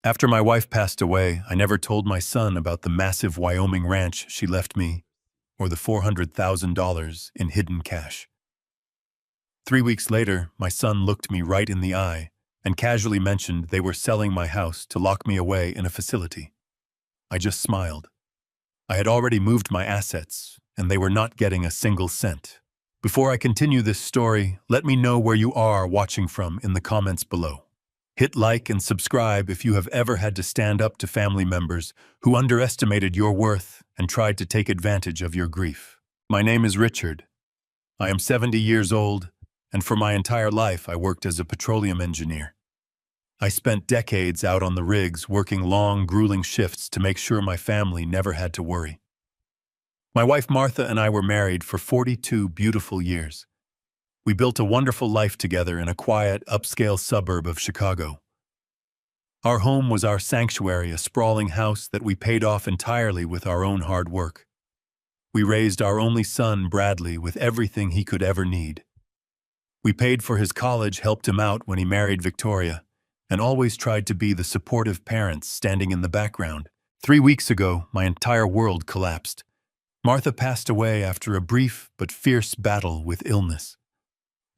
After my wife passed away, I never told my son about the massive Wyoming ranch she left me or the $400,000 in hidden cash. 3 weeks later, my son looked me right in the eye and casually mentioned they were selling my house to lock me away in a facility. I just smiled. I had already moved my assets, and they were not getting a single cent. Before I continue this story, let me know where you are watching from in the comments below. Hit like and subscribe if you have ever had to stand up to family members who underestimated your worth and tried to take advantage of your grief. My name is Richard. I am 70 years old, and for my entire life I worked as a petroleum engineer. I spent decades out on the rigs working long, grueling shifts to make sure my family never had to worry. My wife Martha and I were married for 42 beautiful years. We built a wonderful life together in a quiet, upscale suburb of Chicago. Our home was our sanctuary, a sprawling house that we paid off entirely with our own hard work. We raised our only son, Bradley, with everything he could ever need. We paid for his college, helped him out when he married Victoria, and always tried to be the supportive parents standing in the background. 3 weeks ago, my entire world collapsed. Martha passed away after a brief but fierce battle with illness.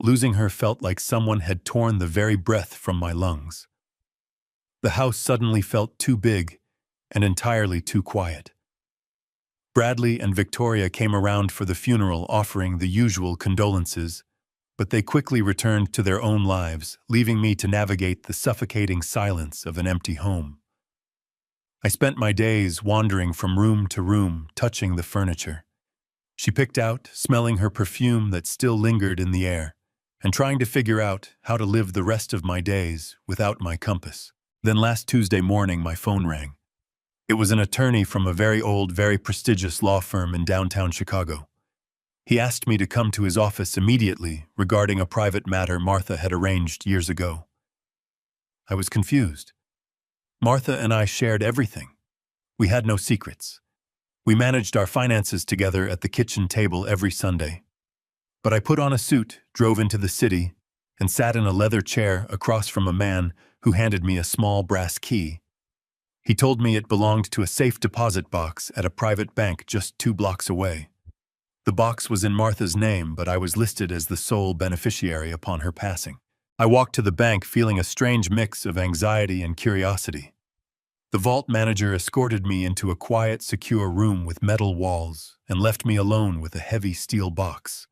Losing her felt like someone had torn the very breath from my lungs. The house suddenly felt too big and entirely too quiet. Bradley and Victoria came around for the funeral, offering the usual condolences, but they quickly returned to their own lives, leaving me to navigate the suffocating silence of an empty home. I spent my days wandering from room to room, touching the furniture. She picked out, smelling her perfume that still lingered in the air, and trying to figure out how to live the rest of my days without my compass. Then last Tuesday morning, my phone rang. It was an attorney from a very old, very prestigious law firm in downtown Chicago. He asked me to come to his office immediately regarding a private matter Martha had arranged years ago. I was confused. Martha and I shared everything. We had no secrets. We managed our finances together at the kitchen table every Sunday. But I put on a suit, drove into the city, and sat in a leather chair across from a man who handed me a small brass key. He told me it belonged to a safe deposit box at a private bank just 2 blocks away. The box was in Martha's name, but I was listed as the sole beneficiary upon her passing. I walked to the bank feeling a strange mix of anxiety and curiosity. The vault manager escorted me into a quiet, secure room with metal walls and left me alone with a heavy steel box.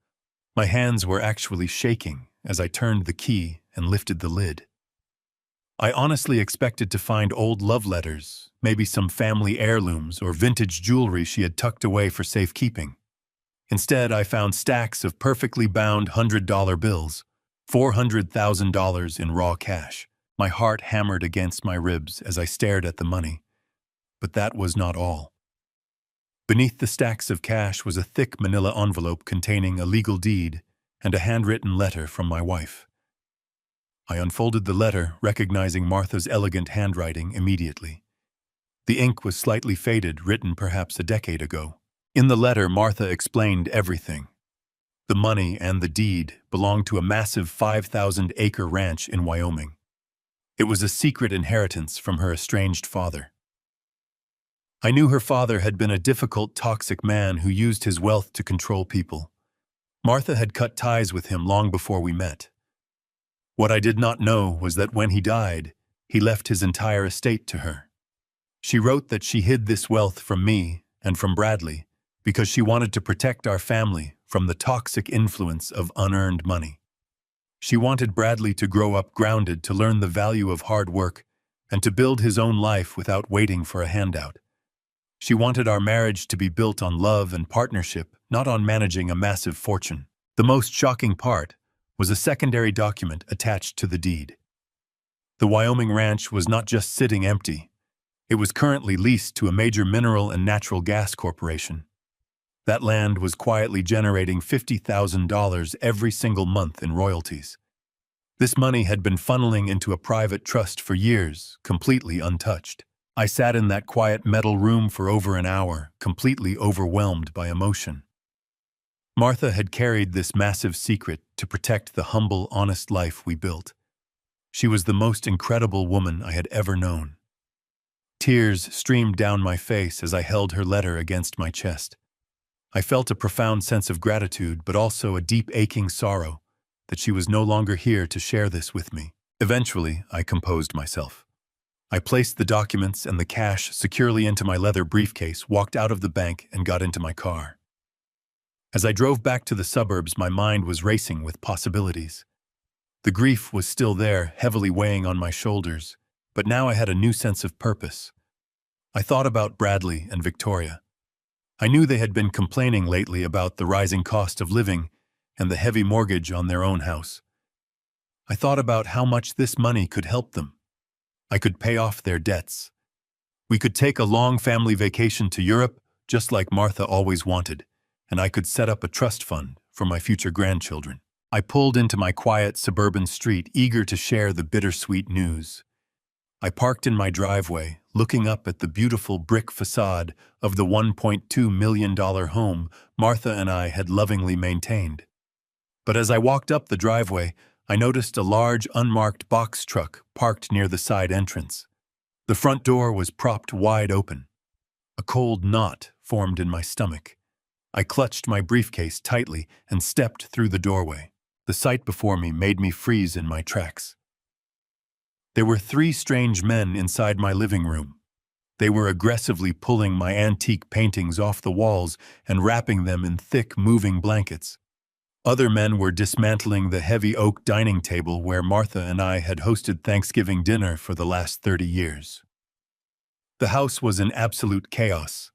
My hands were actually shaking as I turned the key and lifted the lid. I honestly expected to find old love letters, maybe some family heirlooms or vintage jewelry she had tucked away for safekeeping. Instead, I found stacks of perfectly bound $100 bills, $400,000 in raw cash. My heart hammered against my ribs as I stared at the money. But that was not all. Beneath the stacks of cash was a thick manila envelope containing a legal deed and a handwritten letter from my wife. I unfolded the letter, recognizing Martha's elegant handwriting immediately. The ink was slightly faded, written perhaps a decade ago. In the letter, Martha explained everything. The money and the deed belonged to a massive 5,000-acre ranch in Wyoming. It was a secret inheritance from her estranged father. I knew her father had been a difficult, toxic man who used his wealth to control people. Martha had cut ties with him long before we met. What I did not know was that when he died, he left his entire estate to her. She wrote that she hid this wealth from me and from Bradley because she wanted to protect our family from the toxic influence of unearned money. She wanted Bradley to grow up grounded, to learn the value of hard work, and to build his own life without waiting for a handout. She wanted our marriage to be built on love and partnership, not on managing a massive fortune. The most shocking part was a secondary document attached to the deed. The Wyoming ranch was not just sitting empty. It was currently leased to a major mineral and natural gas corporation. That land was quietly generating $50,000 every single month in royalties. This money had been funneling into a private trust for years, completely untouched. I sat in that quiet metal room for over an hour, completely overwhelmed by emotion. Martha had carried this massive secret to protect the humble, honest life we built. She was the most incredible woman I had ever known. Tears streamed down my face as I held her letter against my chest. I felt a profound sense of gratitude, but also a deep aching sorrow that she was no longer here to share this with me. Eventually, I composed myself. I placed the documents and the cash securely into my leather briefcase, walked out of the bank, and got into my car. As I drove back to the suburbs, my mind was racing with possibilities. The grief was still there, heavily weighing on my shoulders, but now I had a new sense of purpose. I thought about Bradley and Victoria. I knew they had been complaining lately about the rising cost of living and the heavy mortgage on their own house. I thought about how much this money could help them. I could pay off their debts. We could take a long family vacation to Europe, just like Martha always wanted, and I could set up a trust fund for my future grandchildren. I pulled into my quiet suburban street, eager to share the bittersweet news. I parked in my driveway, looking up at the beautiful brick facade of the $1.2 million home Martha and I had lovingly maintained. But as I walked up the driveway, I noticed a large, unmarked box truck parked near the side entrance. The front door was propped wide open. A cold knot formed in my stomach. I clutched my briefcase tightly and stepped through the doorway. The sight before me made me freeze in my tracks. There were 3 strange men inside my living room. They were aggressively pulling my antique paintings off the walls and wrapping them in thick, moving blankets. Other men were dismantling the heavy oak dining table where Martha and I had hosted Thanksgiving dinner for the last 30 years. The house was in absolute chaos.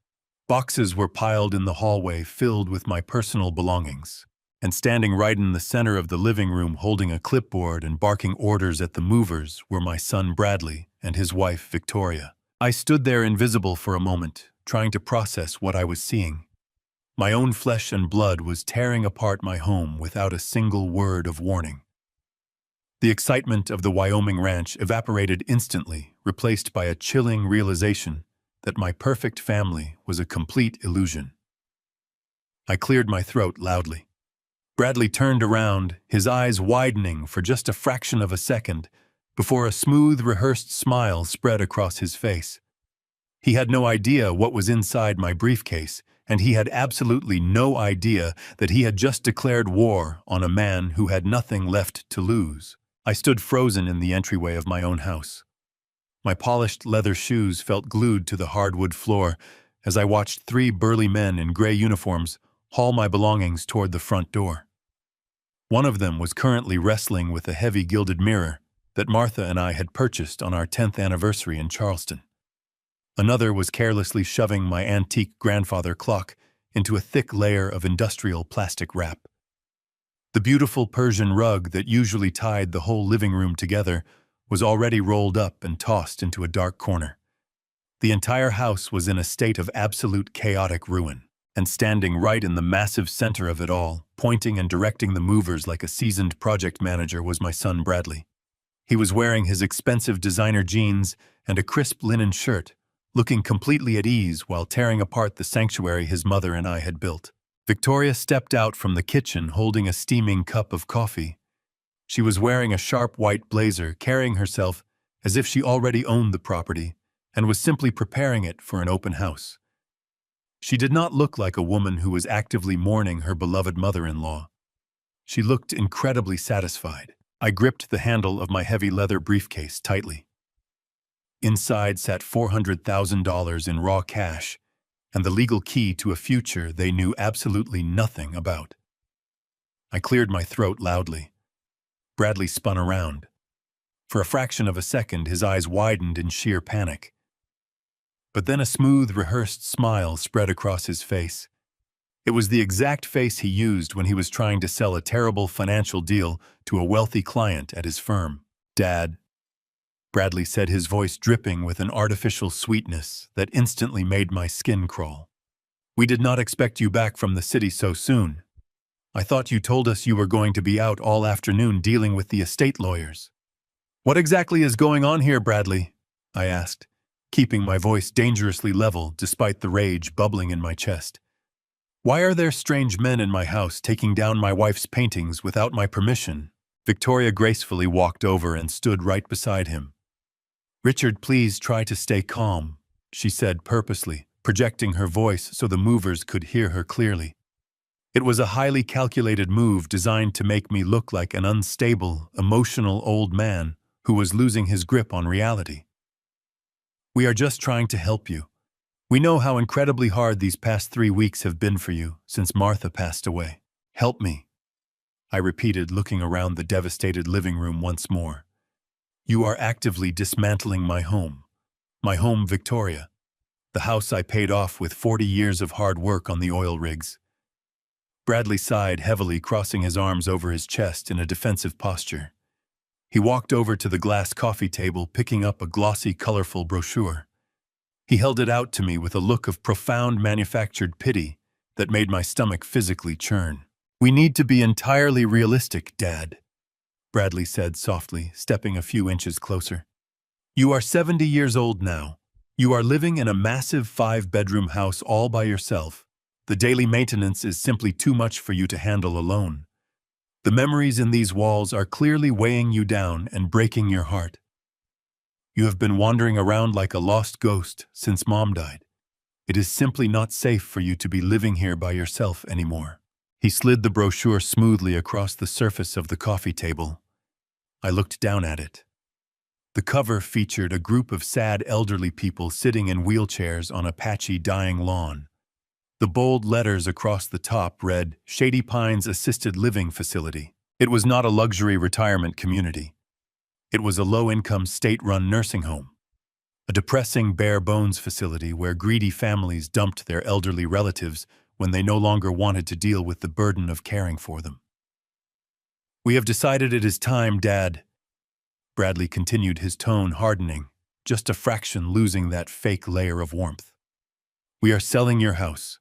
Boxes were piled in the hallway filled with my personal belongings. And standing right in the center of the living room holding a clipboard and barking orders at the movers were my son Bradley and his wife Victoria. I stood there invisible for a moment, trying to process what I was seeing. My own flesh and blood was tearing apart my home without a single word of warning. The excitement of the Wyoming ranch evaporated instantly, replaced by a chilling realization that my perfect family was a complete illusion. I cleared my throat loudly. Bradley turned around, his eyes widening for just a fraction of a second, before a smooth, rehearsed smile spread across his face. He had no idea what was inside my briefcase, and he had absolutely no idea that he had just declared war on a man who had nothing left to lose. I stood frozen in the entryway of my own house. My polished leather shoes felt glued to the hardwood floor as I watched 3 burly men in gray uniforms haul my belongings toward the front door. One of them was currently wrestling with a heavy gilded mirror that Martha and I had purchased on our 10th anniversary in Charleston. Another was carelessly shoving my antique grandfather clock into a thick layer of industrial plastic wrap. The beautiful Persian rug that usually tied the whole living room together was already rolled up and tossed into a dark corner. The entire house was in a state of absolute chaotic ruin. And standing right in the massive center of it all, pointing and directing the movers like a seasoned project manager, was my son Bradley. He was wearing his expensive designer jeans and a crisp linen shirt, looking completely at ease while tearing apart the sanctuary his mother and I had built. Victoria stepped out from the kitchen holding a steaming cup of coffee. She was wearing a sharp white blazer, carrying herself as if she already owned the property and was simply preparing it for an open house. She did not look like a woman who was actively mourning her beloved mother-in-law. She looked incredibly satisfied. I gripped the handle of my heavy leather briefcase tightly. Inside sat $400,000 in raw cash and the legal key to a future they knew absolutely nothing about. I cleared my throat loudly. Bradley spun around. For a fraction of a second, his eyes widened in sheer panic. But then a smooth, rehearsed smile spread across his face. It was the exact face he used when he was trying to sell a terrible financial deal to a wealthy client at his firm. "Dad," Bradley said, his voice dripping with an artificial sweetness that instantly made my skin crawl. "We did not expect you back from the city so soon. I thought you told us you were going to be out all afternoon dealing with the estate lawyers." "What exactly is going on here, Bradley?" I asked, keeping my voice dangerously level despite the rage bubbling in my chest. "Why are there strange men in my house taking down my wife's paintings without my permission?" Victoria gracefully walked over and stood right beside him. "Richard, please try to stay calm," she said purposely, projecting her voice so the movers could hear her clearly. It was a highly calculated move designed to make me look like an unstable, emotional old man who was losing his grip on reality. We are just trying to help you. We know how incredibly hard these past 3 weeks have been for you since Martha passed away. Help me, I repeated, looking around the devastated living room once more. You are actively dismantling my home, Victoria, the house I paid off with 40 years of hard work on the oil rigs. Bradley sighed heavily, crossing his arms over his chest in a defensive posture. He walked over to the glass coffee table, picking up a glossy, colorful brochure. He held it out to me with a look of profound manufactured pity that made my stomach physically churn. We need to be entirely realistic, Dad, Bradley said softly, stepping a few inches closer. You are 70 years old now. You are living in a massive 5-bedroom house all by yourself. The daily maintenance is simply too much for you to handle alone. The memories in these walls are clearly weighing you down and breaking your heart. You have been wandering around like a lost ghost since Mom died. It is simply not safe for you to be living here by yourself anymore. He slid the brochure smoothly across the surface of the coffee table. I looked down at it. The cover featured a group of sad elderly people sitting in wheelchairs on a patchy, dying lawn. The bold letters across the top read, Shady Pines Assisted Living Facility. It was not a luxury retirement community. It was a low-income, state-run nursing home. A depressing, bare-bones facility where greedy families dumped their elderly relatives when they no longer wanted to deal with the burden of caring for them. We have decided it is time, Dad. Bradley continued, his tone hardening, just a fraction losing that fake layer of warmth. We are selling your house.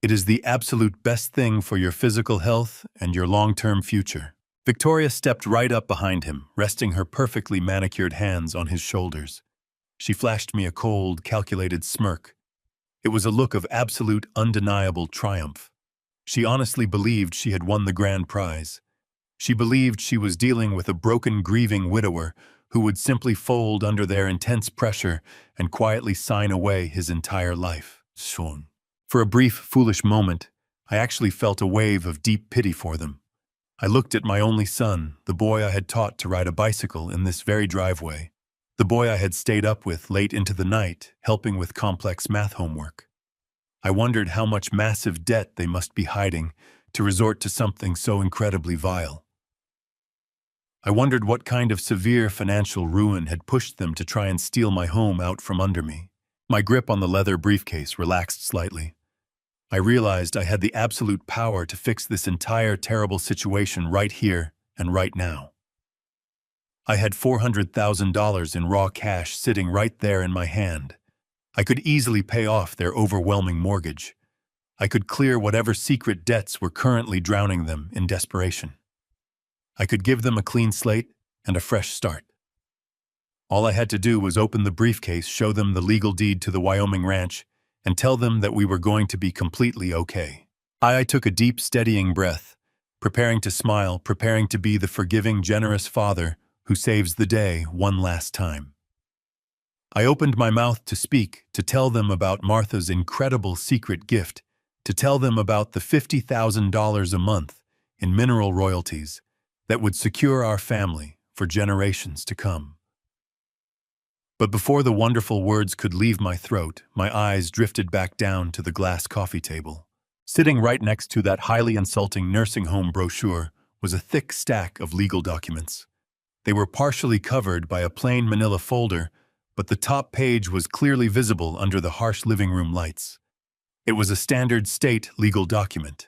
It is the absolute best thing for your physical health and your long-term future. Victoria stepped right up behind him, resting her perfectly manicured hands on his shoulders. She flashed me a cold, calculated smirk. It was a look of absolute, undeniable triumph. She honestly believed she had won the grand prize. She believed she was dealing with a broken, grieving widower who would simply fold under their intense pressure and quietly sign away his entire life. Schon. For a brief, foolish moment, I actually felt a wave of deep pity for them. I looked at my only son, the boy I had taught to ride a bicycle in this very driveway, the boy I had stayed up with late into the night, helping with complex math homework. I wondered how much massive debt they must be hiding to resort to something so incredibly vile. I wondered what kind of severe financial ruin had pushed them to try and steal my home out from under me. My grip on the leather briefcase relaxed slightly. I realized I had the absolute power to fix this entire terrible situation right here and right now. I had $400,000 in raw cash sitting right there in my hand. I could easily pay off their overwhelming mortgage. I could clear whatever secret debts were currently drowning them in desperation. I could give them a clean slate and a fresh start. All I had to do was open the briefcase, show them the legal deed to the Wyoming ranch, and tell them that we were going to be completely okay. I took a deep, steadying breath, preparing to smile, preparing to be the forgiving, generous father who saves the day one last time. I opened my mouth to speak, to tell them about Martha's incredible secret gift, to tell them about the $50,000 a month in mineral royalties that would secure our family for generations to come. But before the wonderful words could leave my throat, my eyes drifted back down to the glass coffee table. Sitting right next to that highly insulting nursing home brochure was a thick stack of legal documents. They were partially covered by a plain manila folder, but the top page was clearly visible under the harsh living room lights. It was a standard state legal document.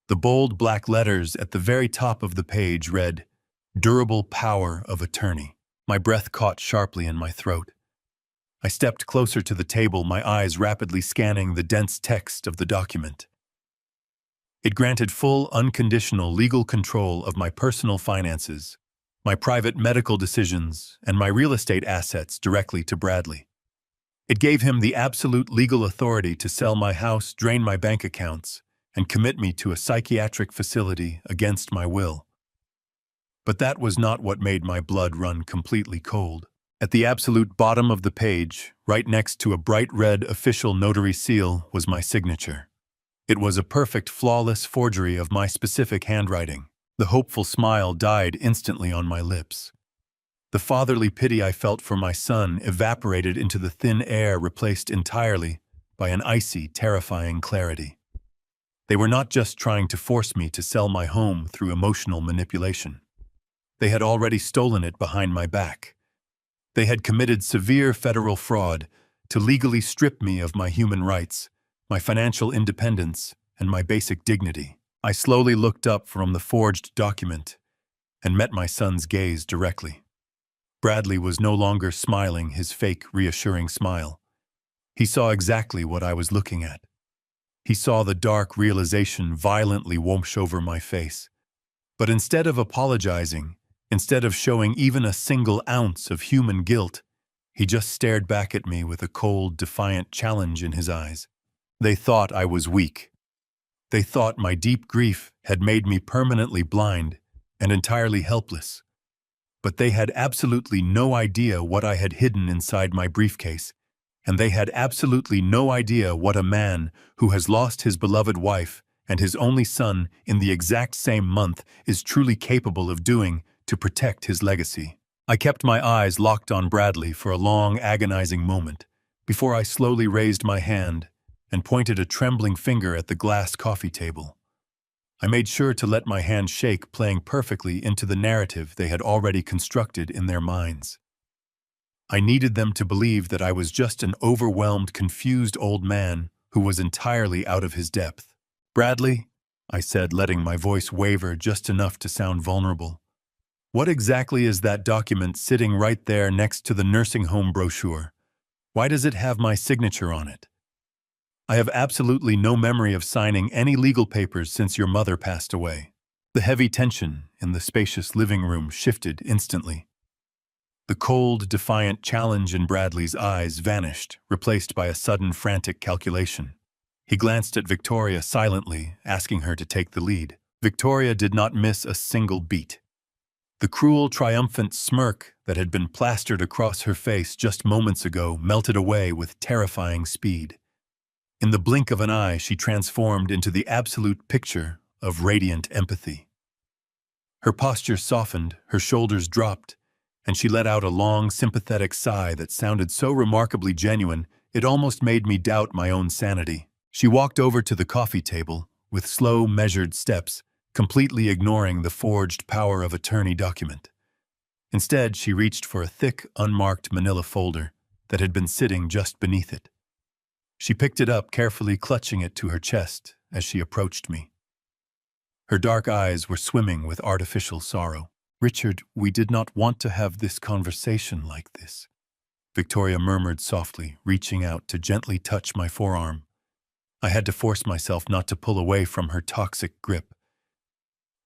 The bold black letters at the very top of the page read, Durable Power of Attorney. My breath caught sharply in my throat. I stepped closer to the table, my eyes rapidly scanning the dense text of the document. It granted full, unconditional legal control of my personal finances, my private medical decisions, and my real estate assets directly to Bradley. It gave him the absolute legal authority to sell my house, drain my bank accounts, and commit me to a psychiatric facility against my will. But that was not what made my blood run completely cold. At the absolute bottom of the page, right next to a bright red official notary seal, was my signature. It was a perfect, flawless forgery of my specific handwriting. The hopeful smile died instantly on my lips. The fatherly pity I felt for my son evaporated into the thin air, replaced entirely by an icy, terrifying clarity. They were not just trying to force me to sell my home through emotional manipulation. They had already stolen it behind my back. They had committed severe federal fraud to legally strip me of my human rights, my financial independence, and my basic dignity. I slowly looked up from the forged document and met my son's gaze directly. Bradley was no longer smiling his fake, reassuring smile. He saw exactly what I was looking at. He saw the dark realization violently wash over my face. But instead of apologizing, instead of showing even a single ounce of human guilt, he just stared back at me with a cold, defiant challenge in his eyes. They thought I was weak. They thought my deep grief had made me permanently blind and entirely helpless. But they had absolutely no idea what I had hidden inside my briefcase, and they had absolutely no idea what a man who has lost his beloved wife and his only son in the exact same month is truly capable of doing to protect his legacy. I kept my eyes locked on Bradley for a long, agonizing moment before I slowly raised my hand and pointed a trembling finger at the glass coffee table. I made sure to let my hand shake, playing perfectly into the narrative they had already constructed in their minds. I needed them to believe that I was just an overwhelmed, confused old man who was entirely out of his depth. "Bradley," I said, letting my voice waver just enough to sound vulnerable, "what exactly is that document sitting right there next to the nursing home brochure? Why does it have my signature on it? I have absolutely no memory of signing any legal papers since your mother passed away." The heavy tension in the spacious living room shifted instantly. The cold, defiant challenge in Bradley's eyes vanished, replaced by a sudden, frantic calculation. He glanced at Victoria silently, asking her to take the lead. Victoria did not miss a single beat. The cruel, triumphant smirk that had been plastered across her face just moments ago melted away with terrifying speed. In the blink of an eye, she transformed into the absolute picture of radiant empathy. Her posture softened, her shoulders dropped, and she let out a long, sympathetic sigh that sounded so remarkably genuine it almost made me doubt my own sanity. She walked over to the coffee table with slow, measured steps, completely ignoring the forged power of attorney document. Instead, she reached for a thick, unmarked manila folder that had been sitting just beneath it. She picked it up, carefully clutching it to her chest as she approached me. Her dark eyes were swimming with artificial sorrow. "Richard, we did not want to have this conversation like this," Victoria murmured softly, reaching out to gently touch my forearm. I had to force myself not to pull away from her toxic grip.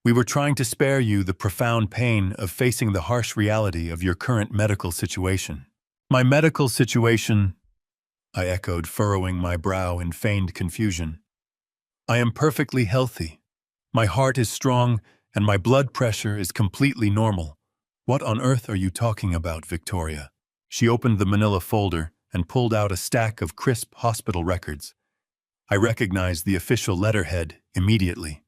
"We were trying to spare you the profound pain of facing the harsh reality of your current medical situation." "My medical situation?" I echoed, furrowing my brow in feigned confusion. "I am perfectly healthy. My heart is strong, and my blood pressure is completely normal." "What on earth are you talking about, Victoria?" She opened the manila folder and pulled out a stack of crisp hospital records. I recognized the official letterhead immediately.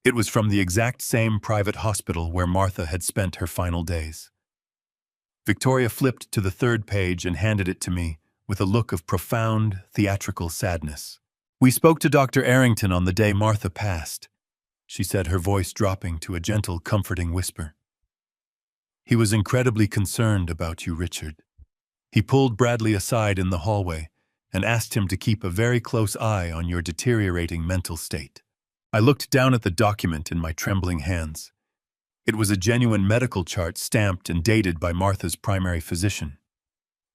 It was from the exact same private hospital where Martha had spent her final days. Victoria flipped to the third page and handed it to me with a look of profound, theatrical sadness. "We spoke to Dr. Arrington on the day Martha passed," she said, her voice dropping to a gentle, comforting whisper. "He was incredibly concerned about you, Richard. He pulled Bradley aside in the hallway and asked him to keep a very close eye on your deteriorating mental state." I looked down at the document in my trembling hands. It was a genuine medical chart stamped and dated by Martha's primary physician.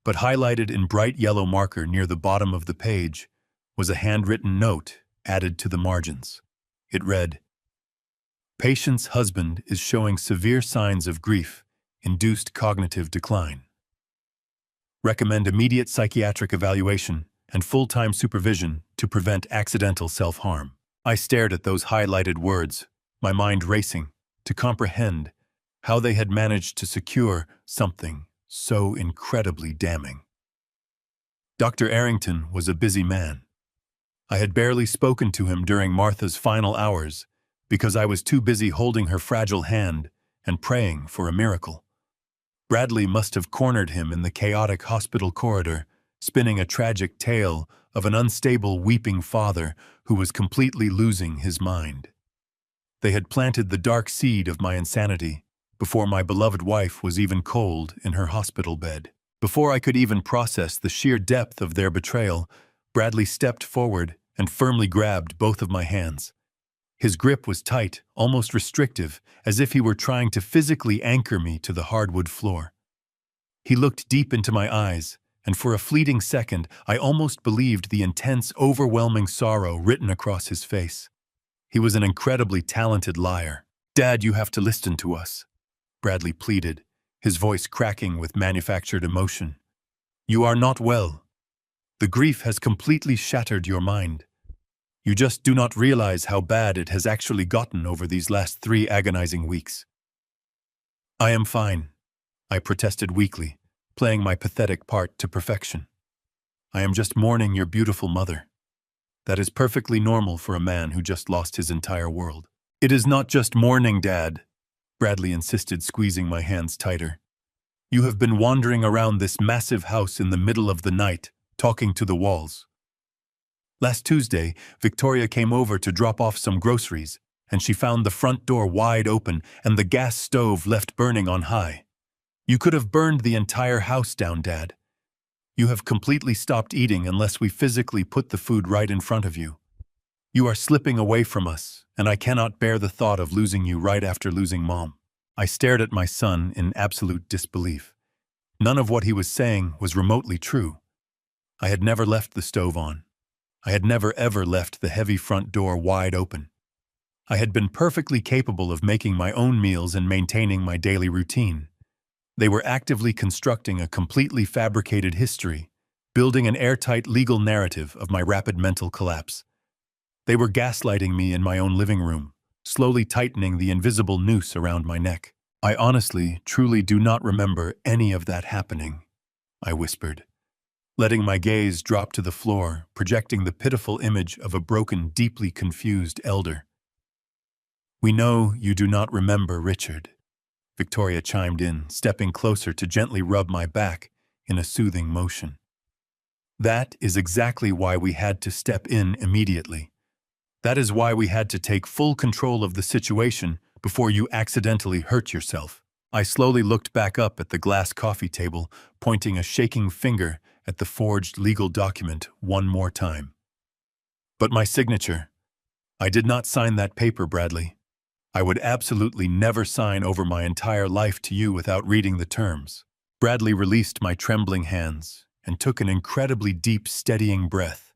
But highlighted in bright yellow marker near the bottom of the page was a handwritten note added to the margins. It read, "Patient's husband is showing severe signs of grief-induced cognitive decline. Recommend immediate psychiatric evaluation and full-time supervision to prevent accidental self-harm." I stared at those highlighted words, my mind racing to comprehend how they had managed to secure something so incredibly damning. Dr. Arrington was a busy man. I had barely spoken to him during Martha's final hours because I was too busy holding her fragile hand and praying for a miracle. Bradley must have cornered him in the chaotic hospital corridor, spinning a tragic tale of an unstable, weeping father who was completely losing his mind. They had planted the dark seed of my insanity before my beloved wife was even cold in her hospital bed. Before I could even process the sheer depth of their betrayal, Bradley stepped forward and firmly grabbed both of my hands. His grip was tight, almost restrictive, as if he were trying to physically anchor me to the hardwood floor. He looked deep into my eyes, and for a fleeting second, I almost believed the intense, overwhelming sorrow written across his face. He was an incredibly talented liar. "Dad, you have to listen to us," Bradley pleaded, his voice cracking with manufactured emotion. "You are not well. The grief has completely shattered your mind. You just do not realize how bad it has actually gotten over these last 3 agonizing weeks." "I am fine," I protested weakly, playing my pathetic part to perfection. "I am just mourning your beautiful mother. That is perfectly normal for a man who just lost his entire world." "It is not just mourning, Dad," Bradley insisted, squeezing my hands tighter. "You have been wandering around this massive house in the middle of the night, talking to the walls. Last Tuesday, Victoria came over to drop off some groceries, and she found the front door wide open and the gas stove left burning on high. You could have burned the entire house down, Dad. You have completely stopped eating unless we physically put the food right in front of you. You are slipping away from us, and I cannot bear the thought of losing you right after losing Mom." I stared at my son in absolute disbelief. None of what he was saying was remotely true. I had never left the stove on. I had never ever left the heavy front door wide open. I had been perfectly capable of making my own meals and maintaining my daily routine. They were actively constructing a completely fabricated history, building an airtight legal narrative of my rapid mental collapse. They were gaslighting me in my own living room, slowly tightening the invisible noose around my neck. "I honestly, truly do not remember any of that happening," I whispered, letting my gaze drop to the floor, projecting the pitiful image of a broken, deeply confused elder. "We know you do not remember, Richard," Victoria chimed in, stepping closer to gently rub my back in a soothing motion. "That is exactly why we had to step in immediately. That is why we had to take full control of the situation before you accidentally hurt yourself." I slowly looked back up at the glass coffee table, pointing a shaking finger at the forged legal document one more time. "But my signature. I did not sign that paper, Bradley. I would absolutely never sign over my entire life to you without reading the terms." Bradley released my trembling hands and took an incredibly deep, steadying breath.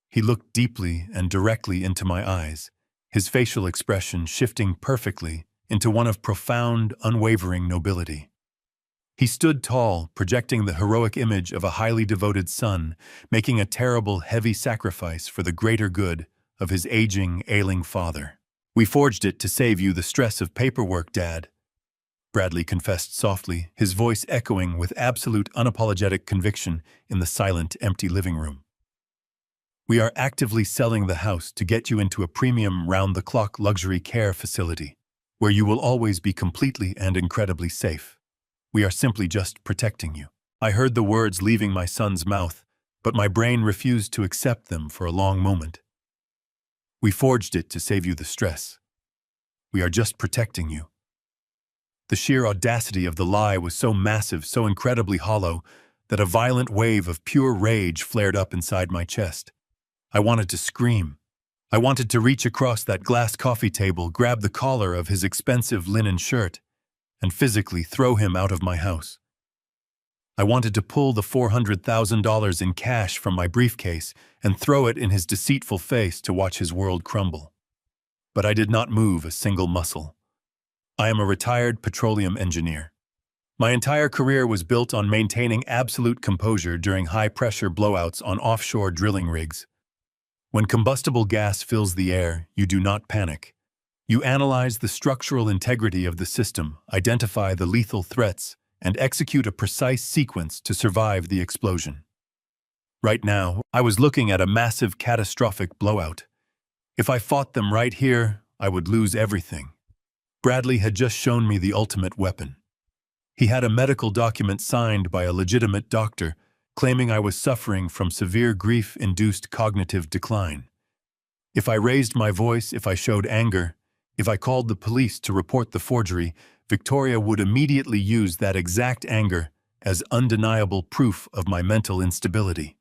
He looked deeply and directly into my eyes, his facial expression shifting perfectly into one of profound, unwavering nobility. He stood tall, projecting the heroic image of a highly devoted son, making a terrible, heavy sacrifice for the greater good of his aging, ailing father. "We forged it to save you the stress of paperwork, Dad," Bradley confessed softly, his voice echoing with absolute unapologetic conviction in the silent, empty living room. "We are actively selling the house to get you into a premium round-the-clock luxury care facility, where you will always be completely and incredibly safe. We are simply just protecting you." I heard the words leaving my son's mouth, but my brain refused to accept them for a long moment. "We forged it to save you the stress. We are just protecting you." The sheer audacity of the lie was so massive, so incredibly hollow, that a violent wave of pure rage flared up inside my chest. I wanted to scream. I wanted to reach across that glass coffee table, grab the collar of his expensive linen shirt, and physically throw him out of my house. I wanted to pull the $400,000 in cash from my briefcase and throw it in his deceitful face to watch his world crumble. But I did not move a single muscle. I am a retired petroleum engineer. My entire career was built on maintaining absolute composure during high-pressure blowouts on offshore drilling rigs. When combustible gas fills the air, you do not panic. You analyze the structural integrity of the system, identify the lethal threats, and execute a precise sequence to survive the explosion. Right now, I was looking at a massive catastrophic blowout. If I fought them right here, I would lose everything. Bradley had just shown me the ultimate weapon. He had a medical document signed by a legitimate doctor claiming I was suffering from severe grief-induced cognitive decline. If I raised my voice, if I showed anger, if I called the police to report the forgery, Victoria would immediately use that exact anger as undeniable proof of my mental instability.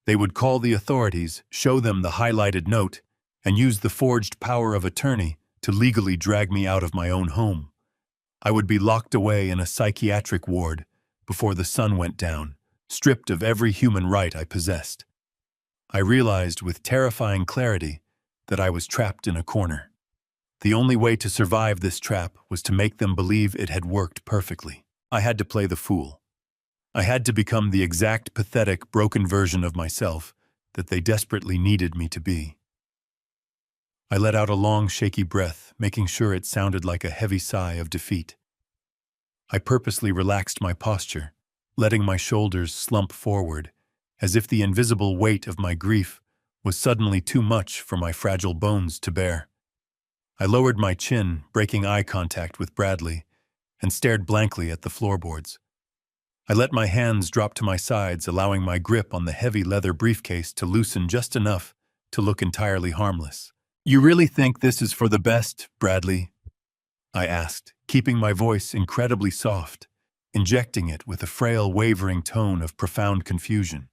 They would call the authorities, show them the highlighted note, and use the forged power of attorney to legally drag me out of my own home. I would be locked away in a psychiatric ward before the sun went down, stripped of every human right I possessed. I realized with terrifying clarity that I was trapped in a corner. The only way to survive this trap was to make them believe it had worked perfectly. I had to play the fool. I had to become the exact pathetic, broken version of myself that they desperately needed me to be. I let out a long, shaky breath, making sure it sounded like a heavy sigh of defeat. I purposely relaxed my posture, letting my shoulders slump forward, as if the invisible weight of my grief was suddenly too much for my fragile bones to bear. I lowered my chin, breaking eye contact with Bradley, and stared blankly at the floorboards. I let my hands drop to my sides, allowing my grip on the heavy leather briefcase to loosen just enough to look entirely harmless. "You really think this is for the best, Bradley?" I asked, keeping my voice incredibly soft, injecting it with a frail, wavering tone of profound confusion.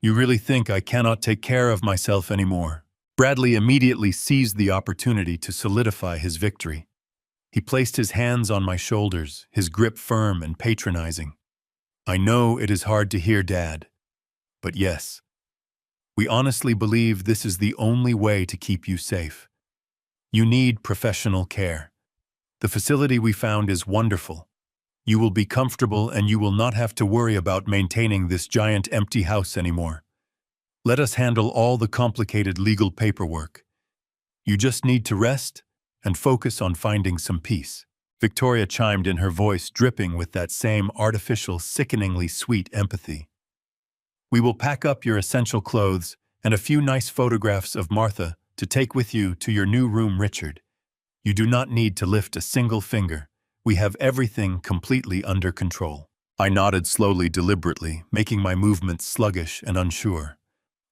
"You really think I cannot take care of myself anymore?" Bradley immediately seized the opportunity to solidify his victory. He placed his hands on my shoulders, his grip firm and patronizing. "I know it is hard to hear, Dad, but yes, we honestly believe this is the only way to keep you safe. You need professional care. The facility we found is wonderful. You will be comfortable and you will not have to worry about maintaining this giant empty house anymore. Let us handle all the complicated legal paperwork. You just need to rest and focus on finding some peace." Victoria chimed in, her voice dripping with that same artificial, sickeningly sweet empathy. "We will pack up your essential clothes and a few nice photographs of Martha to take with you to your new room, Richard. You do not need to lift a single finger. We have everything completely under control." I nodded slowly, deliberately, making my movements sluggish and unsure.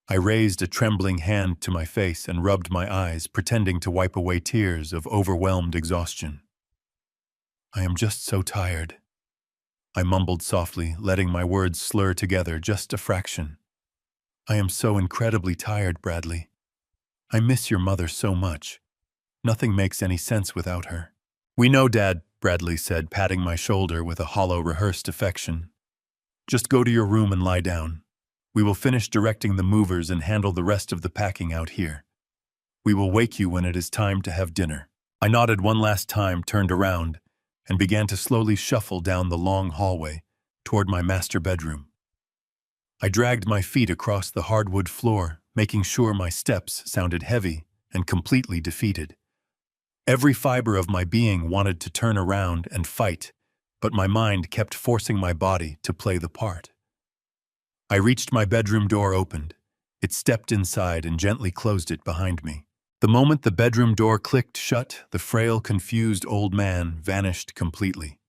I raised a trembling hand to my face and rubbed my eyes, pretending to wipe away tears of overwhelmed exhaustion. "I am just so tired," I mumbled softly, letting my words slur together just a fraction. "I am so incredibly tired, Bradley. I miss your mother so much. Nothing makes any sense without her." "We know, Dad," Bradley said, patting my shoulder with a hollow, rehearsed affection. "Just go to your room and lie down. We will finish directing the movers and handle the rest of the packing out here. We will wake you when it is time to have dinner." I nodded one last time, turned around, and began to slowly shuffle down the long hallway toward my master bedroom. I dragged my feet across the hardwood floor, making sure my steps sounded heavy and completely defeated. Every fiber of my being wanted to turn around and fight, but my mind kept forcing my body to play the part. I reached my bedroom door opened. It stepped inside and gently closed it behind me. The moment the bedroom door clicked shut, the frail, confused old man vanished completely.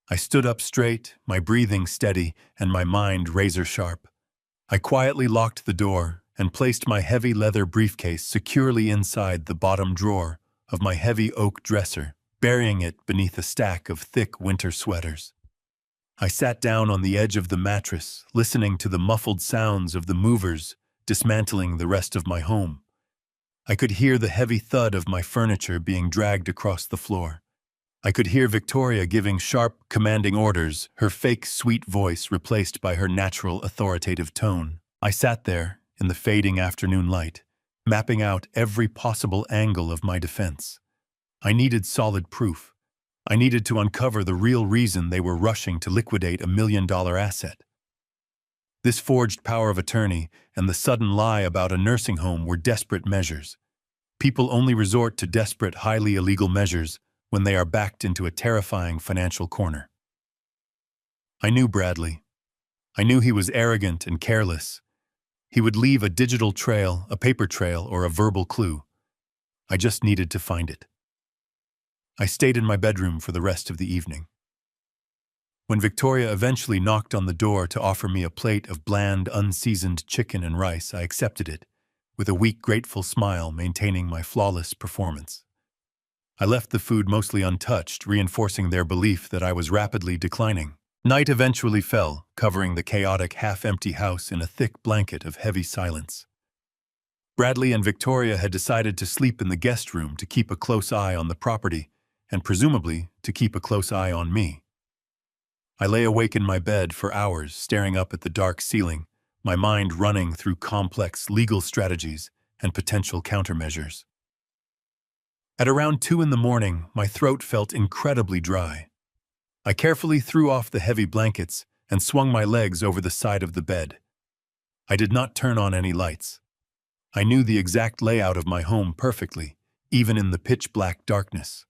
I stood up straight, my breathing steady and my mind razor-sharp. I quietly locked the door and placed my heavy leather briefcase securely inside the bottom drawer of my heavy oak dresser, burying it beneath a stack of thick winter sweaters. I sat down on the edge of the mattress, listening to the muffled sounds of the movers dismantling the rest of my home. I could hear the heavy thud of my furniture being dragged across the floor. I could hear Victoria giving sharp, commanding orders, her fake, sweet voice replaced by her natural, authoritative tone. I sat there, in the fading afternoon light, mapping out every possible angle of my defense. I needed solid proof. I needed to uncover the real reason they were rushing to liquidate a $1 million asset. This forged power of attorney and the sudden lie about a nursing home were desperate measures. People only resort to desperate, highly illegal measures when they are backed into a terrifying financial corner. I knew Bradley. I knew he was arrogant and careless. He would leave a digital trail, a paper trail, or a verbal clue. I just needed to find it. I stayed in my bedroom for the rest of the evening. When Victoria eventually knocked on the door to offer me a plate of bland, unseasoned chicken and rice, I accepted it, with a weak, grateful smile maintaining my flawless performance. I left the food mostly untouched, reinforcing their belief that I was rapidly declining. Night eventually fell, covering the chaotic, half-empty house in a thick blanket of heavy silence. Bradley and Victoria had decided to sleep in the guest room to keep a close eye on the property, and presumably to keep a close eye on me. I lay awake in my bed for hours, staring up at the dark ceiling, my mind running through complex legal strategies and potential countermeasures. At around 2 in the morning, my throat felt incredibly dry. I carefully threw off the heavy blankets and swung my legs over the side of the bed. I did not turn on any lights. I knew the exact layout of my home perfectly, even in the pitch-black darkness.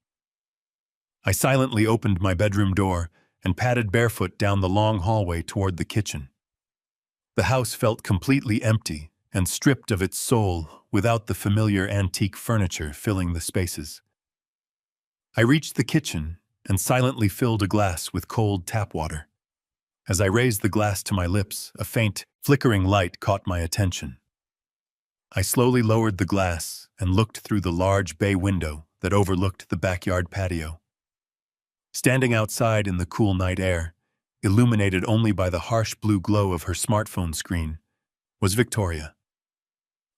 I silently opened my bedroom door and padded barefoot down the long hallway toward the kitchen. The house felt completely empty and stripped of its soul, without the familiar antique furniture filling the spaces. I reached the kitchen and silently filled a glass with cold tap water. As I raised the glass to my lips, a faint, flickering light caught my attention. I slowly lowered the glass and looked through the large bay window that overlooked the backyard patio. Standing outside in the cool night air, illuminated only by the harsh blue glow of her smartphone screen, was Victoria.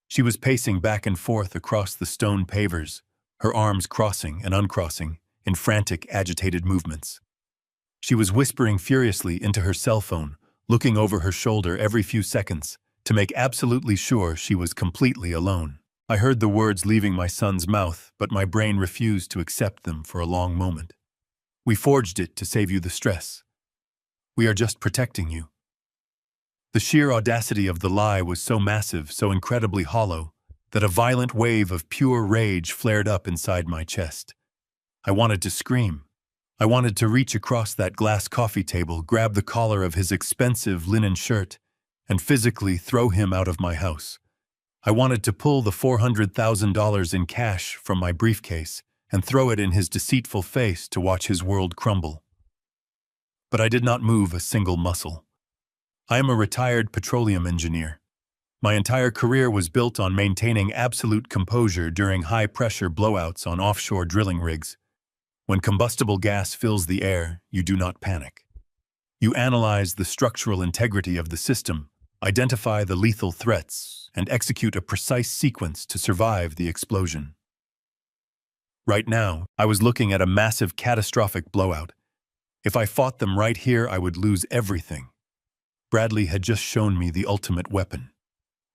She was pacing back and forth across the stone pavers, her arms crossing and uncrossing in frantic, agitated movements. She was whispering furiously into her cell phone, looking over her shoulder every few seconds to make absolutely sure she was completely alone. I heard the words leaving my son's mouth, but my brain refused to accept them for a long moment. We forged it to save you the stress. We are just protecting you. The sheer audacity of the lie was so massive, so incredibly hollow, that a violent wave of pure rage flared up inside my chest. I wanted to scream. I wanted to reach across that glass coffee table, grab the collar of his expensive linen shirt, and physically throw him out of my house. I wanted to pull the $400,000 in cash from my briefcase and throw it in his deceitful face to watch his world crumble. But I did not move a single muscle. I am a retired petroleum engineer. My entire career was built on maintaining absolute composure during high-pressure blowouts on offshore drilling rigs. When combustible gas fills the air, you do not panic. You analyze the structural integrity of the system, identify the lethal threats, and execute a precise sequence to survive the explosion. Right now, I was looking at a massive, catastrophic blowout. If I fought them right here, I would lose everything. Bradley had just shown me the ultimate weapon.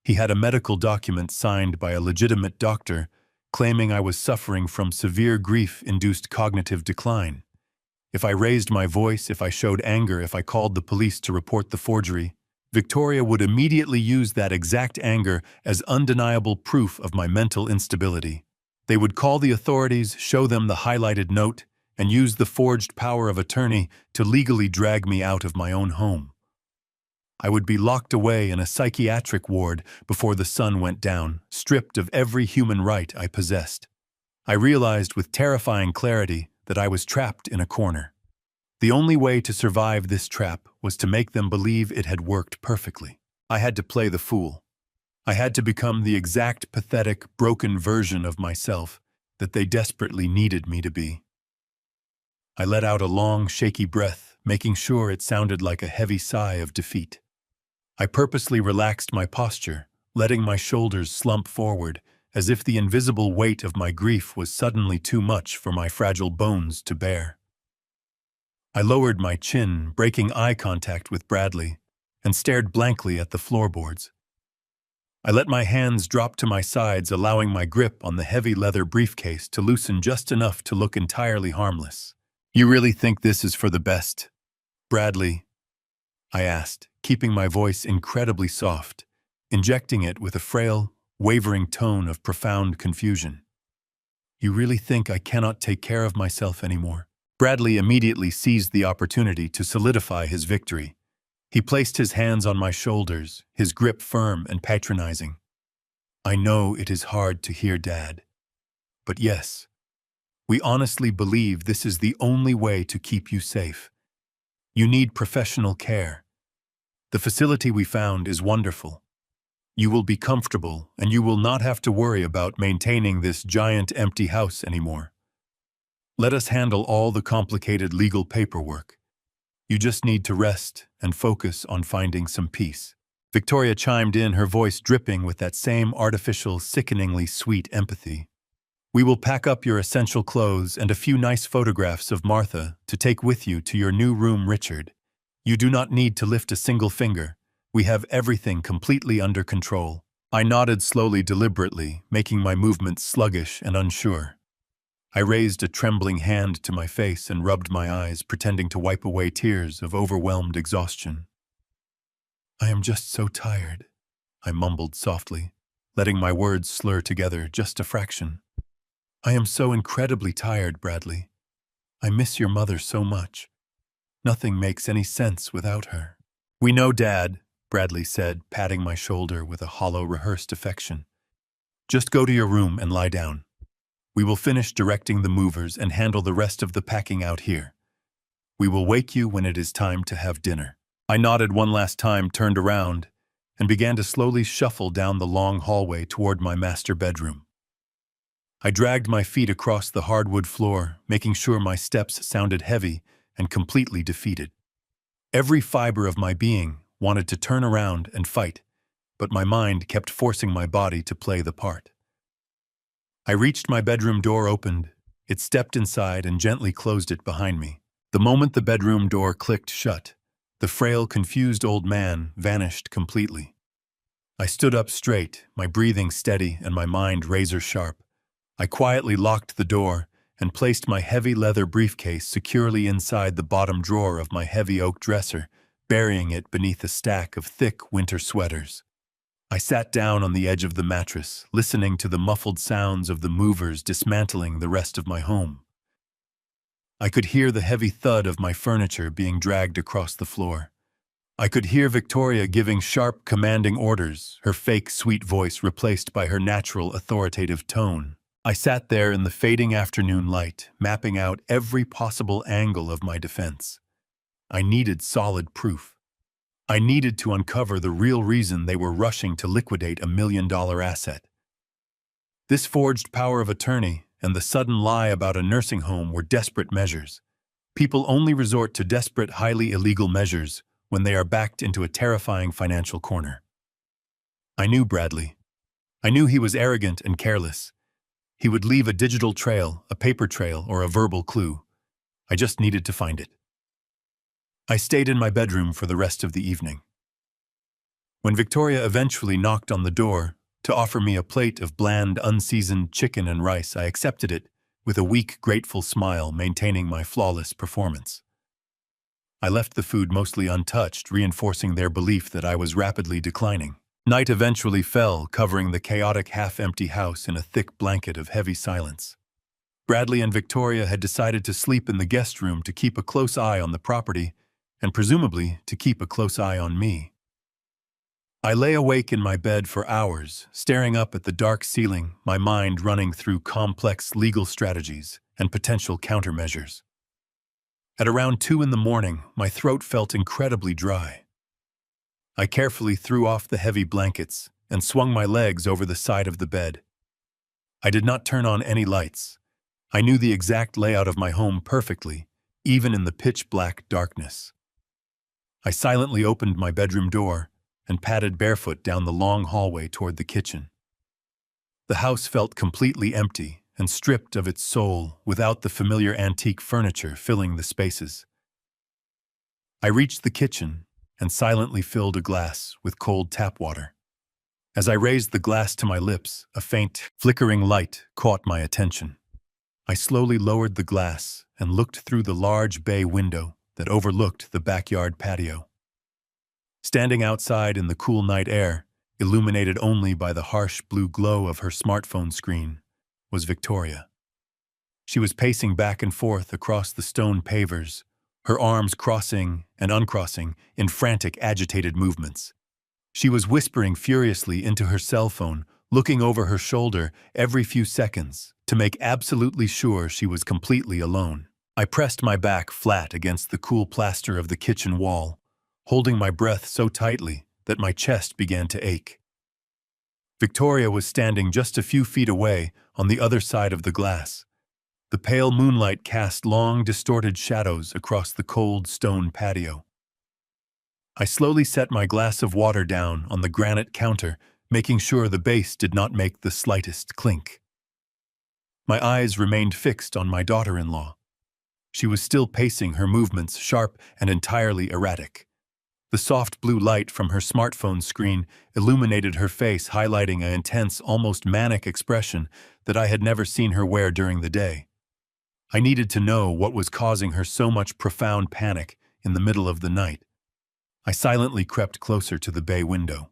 He had a medical document signed by a legitimate doctor claiming I was suffering from severe grief-induced cognitive decline. If I raised my voice, if I showed anger, if I called the police to report the forgery, Victoria would immediately use that exact anger as undeniable proof of my mental instability. They would call the authorities, show them the highlighted note, and use the forged power of attorney to legally drag me out of my own home. I would be locked away in a psychiatric ward before the sun went down, stripped of every human right I possessed. I realized with terrifying clarity that I was trapped in a corner. The only way to survive this trap was to make them believe it had worked perfectly. I had to play the fool. I had to become the exact pathetic, broken version of myself that they desperately needed me to be. I let out a long, shaky breath, making sure it sounded like a heavy sigh of defeat. I purposely relaxed my posture, letting my shoulders slump forward, as if the invisible weight of my grief was suddenly too much for my fragile bones to bear. I lowered my chin, breaking eye contact with Bradley, and stared blankly at the floorboards. I let my hands drop to my sides, allowing my grip on the heavy leather briefcase to loosen just enough to look entirely harmless. "You really think this is for the best, Bradley?" I asked, keeping my voice incredibly soft, injecting it with a frail, wavering tone of profound confusion. "You really think I cannot take care of myself anymore?" Bradley immediately seized the opportunity to solidify his victory. He placed his hands on my shoulders, his grip firm and patronizing. "I know it is hard to hear, Dad. But yes, we honestly believe this is the only way to keep you safe. You need professional care. The facility we found is wonderful. You will be comfortable, and you will not have to worry about maintaining this giant empty house anymore. Let us handle all the complicated legal paperwork. You just need to rest and focus on finding some peace." Victoria chimed in, her voice dripping with that same artificial, sickeningly sweet empathy. "We will pack up your essential clothes and a few nice photographs of Martha to take with you to your new room, Richard. You do not need to lift a single finger. We have everything completely under control." I nodded slowly, deliberately, making my movements sluggish and unsure. I raised a trembling hand to my face and rubbed my eyes, pretending to wipe away tears of overwhelmed exhaustion. "I am just so tired," I mumbled softly, letting my words slur together just a fraction. "I am so incredibly tired, Bradley. I miss your mother so much. Nothing makes any sense without her." "We know, Dad," Bradley said, patting my shoulder with a hollow, rehearsed affection. "Just go to your room and lie down. We will finish directing the movers and handle the rest of the packing out here. We will wake you when it is time to have dinner." I nodded one last time, turned around, and began to slowly shuffle down the long hallway toward my master bedroom. I dragged my feet across the hardwood floor, making sure my steps sounded heavy and completely defeated. Every fiber of my being wanted to turn around and fight, but my mind kept forcing my body to play the part. I reached my bedroom door, opened it, stepped inside, and gently closed it behind me. The moment the bedroom door clicked shut, the frail, confused old man vanished completely. I stood up straight, my breathing steady and my mind razor-sharp. I quietly locked the door and placed my heavy leather briefcase securely inside the bottom drawer of my heavy oak dresser, burying it beneath a stack of thick winter sweaters. I sat down on the edge of the mattress, listening to the muffled sounds of the movers dismantling the rest of my home. I could hear the heavy thud of my furniture being dragged across the floor. I could hear Victoria giving sharp, commanding orders, her fake, sweet voice replaced by her natural, authoritative tone. I sat there in the fading afternoon light, mapping out every possible angle of my defense. I needed solid proof. I needed to uncover the real reason they were rushing to liquidate a $1 million asset. This forged power of attorney and the sudden lie about a nursing home were desperate measures. People only resort to desperate, highly illegal measures when they are backed into a terrifying financial corner. I knew Bradley. I knew he was arrogant and careless. He would leave a digital trail, a paper trail, or a verbal clue. I just needed to find it. I stayed in my bedroom for the rest of the evening. When Victoria eventually knocked on the door to offer me a plate of bland, unseasoned chicken and rice, I accepted it with a weak, grateful smile, maintaining my flawless performance. I left the food mostly untouched, reinforcing their belief that I was rapidly declining. Night eventually fell, covering the chaotic, half-empty house in a thick blanket of heavy silence. Bradley and Victoria had decided to sleep in the guest room to keep a close eye on the property, and presumably to keep a close eye on me. I lay awake in my bed for hours, staring up at the dark ceiling, my mind running through complex legal strategies and potential countermeasures. At around 2 in the morning, my throat felt incredibly dry. I carefully threw off the heavy blankets and swung my legs over the side of the bed. I did not turn on any lights. I knew the exact layout of my home perfectly, even in the pitch-black darkness. I silently opened my bedroom door and padded barefoot down the long hallway toward the kitchen. The house felt completely empty and stripped of its soul, without the familiar antique furniture filling the spaces. I reached the kitchen and silently filled a glass with cold tap water. As I raised the glass to my lips, a faint, flickering light caught my attention. I slowly lowered the glass and looked through the large bay window that overlooked the backyard patio. Standing outside in the cool night air, illuminated only by the harsh blue glow of her smartphone screen, was Victoria. She was pacing back and forth across the stone pavers, her arms crossing and uncrossing in frantic, agitated movements. She was whispering furiously into her cell phone, looking over her shoulder every few seconds to make absolutely sure she was completely alone. I pressed my back flat against the cool plaster of the kitchen wall, holding my breath so tightly that my chest began to ache. Victoria was standing just a few feet away on the other side of the glass. The pale moonlight cast long, distorted shadows across the cold stone patio. I slowly set my glass of water down on the granite counter, making sure the base did not make the slightest clink. My eyes remained fixed on my daughter-in-law. She was still pacing, her movements sharp and entirely erratic. The soft blue light from her smartphone screen illuminated her face, highlighting an intense, almost manic expression that I had never seen her wear during the day. I needed to know what was causing her so much profound panic in the middle of the night. I silently crept closer to the bay window.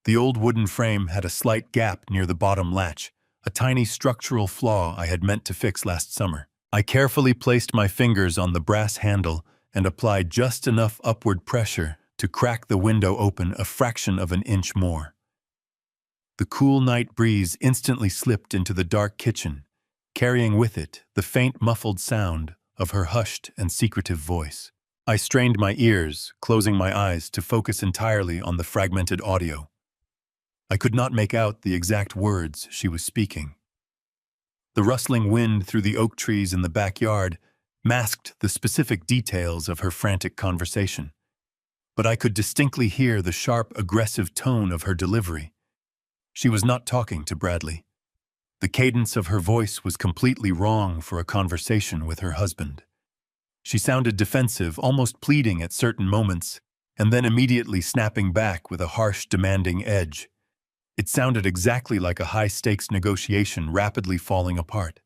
The old wooden frame had a slight gap near the bottom latch, a tiny structural flaw I had meant to fix last summer. I carefully placed my fingers on the brass handle and applied just enough upward pressure to crack the window open a fraction of an inch more. The cool night breeze instantly slipped into the dark kitchen, carrying with it the faint muffled sound of her hushed and secretive voice. I strained my ears, closing my eyes to focus entirely on the fragmented audio. I could not make out the exact words she was speaking. The rustling wind through the oak trees in the backyard masked the specific details of her frantic conversation, but I could distinctly hear the sharp, aggressive tone of her delivery. She was not talking to Bradley. The cadence of her voice was completely wrong for a conversation with her husband. She sounded defensive, almost pleading at certain moments, and then immediately snapping back with a harsh, demanding edge. It sounded exactly like a high-stakes negotiation rapidly falling apart.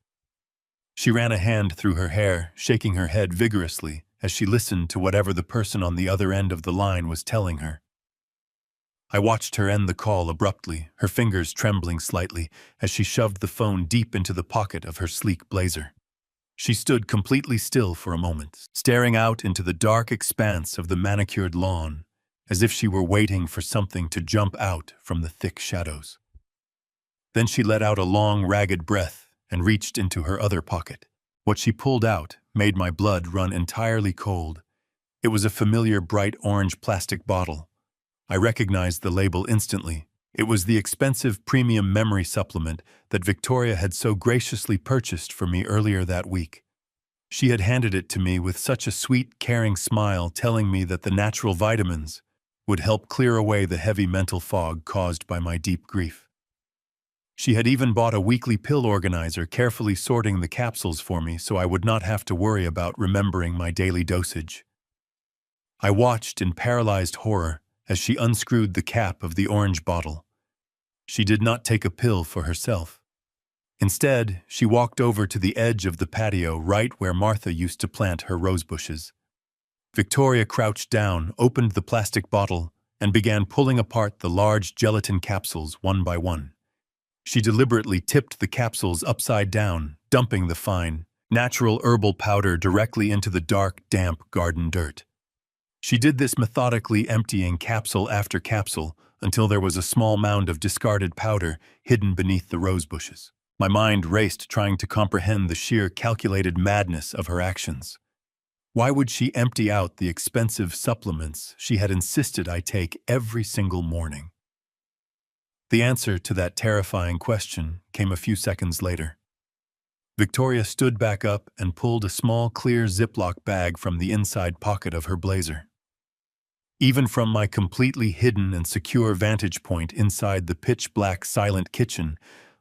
She ran a hand through her hair, shaking her head vigorously as she listened to whatever the person on the other end of the line was telling her. I watched her end the call abruptly, her fingers trembling slightly as she shoved the phone deep into the pocket of her sleek blazer. She stood completely still for a moment, staring out into the dark expanse of the manicured lawn, as if she were waiting for something to jump out from the thick shadows. Then she let out a long, ragged breath and reached into her other pocket. What she pulled out made my blood run entirely cold. It was a familiar bright orange plastic bottle. I recognized the label instantly. It was the expensive premium memory supplement that Victoria had so graciously purchased for me earlier that week. She had handed it to me with such a sweet, caring smile, telling me that the natural vitamins would help clear away the heavy mental fog caused by my deep grief. She had even bought a weekly pill organizer, carefully sorting the capsules for me so I would not have to worry about remembering my daily dosage. I watched in paralyzed horror as she unscrewed the cap of the orange bottle. She did not take a pill for herself. Instead, she walked over to the edge of the patio right where Martha used to plant her rose bushes. Victoria crouched down, opened the plastic bottle, and began pulling apart the large gelatin capsules one by one. She deliberately tipped the capsules upside down, dumping the fine, natural herbal powder directly into the dark, damp garden dirt. She did this methodically, emptying capsule after capsule until there was a small mound of discarded powder hidden beneath the rose bushes. My mind raced, trying to comprehend the sheer, calculated madness of her actions. Why would she empty out the expensive supplements she had insisted I take every single morning? The answer to that terrifying question came a few seconds later. Victoria stood back up and pulled a small, clear Ziploc bag from the inside pocket of her blazer. Even from my completely hidden and secure vantage point inside the pitch-black, silent kitchen,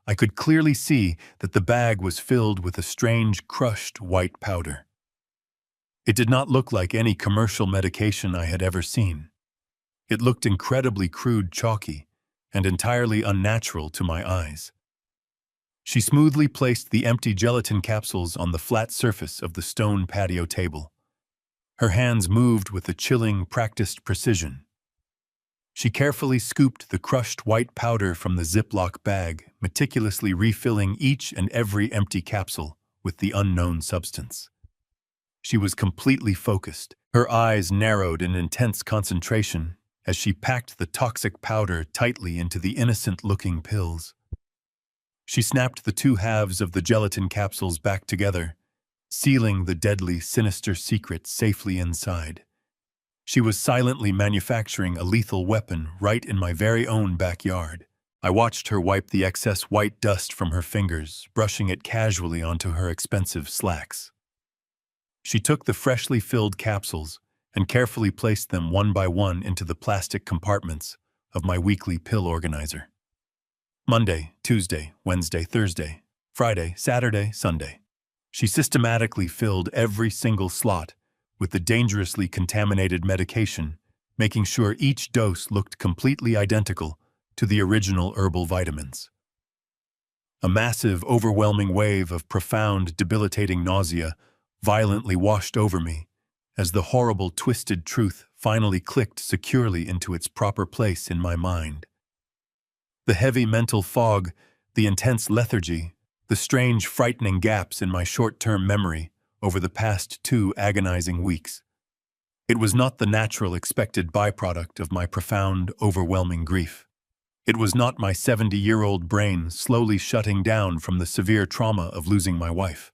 I could clearly see that the bag was filled with a strange, crushed white powder. It did not look like any commercial medication I had ever seen. It looked incredibly crude, chalky, and entirely unnatural to my eyes. She smoothly placed the empty gelatin capsules on the flat surface of the stone patio table. Her hands moved with a chilling, practiced precision. She carefully scooped the crushed white powder from the Ziploc bag, meticulously refilling each and every empty capsule with the unknown substance. She was completely focused, her eyes narrowed in intense concentration as she packed the toxic powder tightly into the innocent-looking pills. She snapped the two halves of the gelatin capsules back together, sealing the deadly, sinister secret safely inside. She was silently manufacturing a lethal weapon right in my very own backyard. I watched her wipe the excess white dust from her fingers, brushing it casually onto her expensive slacks. She took the freshly filled capsules and carefully placed them one by one into the plastic compartments of my weekly pill organizer. Monday, Tuesday, Wednesday, Thursday, Friday, Saturday, Sunday. She systematically filled every single slot with the dangerously contaminated medication, making sure each dose looked completely identical to the original herbal vitamins. A massive, overwhelming wave of profound, debilitating nausea violently washed over me as the horrible, twisted truth finally clicked securely into its proper place in my mind. The heavy mental fog, the intense lethargy, the strange, frightening gaps in my short-term memory over the past 2 agonizing weeks. It was not the natural, expected byproduct of my profound, overwhelming grief. It was not my 70-year-old brain slowly shutting down from the severe trauma of losing my wife.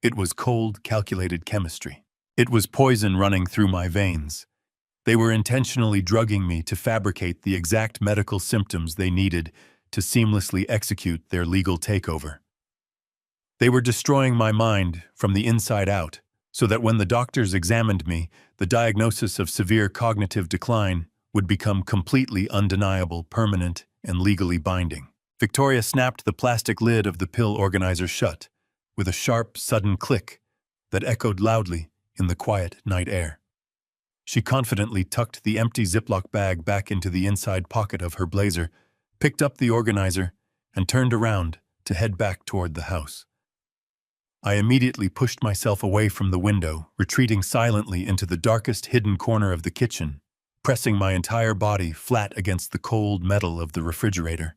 It was cold, calculated chemistry. It was poison running through my veins. They were intentionally drugging me to fabricate the exact medical symptoms they needed to seamlessly execute their legal takeover. They were destroying my mind from the inside out, so that when the doctors examined me, the diagnosis of severe cognitive decline would become completely undeniable, permanent, and legally binding. Victoria snapped the plastic lid of the pill organizer shut, with a sharp, sudden click that echoed loudly in the quiet night air. She confidently tucked the empty Ziploc bag back into the inside pocket of her blazer, picked up the organizer, and turned around to head back toward the house. I immediately pushed myself away from the window, retreating silently into the darkest hidden corner of the kitchen, pressing my entire body flat against the cold metal of the refrigerator.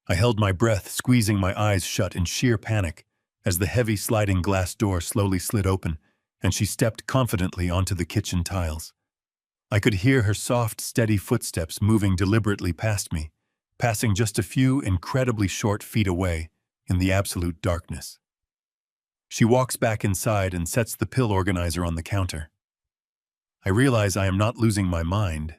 I held my breath, squeezing my eyes shut in sheer panic as the heavy sliding glass door slowly slid open and she stepped confidently onto the kitchen tiles. I could hear her soft, steady footsteps moving deliberately past me, passing just a few incredibly short feet away in the absolute darkness. She walks back inside and sets the pill organizer on the counter. I realize I am not losing my mind.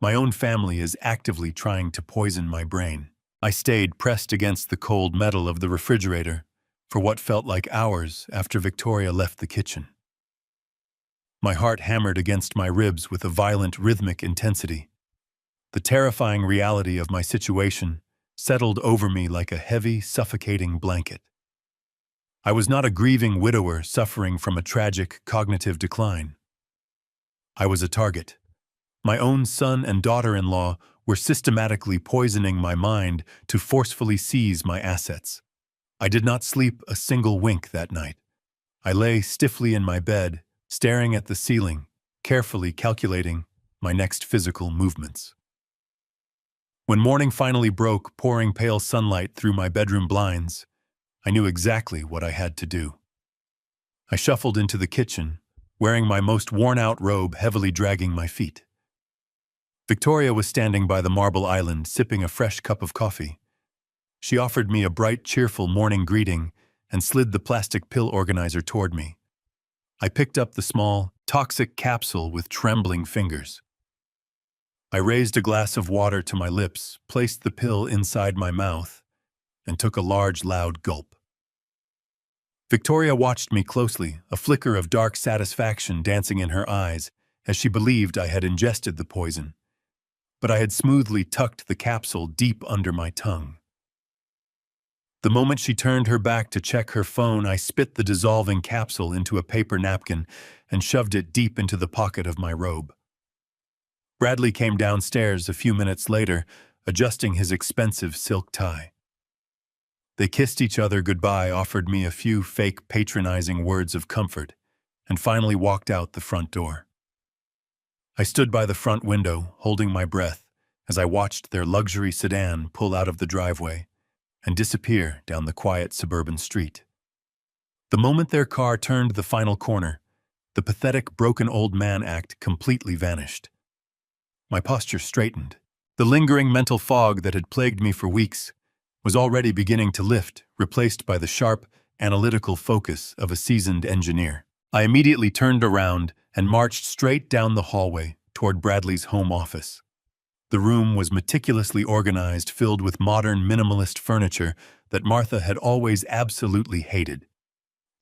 My own family is actively trying to poison my brain. I stayed pressed against the cold metal of the refrigerator for what felt like hours after Victoria left the kitchen. My heart hammered against my ribs with a violent, rhythmic intensity. The terrifying reality of my situation settled over me like a heavy, suffocating blanket. I was not a grieving widower suffering from a tragic cognitive decline. I was a target. My own son and daughter-in-law were systematically poisoning my mind to forcefully seize my assets. I did not sleep a single wink that night. I lay stiffly in my bed, staring at the ceiling, carefully calculating my next physical movements. When morning finally broke, pouring pale sunlight through my bedroom blinds, I knew exactly what I had to do. I shuffled into the kitchen, wearing my most worn-out robe heavily dragging my feet. Victoria was standing by the marble island, sipping a fresh cup of coffee. She offered me a bright, cheerful morning greeting and slid the plastic pill organizer toward me. I picked up the small, toxic capsule with trembling fingers. I raised a glass of water to my lips, placed the pill inside my mouth, and took a large, loud gulp. Victoria watched me closely, a flicker of dark satisfaction dancing in her eyes as she believed I had ingested the poison, but I had smoothly tucked the capsule deep under my tongue. The moment she turned her back to check her phone, I spit the dissolving capsule into a paper napkin and shoved it deep into the pocket of my robe. Bradley came downstairs a few minutes later, adjusting his expensive silk tie. They kissed each other goodbye, offered me a few fake patronizing words of comfort, and finally walked out the front door. I stood by the front window, holding my breath, as I watched their luxury sedan pull out of the driveway and disappear down the quiet suburban street. The moment their car turned the final corner, the pathetic broken old man act completely vanished. My posture straightened. The lingering mental fog that had plagued me for weeks was already beginning to lift, replaced by the sharp, analytical focus of a seasoned engineer. I immediately turned around and marched straight down the hallway toward Bradley's home office. The room was meticulously organized, filled with modern minimalist furniture that Martha had always absolutely hated.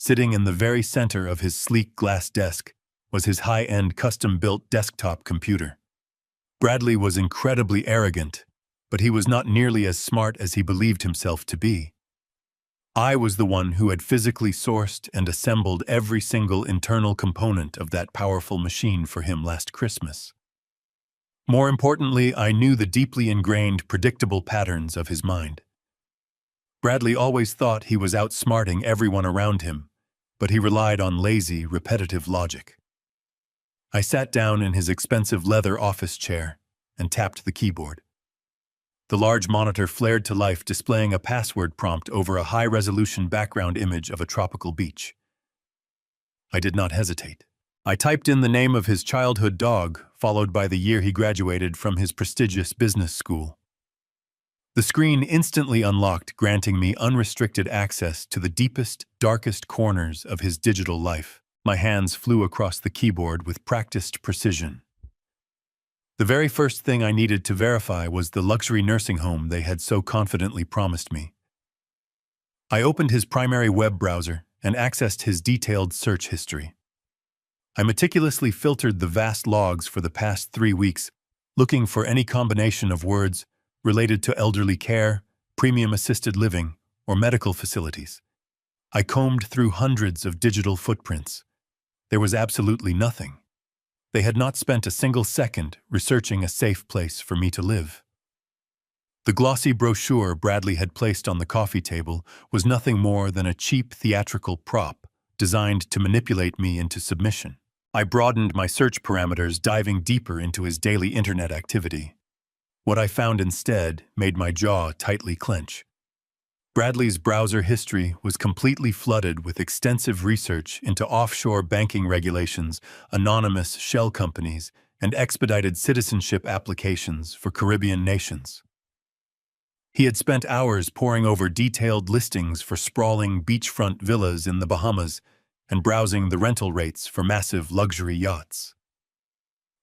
Sitting in the very center of his sleek glass desk was his high-end custom-built desktop computer. Bradley was incredibly arrogant, but he was not nearly as smart as he believed himself to be. I was the one who had physically sourced and assembled every single internal component of that powerful machine for him last Christmas. More importantly, I knew the deeply ingrained, predictable patterns of his mind. Bradley always thought he was outsmarting everyone around him, but he relied on lazy, repetitive logic. I sat down in his expensive leather office chair and tapped the keyboard. The large monitor flared to life, displaying a password prompt over a high-resolution background image of a tropical beach. I did not hesitate. I typed in the name of his childhood dog, followed by the year he graduated from his prestigious business school. The screen instantly unlocked, granting me unrestricted access to the deepest, darkest corners of his digital life. My hands flew across the keyboard with practiced precision. The very first thing I needed to verify was the luxury nursing home they had so confidently promised me. I opened his primary web browser and accessed his detailed search history. I meticulously filtered the vast logs for the past 3 weeks, looking for any combination of words related to elderly care, premium assisted living, or medical facilities. I combed through hundreds of digital footprints. There was absolutely nothing. They had not spent a single second researching a safe place for me to live. The glossy brochure Bradley had placed on the coffee table was nothing more than a cheap theatrical prop designed to manipulate me into submission. I broadened my search parameters, diving deeper into his daily internet activity. What I found instead made my jaw tightly clench. Bradley's browser history was completely flooded with extensive research into offshore banking regulations, anonymous shell companies, and expedited citizenship applications for Caribbean nations. He had spent hours poring over detailed listings for sprawling beachfront villas in the Bahamas and browsing the rental rates for massive luxury yachts.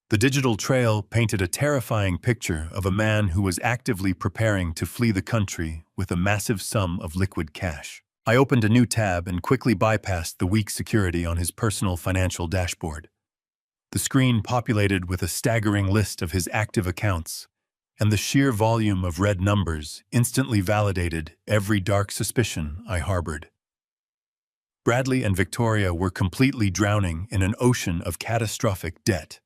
The digital trail painted a terrifying picture of a man who was actively preparing to flee the country with a massive sum of liquid cash. I opened a new tab and quickly bypassed the weak security on his personal financial dashboard. The screen populated with a staggering list of his active accounts, and the sheer volume of red numbers instantly validated every dark suspicion I harbored. Bradley and Victoria were completely drowning in an ocean of catastrophic debt.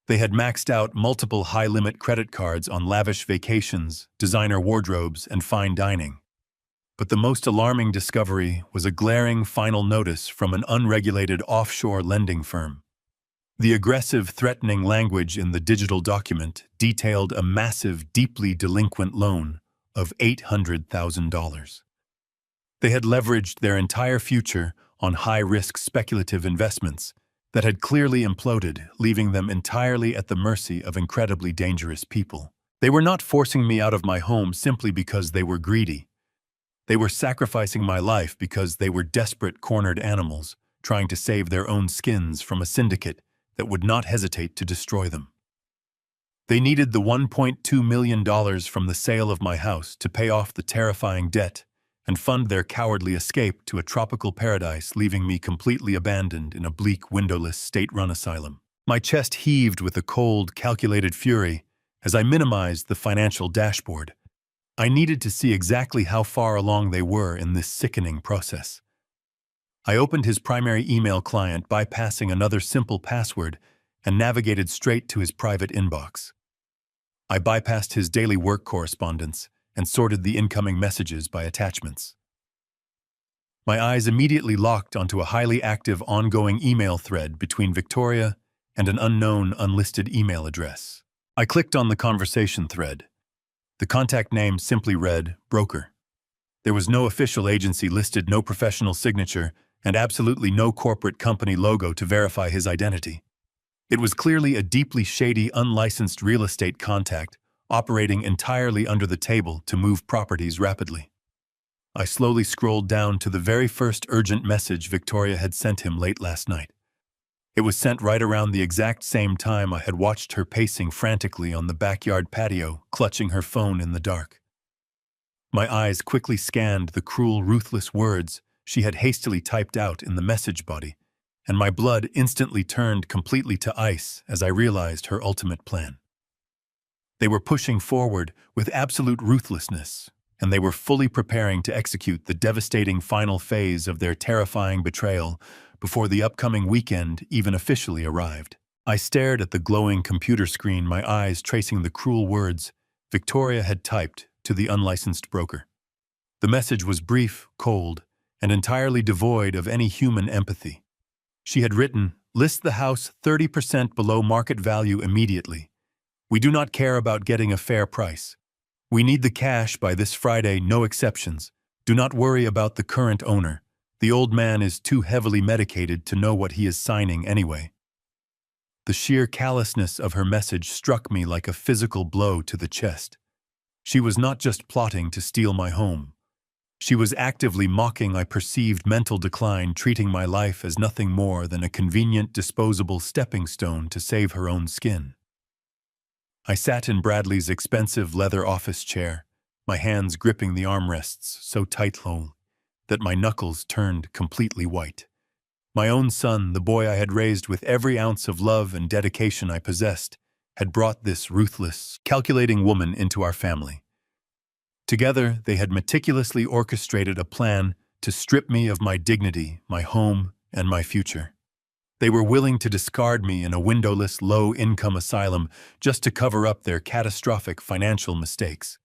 They had maxed out multiple high-limit credit cards on lavish vacations, designer wardrobes, and fine dining. But the most alarming discovery was a glaring final notice from an unregulated offshore lending firm. The aggressive, threatening language in the digital document detailed a massive, deeply delinquent loan of $800,000. They had leveraged their entire future on high-risk speculative investments that had clearly imploded, leaving them entirely at the mercy of incredibly dangerous people. They were not forcing me out of my home simply because they were greedy. They were sacrificing my life because they were desperate, cornered animals trying to save their own skins from a syndicate that would not hesitate to destroy them. They needed the $1.2 million from the sale of my house to pay off the terrifying debt and fund their cowardly escape to a tropical paradise, leaving me completely abandoned in a bleak, windowless, state-run asylum. My chest heaved with a cold, calculated fury as I minimized the financial dashboard. I needed to see exactly how far along they were in this sickening process. I opened his primary email client, bypassing another simple password, and navigated straight to his private inbox. I bypassed his daily work correspondence and sorted the incoming messages by attachments. My eyes immediately locked onto a highly active ongoing email thread between Victoria and an unknown unlisted email address. I clicked on the conversation thread. The contact name simply read, Broker. There was no official agency listed, no professional signature, and absolutely no corporate company logo to verify his identity. It was clearly a deeply shady, unlicensed real estate contact, operating entirely under the table to move properties rapidly. I slowly scrolled down to the very first urgent message Victoria had sent him late last night. It was sent right around the exact same time I had watched her pacing frantically on the backyard patio, clutching her phone in the dark. My eyes quickly scanned the cruel, ruthless words she had hastily typed out in the message body, and my blood instantly turned completely to ice as I realized her ultimate plan. They were pushing forward with absolute ruthlessness, and they were fully preparing to execute the devastating final phase of their terrifying betrayal before the upcoming weekend even officially arrived. I stared at the glowing computer screen, my eyes tracing the cruel words Victoria had typed to the unlicensed broker. The message was brief, cold, and entirely devoid of any human empathy. She had written, "List the house 30% below market value immediately. We do not care about getting a fair price. We need the cash by this Friday, no exceptions. Do not worry about the current owner. The old man is too heavily medicated to know what he is signing anyway." The sheer callousness of her message struck me like a physical blow to the chest. She was not just plotting to steal my home. She was actively mocking my perceived mental decline, treating my life as nothing more than a convenient, disposable stepping stone to save her own skin. I sat in Bradley's expensive leather office chair, my hands gripping the armrests so tightly that my knuckles turned completely white. My own son, the boy I had raised with every ounce of love and dedication I possessed, had brought this ruthless, calculating woman into our family. Together, they had meticulously orchestrated a plan to strip me of my dignity, my home, and my future. They were willing to discard me in a windowless, low-income asylum just to cover up their catastrophic financial mistakes.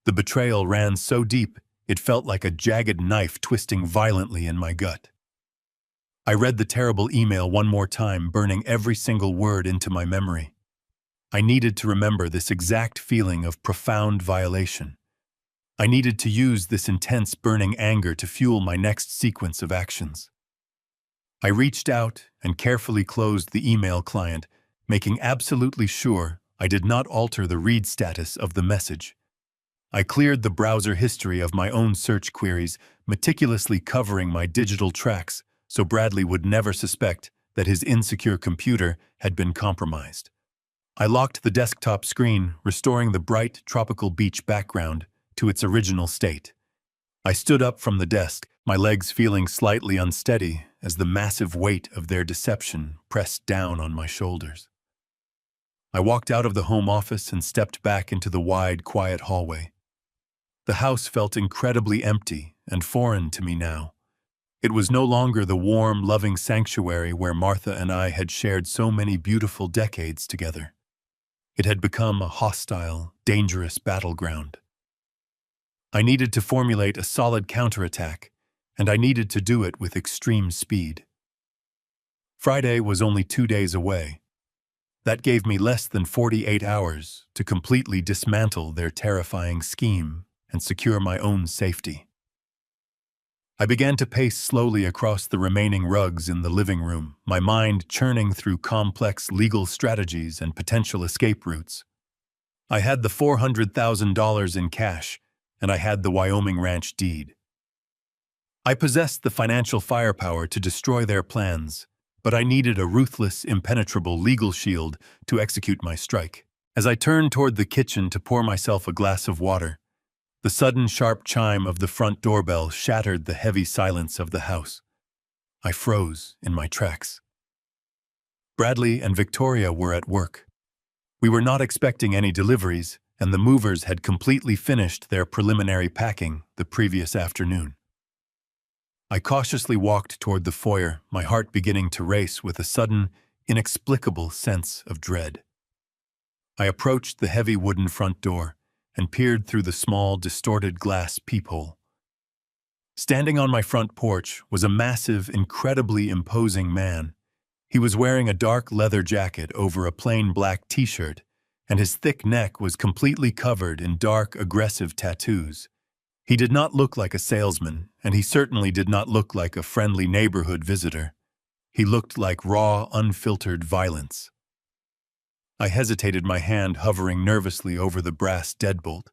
The betrayal ran so deep, it felt like a jagged knife twisting violently in my gut. I read the terrible email one more time, burning every single word into my memory. I needed to remember this exact feeling of profound violation. I needed to use this intense, burning anger to fuel my next sequence of actions. I reached out and carefully closed the email client, making absolutely sure I did not alter the read status of the message. I cleared the browser history of my own search queries, meticulously covering my digital tracks so Bradley would never suspect that his insecure computer had been compromised. I locked the desktop screen, restoring the bright, tropical beach background to its original state. I stood up from the desk, my legs feeling slightly unsteady as the massive weight of their deception pressed down on my shoulders. I walked out of the home office and stepped back into the wide, quiet hallway. The house felt incredibly empty and foreign to me now. It was no longer the warm, loving sanctuary where Martha and I had shared so many beautiful decades together. It had become a hostile, dangerous battleground. I needed to formulate a solid counterattack, and I needed to do it with extreme speed. Friday was only 2 days away. That gave me less than 48 hours to completely dismantle their terrifying scheme and secure my own safety. I began to pace slowly across the remaining rugs in the living room, my mind churning through complex legal strategies and potential escape routes. I had the $400,000 in cash, and I had the Wyoming ranch deed. I possessed the financial firepower to destroy their plans, but I needed a ruthless, impenetrable legal shield to execute my strike. As I turned toward the kitchen to pour myself a glass of water, the sudden sharp chime of the front doorbell shattered the heavy silence of the house. I froze in my tracks. Bradley and Victoria were at work. We were not expecting any deliveries, and the movers had completely finished their preliminary packing the previous afternoon. I cautiously walked toward the foyer, my heart beginning to race with a sudden, inexplicable sense of dread. I approached the heavy wooden front door and peered through the small, distorted glass peephole. Standing on my front porch was a massive, incredibly imposing man. He was wearing a dark leather jacket over a plain black t-shirt, and his thick neck was completely covered in dark, aggressive tattoos. He did not look like a salesman, and he certainly did not look like a friendly neighborhood visitor. He looked like raw, unfiltered violence. I hesitated, my hand hovering nervously over the brass deadbolt.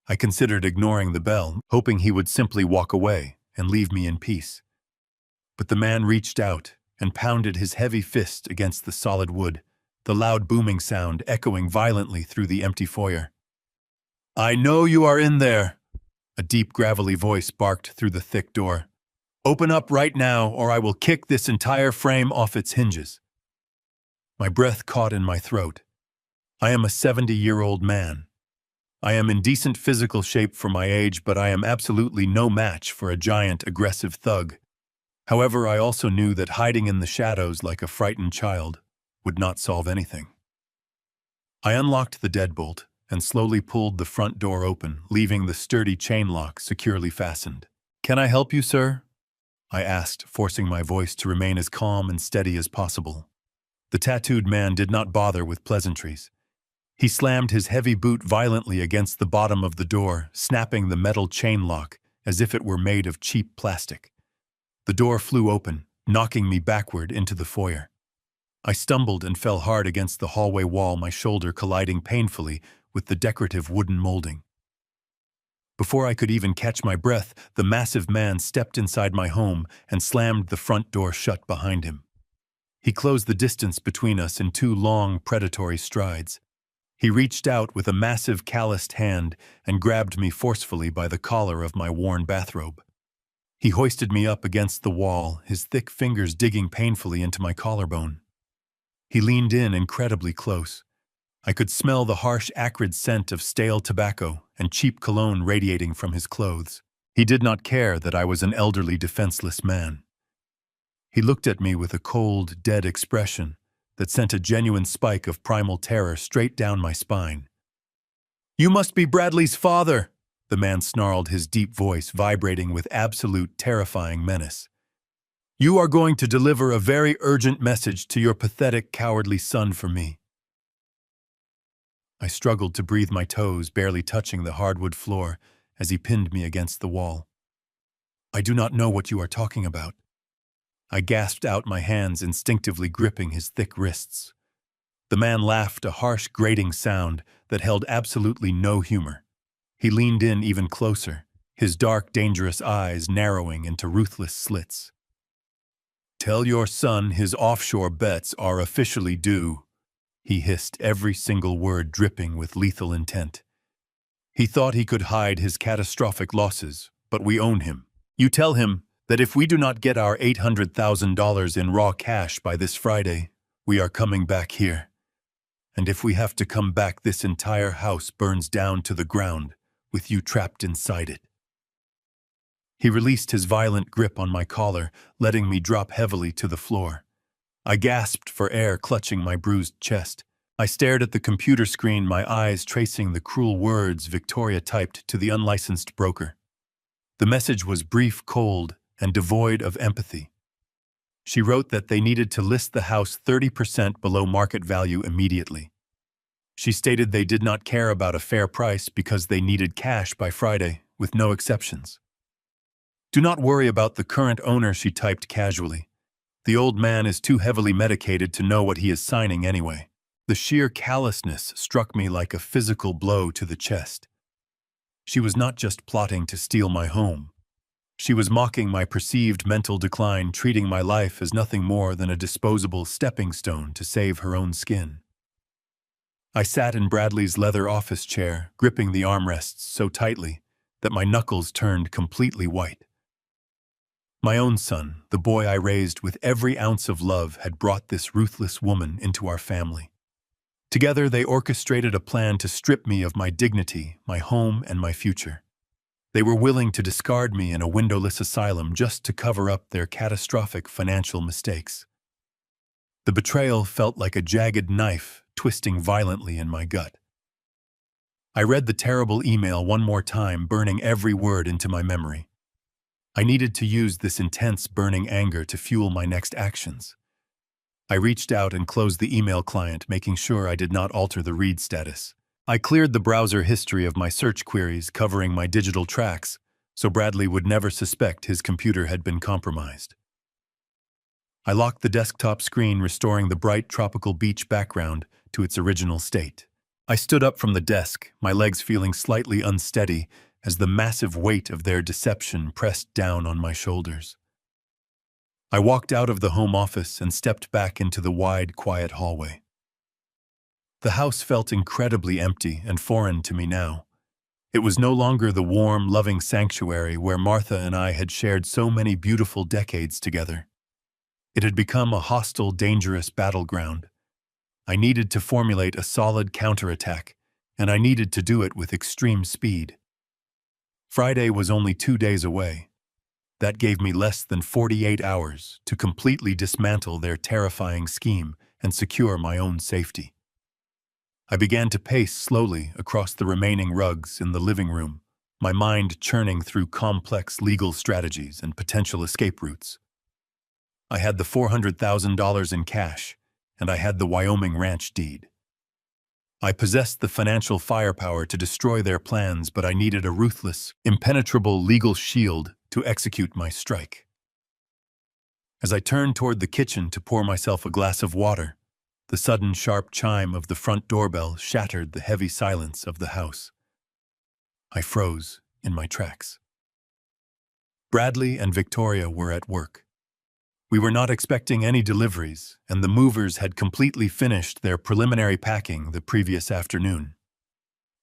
I considered ignoring the bell, hoping he would simply walk away and leave me in peace. But the man reached out and pounded his heavy fist against the solid wood, the loud booming sound echoing violently through the empty foyer. "I know you are in there," a deep, gravelly voice barked through the thick door. "Open up right now, or I will kick this entire frame off its hinges." My breath caught in my throat. I am a 70-year-old man. I am in decent physical shape for my age, but I am absolutely no match for a giant, aggressive thug. However, I also knew that hiding in the shadows like a frightened child would not solve anything. I unlocked the deadbolt and slowly pulled the front door open, leaving the sturdy chain lock securely fastened. "Can I help you, sir?" I asked, forcing my voice to remain as calm and steady as possible. The tattooed man did not bother with pleasantries. He slammed his heavy boot violently against the bottom of the door, snapping the metal chain lock as if it were made of cheap plastic. The door flew open, knocking me backward into the foyer. I stumbled and fell hard against the hallway wall, my shoulder colliding painfully with the decorative wooden molding. Before I could even catch my breath, the massive man stepped inside my home and slammed the front door shut behind him. He closed the distance between us in 2 long, predatory strides. He reached out with a massive, calloused hand and grabbed me forcefully by the collar of my worn bathrobe. He hoisted me up against the wall, his thick fingers digging painfully into my collarbone. He leaned in incredibly close. I could smell the harsh, acrid scent of stale tobacco and cheap cologne radiating from his clothes. He did not care that I was an elderly, defenseless man. He looked at me with a cold, dead expression that sent a genuine spike of primal terror straight down my spine. "You must be Bradley's father," the man snarled, his deep voice vibrating with absolute terrifying menace. "You are going to deliver a very urgent message to your pathetic, cowardly son for me." I struggled to breathe, my toes barely touching the hardwood floor as he pinned me against the wall. "I do not know what you are talking about." I gasped out, my hands instinctively gripping his thick wrists. The man laughed, a harsh, grating sound that held absolutely no humor. He leaned in even closer, his dark, dangerous eyes narrowing into ruthless slits. "Tell your son his offshore bets are officially due," he hissed, every single word dripping with lethal intent. "He thought he could hide his catastrophic losses, but we own him. You tell him that if we do not get our $800,000 in raw cash by this Friday, we are coming back here. And if we have to come back, this entire house burns down to the ground, with you trapped inside it." He released his violent grip on my collar, letting me drop heavily to the floor. I gasped for air, clutching my bruised chest. I stared at the computer screen, my eyes tracing the cruel words Victoria typed to the unlicensed broker. The message was brief, cold, and devoid of empathy. She wrote that they needed to list the house 30% below market value immediately. She stated they did not care about a fair price because they needed cash by Friday, with no exceptions. "Do not worry about the current owner," she typed casually. "The old man is too heavily medicated to know what he is signing anyway." The sheer callousness struck me like a physical blow to the chest. She was not just plotting to steal my home. She was mocking my perceived mental decline, treating my life as nothing more than a disposable stepping stone to save her own skin. I sat in Bradley's leather office chair, gripping the armrests so tightly that my knuckles turned completely white. My own son, the boy I raised with every ounce of love, had brought this ruthless woman into our family. Together, they orchestrated a plan to strip me of my dignity, my home, and my future. They were willing to discard me in a windowless asylum just to cover up their catastrophic financial mistakes. The betrayal felt like a jagged knife twisting violently in my gut. I read the terrible email one more time, burning every word into my memory. I needed to use this intense, burning anger to fuel my next actions. I reached out and closed the email client, making sure I did not alter the read status. I cleared the browser history of my search queries covering my digital tracks, so Bradley would never suspect his computer had been compromised. I locked the desktop screen, restoring the bright tropical beach background to its original state. I stood up from the desk, my legs feeling slightly unsteady as the massive weight of their deception pressed down on my shoulders. I walked out of the home office and stepped back into the wide, quiet hallway. The house felt incredibly empty and foreign to me now. It was no longer the warm, loving sanctuary where Martha and I had shared so many beautiful decades together. It had become a hostile, dangerous battleground. I needed to formulate a solid counterattack, and I needed to do it with extreme speed. Friday was only 2 days away. That gave me less than 48 hours to completely dismantle their terrifying scheme and secure my own safety. I began to pace slowly across the remaining rugs in the living room, my mind churning through complex legal strategies and potential escape routes. I had the $400,000 in cash, and I had the Wyoming ranch deed. I possessed the financial firepower to destroy their plans, but I needed a ruthless, impenetrable legal shield to execute my strike. As I turned toward the kitchen to pour myself a glass of water, the sudden sharp chime of the front doorbell shattered the heavy silence of the house. I froze in my tracks. Bradley and Victoria were at work. We were not expecting any deliveries, and the movers had completely finished their preliminary packing the previous afternoon.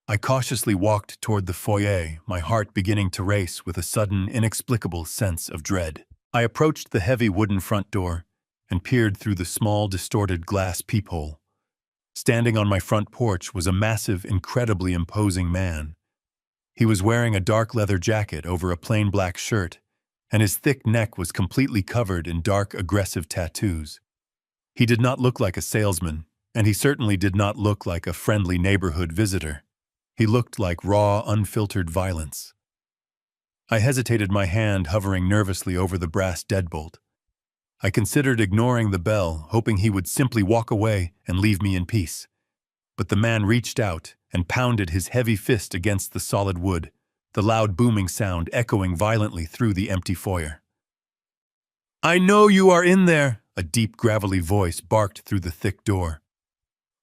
I cautiously walked toward the foyer, my heart beginning to race with a sudden, inexplicable sense of dread. I approached the heavy wooden front door and peered through the small, distorted glass peephole. Standing on my front porch was a massive, incredibly imposing man. He was wearing a dark leather jacket over a plain black shirt, and his thick neck was completely covered in dark, aggressive tattoos. He did not look like a salesman, and he certainly did not look like a friendly neighborhood visitor. He looked like raw, unfiltered violence. I hesitated, my hand hovering nervously over the brass deadbolt. I considered ignoring the bell, hoping he would simply walk away and leave me in peace. But the man reached out and pounded his heavy fist against the solid wood, the loud booming sound echoing violently through the empty foyer. "I know you are in there," a deep, gravelly voice barked through the thick door.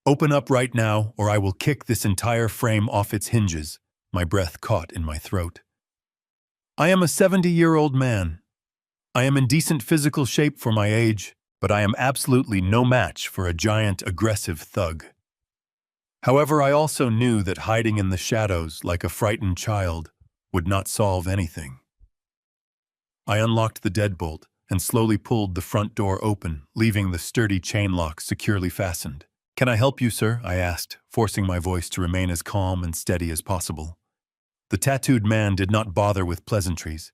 "Open up right now, or I will kick this entire frame off its hinges," my breath caught in my throat. I am a 70-year-old man. I am in decent physical shape for my age, but I am absolutely no match for a giant, aggressive thug. However, I also knew that hiding in the shadows like a frightened child would not solve anything. I unlocked the deadbolt and slowly pulled the front door open, leaving the sturdy chain lock securely fastened. "Can I help you, sir?" I asked, forcing my voice to remain as calm and steady as possible. The tattooed man did not bother with pleasantries.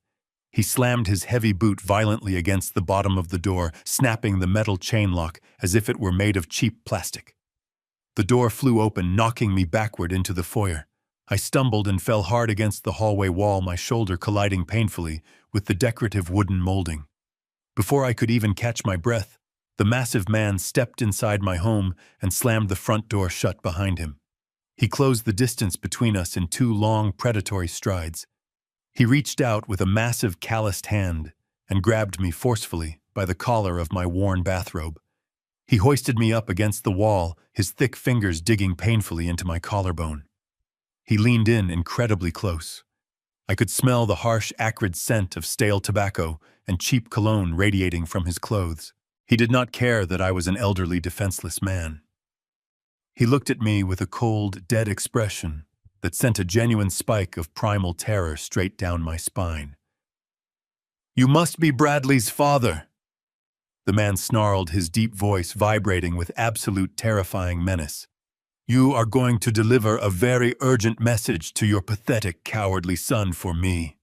He slammed his heavy boot violently against the bottom of the door, snapping the metal chain lock as if it were made of cheap plastic. The door flew open, knocking me backward into the foyer. I stumbled and fell hard against the hallway wall, my shoulder colliding painfully with the decorative wooden molding. Before I could even catch my breath, the massive man stepped inside my home and slammed the front door shut behind him. He closed the distance between us in 2 long, predatory strides. He reached out with a massive, calloused hand and grabbed me forcefully by the collar of my worn bathrobe. He hoisted me up against the wall, his thick fingers digging painfully into my collarbone. He leaned in incredibly close. I could smell the harsh, acrid scent of stale tobacco and cheap cologne radiating from his clothes. He did not care that I was an elderly, defenseless man. He looked at me with a cold, dead expression that sent a genuine spike of primal terror straight down my spine. "You must be Bradley's father," the man snarled, his deep voice vibrating with absolute terrifying menace. "You are going to deliver a very urgent message to your pathetic, cowardly son for me."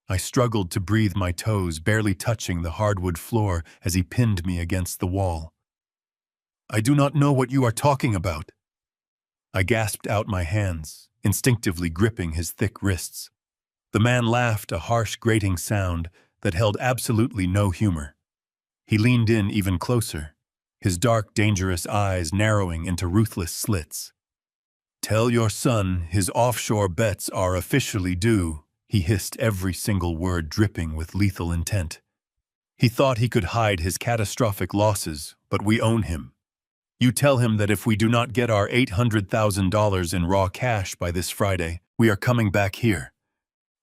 I struggled to breathe, my toes barely touching the hardwood floor as he pinned me against the wall. "I do not know what you are talking about." I gasped out, my hands instinctively gripping his thick wrists. The man laughed, a harsh, grating sound that held absolutely no humor. He leaned in even closer, his dark, dangerous eyes narrowing into ruthless slits. Tell your son his offshore bets are officially due, he hissed, every single word dripping with lethal intent. He thought he could hide his catastrophic losses, but we own him. You tell him that if we do not get our $800,000 in raw cash by this Friday, we are coming back here.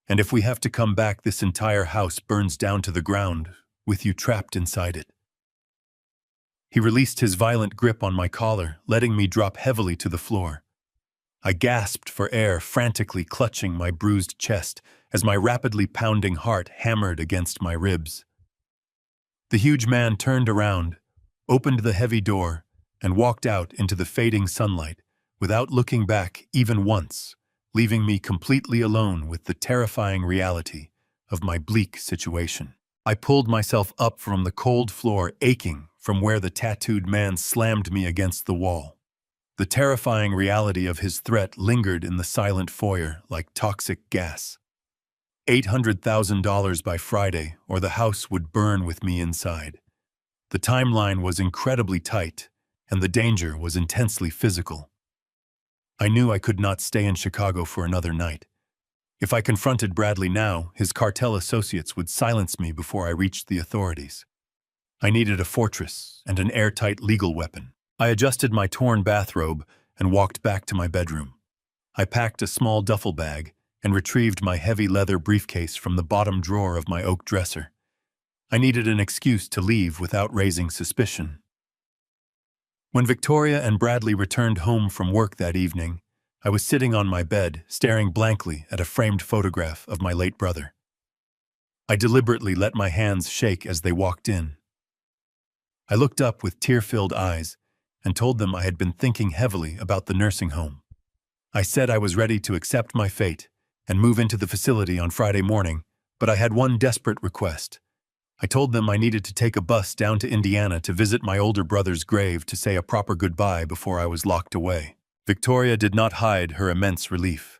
And if we have to come back, this entire house burns down to the ground, with you trapped inside it. He released his violent grip on my collar, letting me drop heavily to the floor. I gasped for air, frantically clutching my bruised chest as my rapidly pounding heart hammered against my ribs. The huge man turned around, opened the heavy door, and walked out into the fading sunlight without looking back even once, leaving me completely alone with the terrifying reality of my bleak situation. I pulled myself up from the cold floor, aching from where the tattooed man slammed me against the wall. The terrifying reality of his threat lingered in the silent foyer like toxic gas. $800,000 by Friday, or the house would burn with me inside. The timeline was incredibly tight, and the danger was intensely physical. I knew I could not stay in Chicago for another night. If I confronted Bradley now, his cartel associates would silence me before I reached the authorities. I needed a fortress and an airtight legal weapon. I adjusted my torn bathrobe and walked back to my bedroom. I packed a small duffel bag and retrieved my heavy leather briefcase from the bottom drawer of my oak dresser. I needed an excuse to leave without raising suspicion. When Victoria and Bradley returned home from work that evening, I was sitting on my bed, staring blankly at a framed photograph of my late brother. I deliberately let my hands shake as they walked in. I looked up with tear-filled eyes and told them I had been thinking heavily about the nursing home. I said I was ready to accept my fate and move into the facility on Friday morning, but I had one desperate request. I told them I needed to take a bus down to Indiana to visit my older brother's grave to say a proper goodbye before I was locked away. Victoria did not hide her immense relief.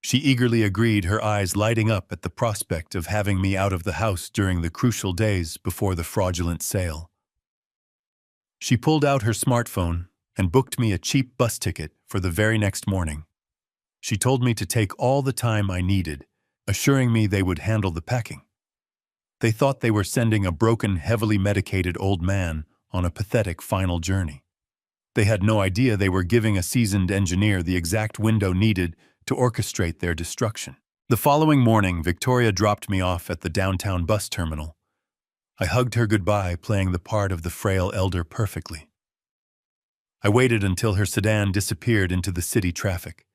She eagerly agreed, her eyes lighting up at the prospect of having me out of the house during the crucial days before the fraudulent sale. She pulled out her smartphone and booked me a cheap bus ticket for the very next morning. She told me to take all the time I needed, assuring me they would handle the packing. They thought they were sending a broken, heavily medicated old man on a pathetic final journey. They had no idea they were giving a seasoned engineer the exact window needed to orchestrate their destruction. The following morning, Victoria dropped me off at the downtown bus terminal. I hugged her goodbye, playing the part of the frail elder perfectly. I waited until her sedan disappeared into the city traffic.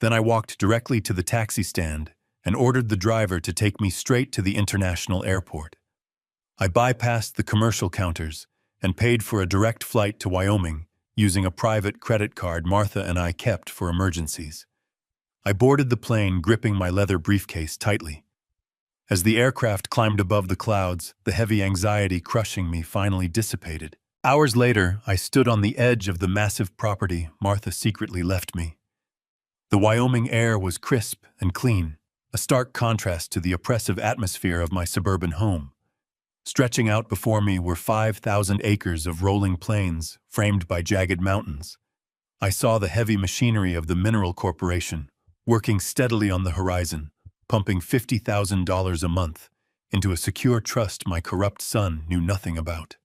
Then I walked directly to the taxi stand and ordered the driver to take me straight to the international airport. I bypassed the commercial counters and paid for a direct flight to Wyoming using a private credit card Martha and I kept for emergencies. I boarded the plane, gripping my leather briefcase tightly. As the aircraft climbed above the clouds, the heavy anxiety crushing me finally dissipated. Hours later, I stood on the edge of the massive property Martha secretly left me. The Wyoming air was crisp and clean, a stark contrast to the oppressive atmosphere of my suburban home. Stretching out before me were 5,000 acres of rolling plains framed by jagged mountains. I saw the heavy machinery of the Mineral Corporation working steadily on the horizon, pumping $50,000 a month into a secure trust my corrupt son knew nothing about.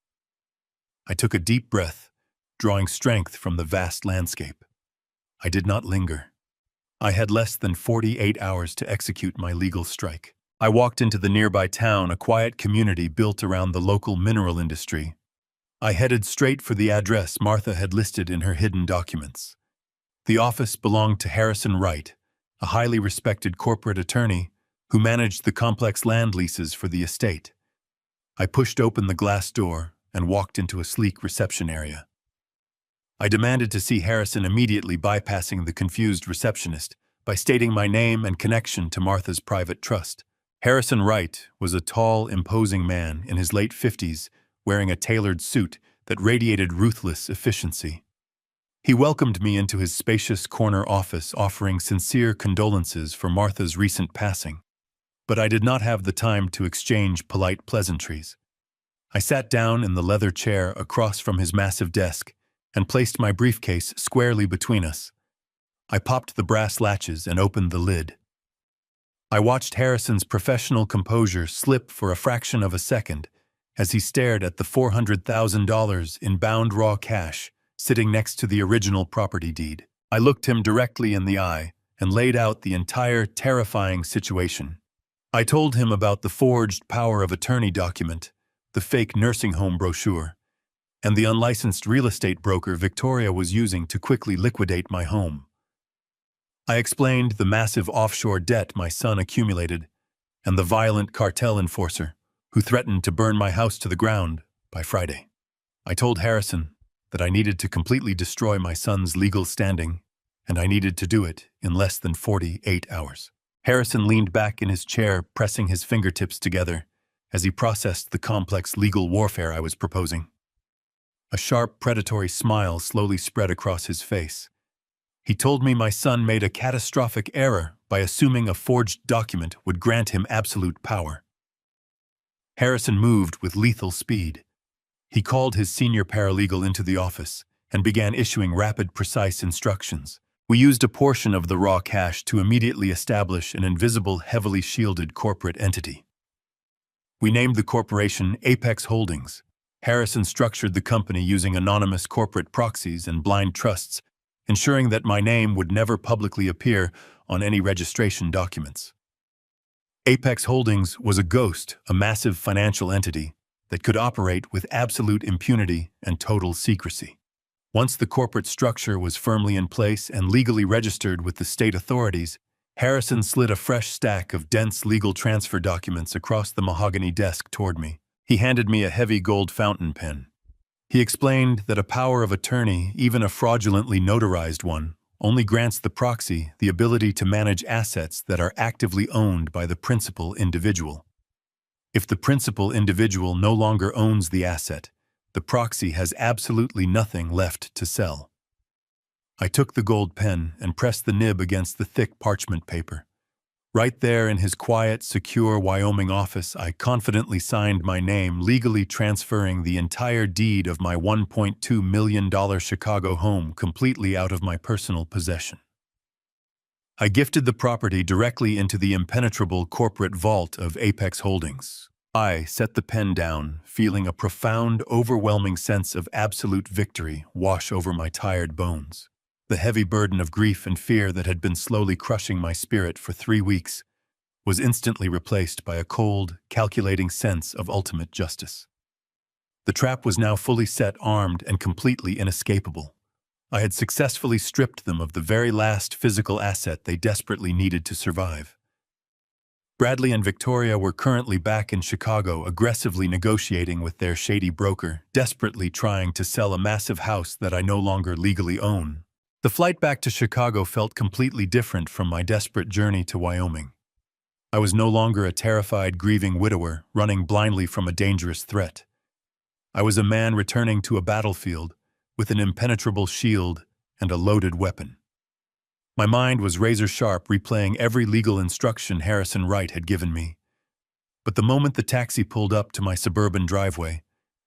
I took a deep breath, drawing strength from the vast landscape. I did not linger. I had less than 48 hours to execute my legal strike. I walked into the nearby town, a quiet community built around the local mineral industry. I headed straight for the address Martha had listed in her hidden documents. The office belonged to Harrison Wright, a highly respected corporate attorney who managed the complex land leases for the estate. I pushed open the glass door and walked into a sleek reception area. I demanded to see Harrison, immediately bypassing the confused receptionist by stating my name and connection to Martha's private trust. Harrison Wright was a tall, imposing man in his late 50s, wearing a tailored suit that radiated ruthless efficiency. He welcomed me into his spacious corner office, offering sincere condolences for Martha's recent passing. But I did not have the time to exchange polite pleasantries. I sat down in the leather chair across from his massive desk and placed my briefcase squarely between us. I popped the brass latches and opened the lid. I watched Harrison's professional composure slip for a fraction of a second as he stared at the $400,000 in bound raw cash sitting next to the original property deed. I looked him directly in the eye and laid out the entire terrifying situation. I told him about the forged power of attorney document, the fake nursing home brochure, and the unlicensed real estate broker Victoria was using to quickly liquidate my home. I explained the massive offshore debt my son accumulated and the violent cartel enforcer who threatened to burn my house to the ground by Friday. I told Harrison that I needed to completely destroy my son's legal standing, and I needed to do it in less than 48 hours. Harrison leaned back in his chair, pressing his fingertips together as he processed the complex legal warfare I was proposing. A sharp, predatory smile slowly spread across his face. He told me my son made a catastrophic error by assuming a forged document would grant him absolute power. Harrison moved with lethal speed. He called his senior paralegal into the office and began issuing rapid, precise instructions. We used a portion of the raw cash to immediately establish an invisible, heavily shielded corporate entity. We named the corporation Apex Holdings. Harrison structured the company using anonymous corporate proxies and blind trusts, ensuring that my name would never publicly appear on any registration documents. Apex Holdings was a ghost, a massive financial entity that could operate with absolute impunity and total secrecy. Once the corporate structure was firmly in place and legally registered with the state authorities, Harrison slid a fresh stack of dense legal transfer documents across the mahogany desk toward me. He handed me a heavy gold fountain pen. He explained that a power of attorney, even a fraudulently notarized one, only grants the proxy the ability to manage assets that are actively owned by the principal individual. If the principal individual no longer owns the asset, the proxy has absolutely nothing left to sell. I took the gold pen and pressed the nib against the thick parchment paper. Right there in his quiet, secure Wyoming office, I confidently signed my name, legally transferring the entire deed of my $1.2 million Chicago home completely out of my personal possession. I gifted the property directly into the impenetrable corporate vault of Apex Holdings. I set the pen down, feeling a profound, overwhelming sense of absolute victory wash over my tired bones. The heavy burden of grief and fear that had been slowly crushing my spirit for 3 weeks was instantly replaced by a cold, calculating sense of ultimate justice. The trap was now fully set, armed, and completely inescapable. I had successfully stripped them of the very last physical asset they desperately needed to survive. Bradley and Victoria were currently back in Chicago, aggressively negotiating with their shady broker, desperately trying to sell a massive house that I no longer legally own. The flight back to Chicago felt completely different from my desperate journey to Wyoming. I was no longer a terrified, grieving widower running blindly from a dangerous threat. I was a man returning to a battlefield with an impenetrable shield and a loaded weapon. My mind was razor-sharp, replaying every legal instruction Harrison Wright had given me. But the moment the taxi pulled up to my suburban driveway,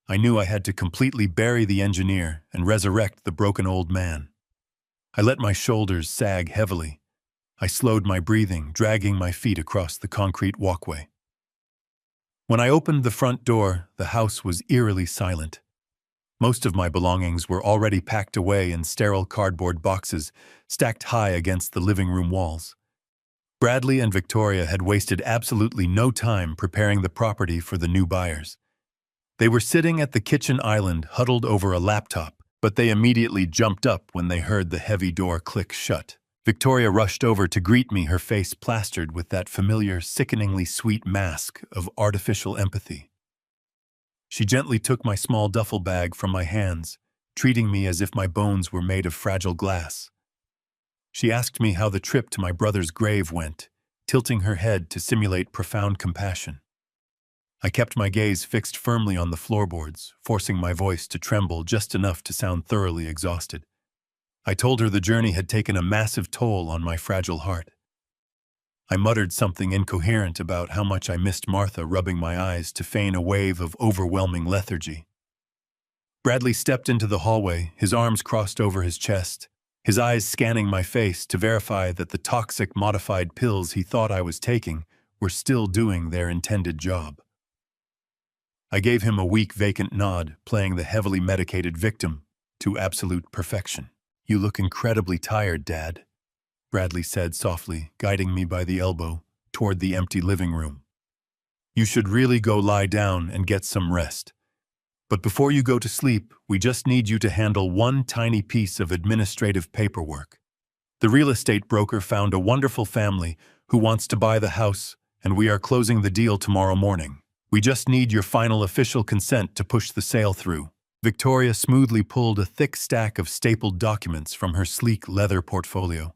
I knew I had to completely bury the engineer and resurrect the broken old man. I let my shoulders sag heavily. I slowed my breathing, dragging my feet across the concrete walkway. When I opened the front door, the house was eerily silent. Most of my belongings were already packed away in sterile cardboard boxes, stacked high against the living room walls. Bradley and Victoria had wasted absolutely no time preparing the property for the new buyers. They were sitting at the kitchen island, huddled over a laptop, but they immediately jumped up when they heard the heavy door click shut. Victoria rushed over to greet me, her face plastered with that familiar, sickeningly sweet mask of artificial empathy. She gently took my small duffel bag from my hands, treating me as if my bones were made of fragile glass. She asked me how the trip to my brother's grave went, tilting her head to simulate profound compassion. I kept my gaze fixed firmly on the floorboards, forcing my voice to tremble just enough to sound thoroughly exhausted. I told her the journey had taken a massive toll on my fragile heart. I muttered something incoherent about how much I missed Martha, rubbing my eyes to feign a wave of overwhelming lethargy. Bradley stepped into the hallway, his arms crossed over his chest, his eyes scanning my face to verify that the toxic modified pills he thought I was taking were still doing their intended job. I gave him a weak, vacant nod, playing the heavily medicated victim to absolute perfection. "You look incredibly tired, Dad," Bradley said softly, guiding me by the elbow toward the empty living room. "You should really go lie down and get some rest. But before you go to sleep, we just need you to handle one tiny piece of administrative paperwork. The real estate broker found a wonderful family who wants to buy the house, and we are closing the deal tomorrow morning. We just need your final official consent to push the sale through." Victoria smoothly pulled a thick stack of stapled documents from her sleek leather portfolio.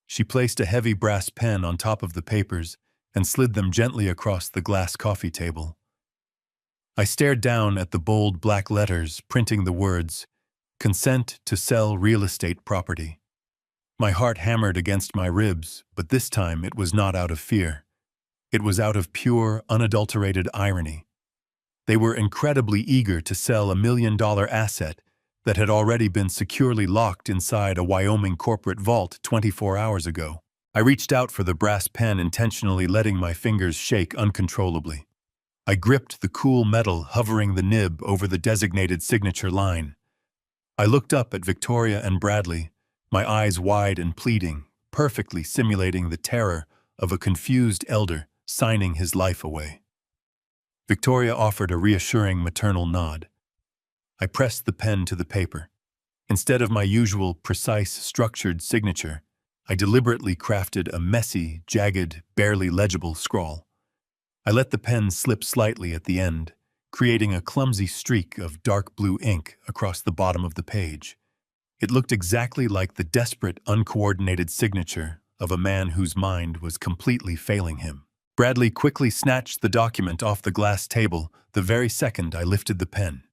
She placed a heavy brass pen on top of the papers and slid them gently across the glass coffee table. I stared down at the bold black letters printing the words, "Consent to sell real estate property." My heart hammered against my ribs, but this time it was not out of fear. It was out of pure, unadulterated irony. They were incredibly eager to sell $1 million asset that had already been securely locked inside a Wyoming corporate vault 24 hours ago. I reached out for the brass pen, intentionally letting my fingers shake uncontrollably. I gripped the cool metal, hovering the nib over the designated signature line. I looked up at Victoria and Bradley, my eyes wide and pleading, perfectly simulating the terror of a confused elder signing his life away. Victoria offered a reassuring maternal nod. I pressed the pen to the paper. Instead of my usual precise, structured signature, I deliberately crafted a messy, jagged, barely legible scrawl. I let the pen slip slightly at the end, creating a clumsy streak of dark blue ink across the bottom of the page. It looked exactly like the desperate, uncoordinated signature of a man whose mind was completely failing him. Bradley quickly snatched the document off the glass table the very second I lifted the pen.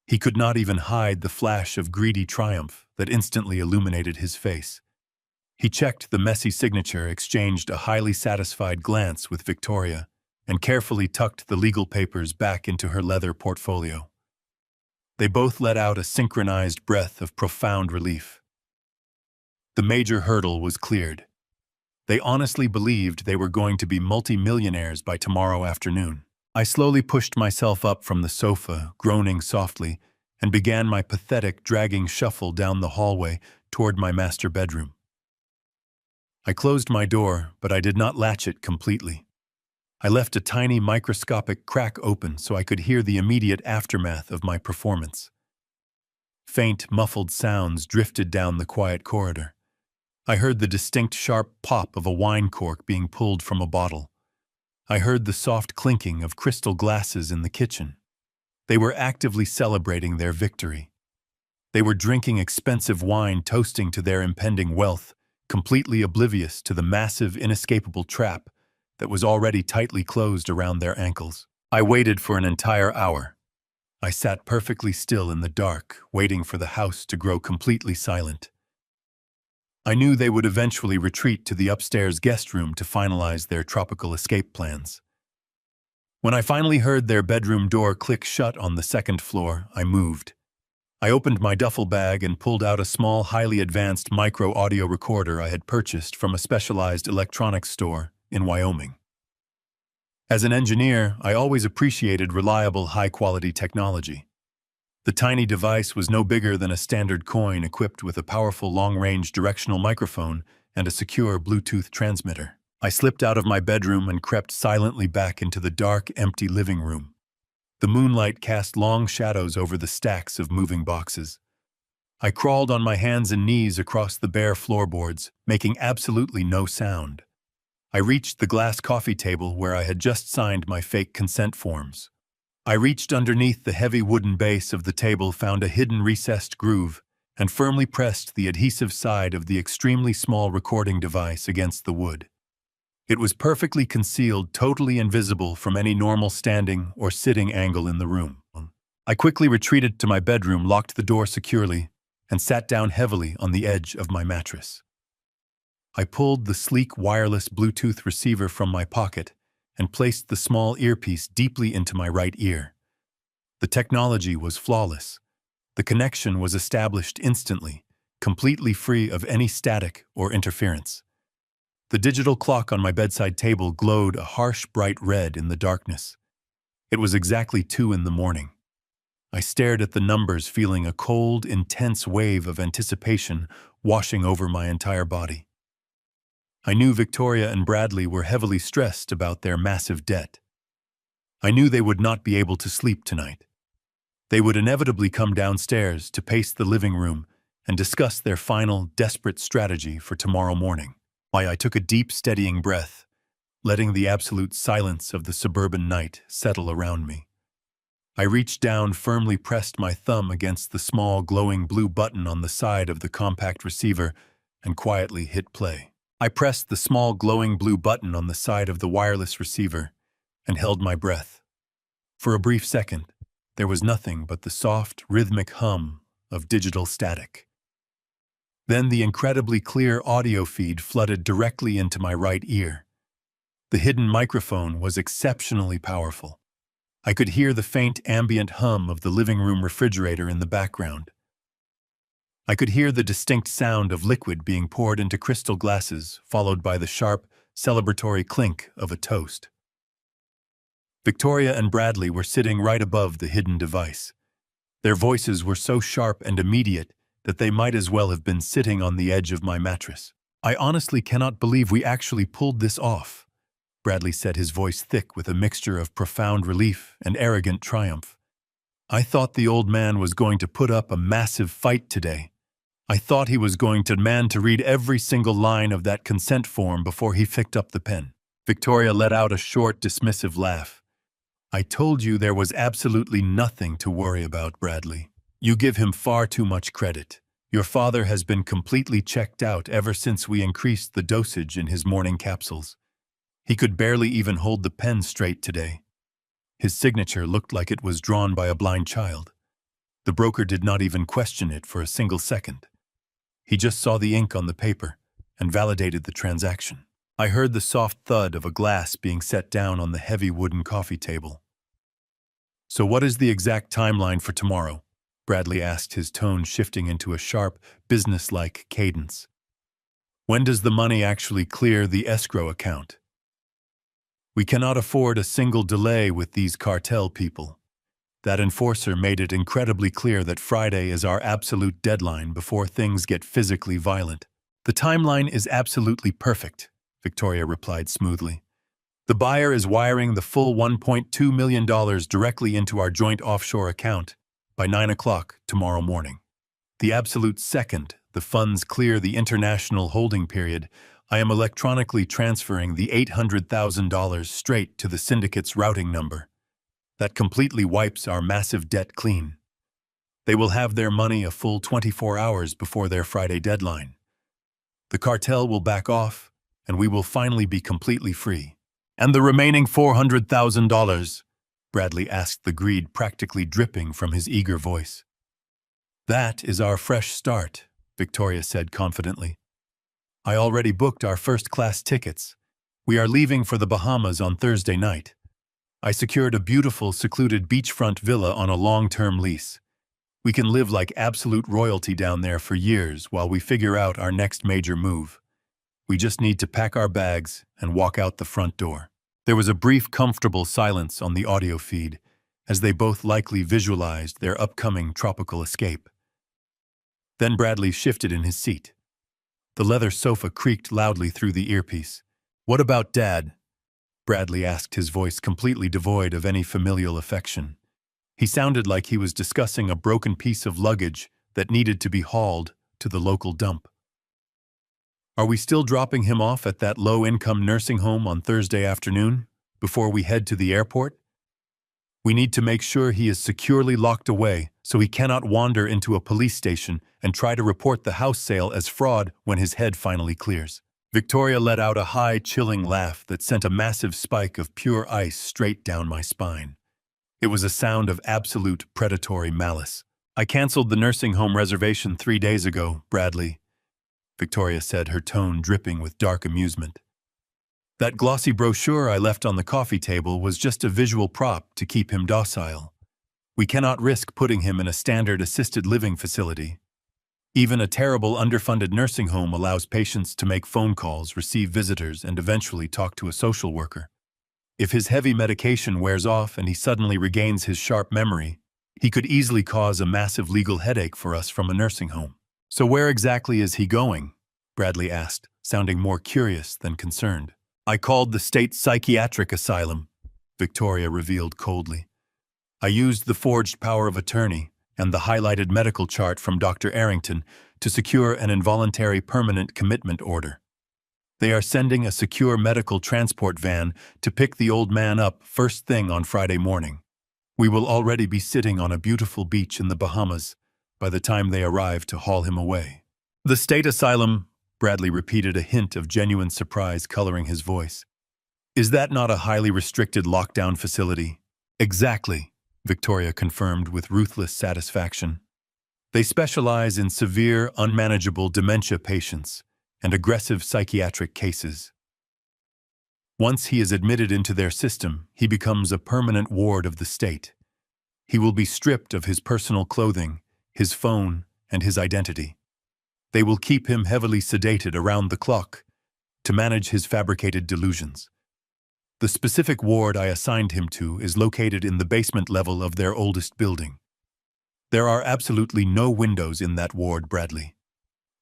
He could not even hide the flash of greedy triumph that instantly illuminated his face. He checked the messy signature, exchanged a highly satisfied glance with Victoria, and carefully tucked the legal papers back into her leather portfolio. They both let out a synchronized breath of profound relief. The major hurdle was cleared. They honestly believed they were going to be multi-millionaires by tomorrow afternoon. I slowly pushed myself up from the sofa, groaning softly, and began my pathetic, dragging shuffle down the hallway toward my master bedroom. I closed my door, but I did not latch it completely. I left a tiny microscopic crack open so I could hear the immediate aftermath of my performance. Faint, muffled sounds drifted down the quiet corridor. I heard the distinct sharp pop of a wine cork being pulled from a bottle. I heard the soft clinking of crystal glasses in the kitchen. They were actively celebrating their victory. They were drinking expensive wine, toasting to their impending wealth, completely oblivious to the massive, inescapable trap that was already tightly closed around their ankles. I waited for an entire hour. I sat perfectly still in the dark, waiting for the house to grow completely silent. I knew they would eventually retreat to the upstairs guest room to finalize their tropical escape plans. When I finally heard their bedroom door click shut on the second floor, I moved. I opened my duffel bag and pulled out a small, highly advanced micro-audio recorder I had purchased from a specialized electronics store in Wyoming. As an engineer, I always appreciated reliable, high-quality technology. The tiny device was no bigger than a standard coin, equipped with a powerful long-range directional microphone and a secure Bluetooth transmitter. I slipped out of my bedroom and crept silently back into the dark, empty living room. The moonlight cast long shadows over the stacks of moving boxes. I crawled on my hands and knees across the bare floorboards, making absolutely no sound. I reached the glass coffee table where I had just signed my fake consent forms. I reached underneath the heavy wooden base of the table, found a hidden recessed groove, and firmly pressed the adhesive side of the extremely small recording device against the wood. It was perfectly concealed, totally invisible from any normal standing or sitting angle in the room. I quickly retreated to my bedroom, locked the door securely, and sat down heavily on the edge of my mattress. I pulled the sleek wireless Bluetooth receiver from my pocket and placed the small earpiece deeply into my right ear. The technology was flawless. The connection was established instantly, completely free of any static or interference. The digital clock on my bedside table glowed a harsh, bright red in the darkness. It was exactly 2 in the morning. I stared at the numbers, feeling a cold, intense wave of anticipation washing over my entire body. I knew Victoria and Bradley were heavily stressed about their massive debt. I knew they would not be able to sleep tonight. They would inevitably come downstairs to pace the living room and discuss their final, desperate strategy for tomorrow morning. I took a deep, steadying breath, letting the absolute silence of the suburban night settle around me. I reached down, firmly pressed my thumb against the small, glowing blue button on the side of the compact receiver, and quietly hit play. I pressed the small, glowing blue button on the side of the wireless receiver and held my breath. For a brief second, there was nothing but the soft, rhythmic hum of digital static. Then the incredibly clear audio feed flooded directly into my right ear. The hidden microphone was exceptionally powerful. I could hear the faint ambient hum of the living room refrigerator in the background. I could hear the distinct sound of liquid being poured into crystal glasses, followed by the sharp, celebratory clink of a toast. Victoria and Bradley were sitting right above the hidden device. Their voices were so sharp and immediate that they might as well have been sitting on the edge of my mattress. "I honestly cannot believe we actually pulled this off," Bradley said, his voice thick with a mixture of profound relief and arrogant triumph. "I thought the old man was going to put up a massive fight today. I thought he was going to demand to read every single line of that consent form before he picked up the pen." Victoria let out a short, dismissive laugh. "I told you there was absolutely nothing to worry about, Bradley. You give him far too much credit. Your father has been completely checked out ever since we increased the dosage in his morning capsules. He could barely even hold the pen straight today. His signature looked like it was drawn by a blind child. The broker did not even question it for a single second. He just saw the ink on the paper and validated the transaction." I heard the soft thud of a glass being set down on the heavy wooden coffee table. "So what is the exact timeline for tomorrow?" Bradley asked, his tone shifting into a sharp, businesslike cadence. "When does the money actually clear the escrow account? We cannot afford a single delay with these cartel people. That enforcer made it incredibly clear that Friday is our absolute deadline before things get physically violent." "The timeline is absolutely perfect," Victoria replied smoothly. "The buyer is wiring the full $1.2 million directly into our joint offshore account by 9 o'clock tomorrow morning. The absolute second the funds clear the international holding period, I am electronically transferring the $800,000 straight to the syndicate's routing number. That completely wipes our massive debt clean. They will have their money a full 24 hours before their Friday deadline. The cartel will back off, and we will finally be completely free." "And the remaining $400,000? Bradley asked, the greed practically dripping from his eager voice. "That is our fresh start," Victoria said confidently. "I already booked our first-class tickets. We are leaving for the Bahamas on Thursday night. I secured a beautiful, secluded beachfront villa on a long-term lease. We can live like absolute royalty down there for years while we figure out our next major move. We just need to pack our bags and walk out the front door." There was a brief, comfortable silence on the audio feed, as they both likely visualized their upcoming tropical escape. Then Bradley shifted in his seat. The leather sofa creaked loudly through the earpiece. "What about Dad?" Bradley asked, his voice completely devoid of any familial affection. He sounded like he was discussing a broken piece of luggage that needed to be hauled to the local dump. "Are we still dropping him off at that low-income nursing home on Thursday afternoon, before we head to the airport? We need to make sure he is securely locked away so he cannot wander into a police station and try to report the house sale as fraud when his head finally clears." Victoria let out a high, chilling laugh that sent a massive spike of pure ice straight down my spine. It was a sound of absolute predatory malice. "I canceled the nursing home reservation 3 days ago, Bradley," Victoria said, her tone dripping with dark amusement. "That glossy brochure I left on the coffee table was just a visual prop to keep him docile. We cannot risk putting him in a standard assisted living facility. Even a terrible underfunded nursing home allows patients to make phone calls, receive visitors, and eventually talk to a social worker. If his heavy medication wears off and he suddenly regains his sharp memory, he could easily cause a massive legal headache for us from a nursing home. "So where exactly is he going?" Bradley asked, sounding more curious than concerned. "I called the state psychiatric asylum," Victoria revealed coldly. "I used the forged power of attorney and the highlighted medical chart from Dr. Arrington to secure an involuntary permanent commitment order. They are sending a secure medical transport van to pick the old man up first thing on Friday morning. We will already be sitting on a beautiful beach in the Bahamas by the time they arrive to haul him away." "The state asylum," Bradley repeated, a hint of genuine surprise coloring his voice. "Is that not a highly restricted lockdown facility?" "Exactly," Victoria confirmed with ruthless satisfaction. "They specialize in severe, unmanageable dementia patients and aggressive psychiatric cases. Once he is admitted into their system, he becomes a permanent ward of the state. He will be stripped of his personal clothing, his phone, and his identity. They will keep him heavily sedated around the clock to manage his fabricated delusions. The specific ward I assigned him to is located in the basement level of their oldest building. There are absolutely no windows in that ward, Bradley.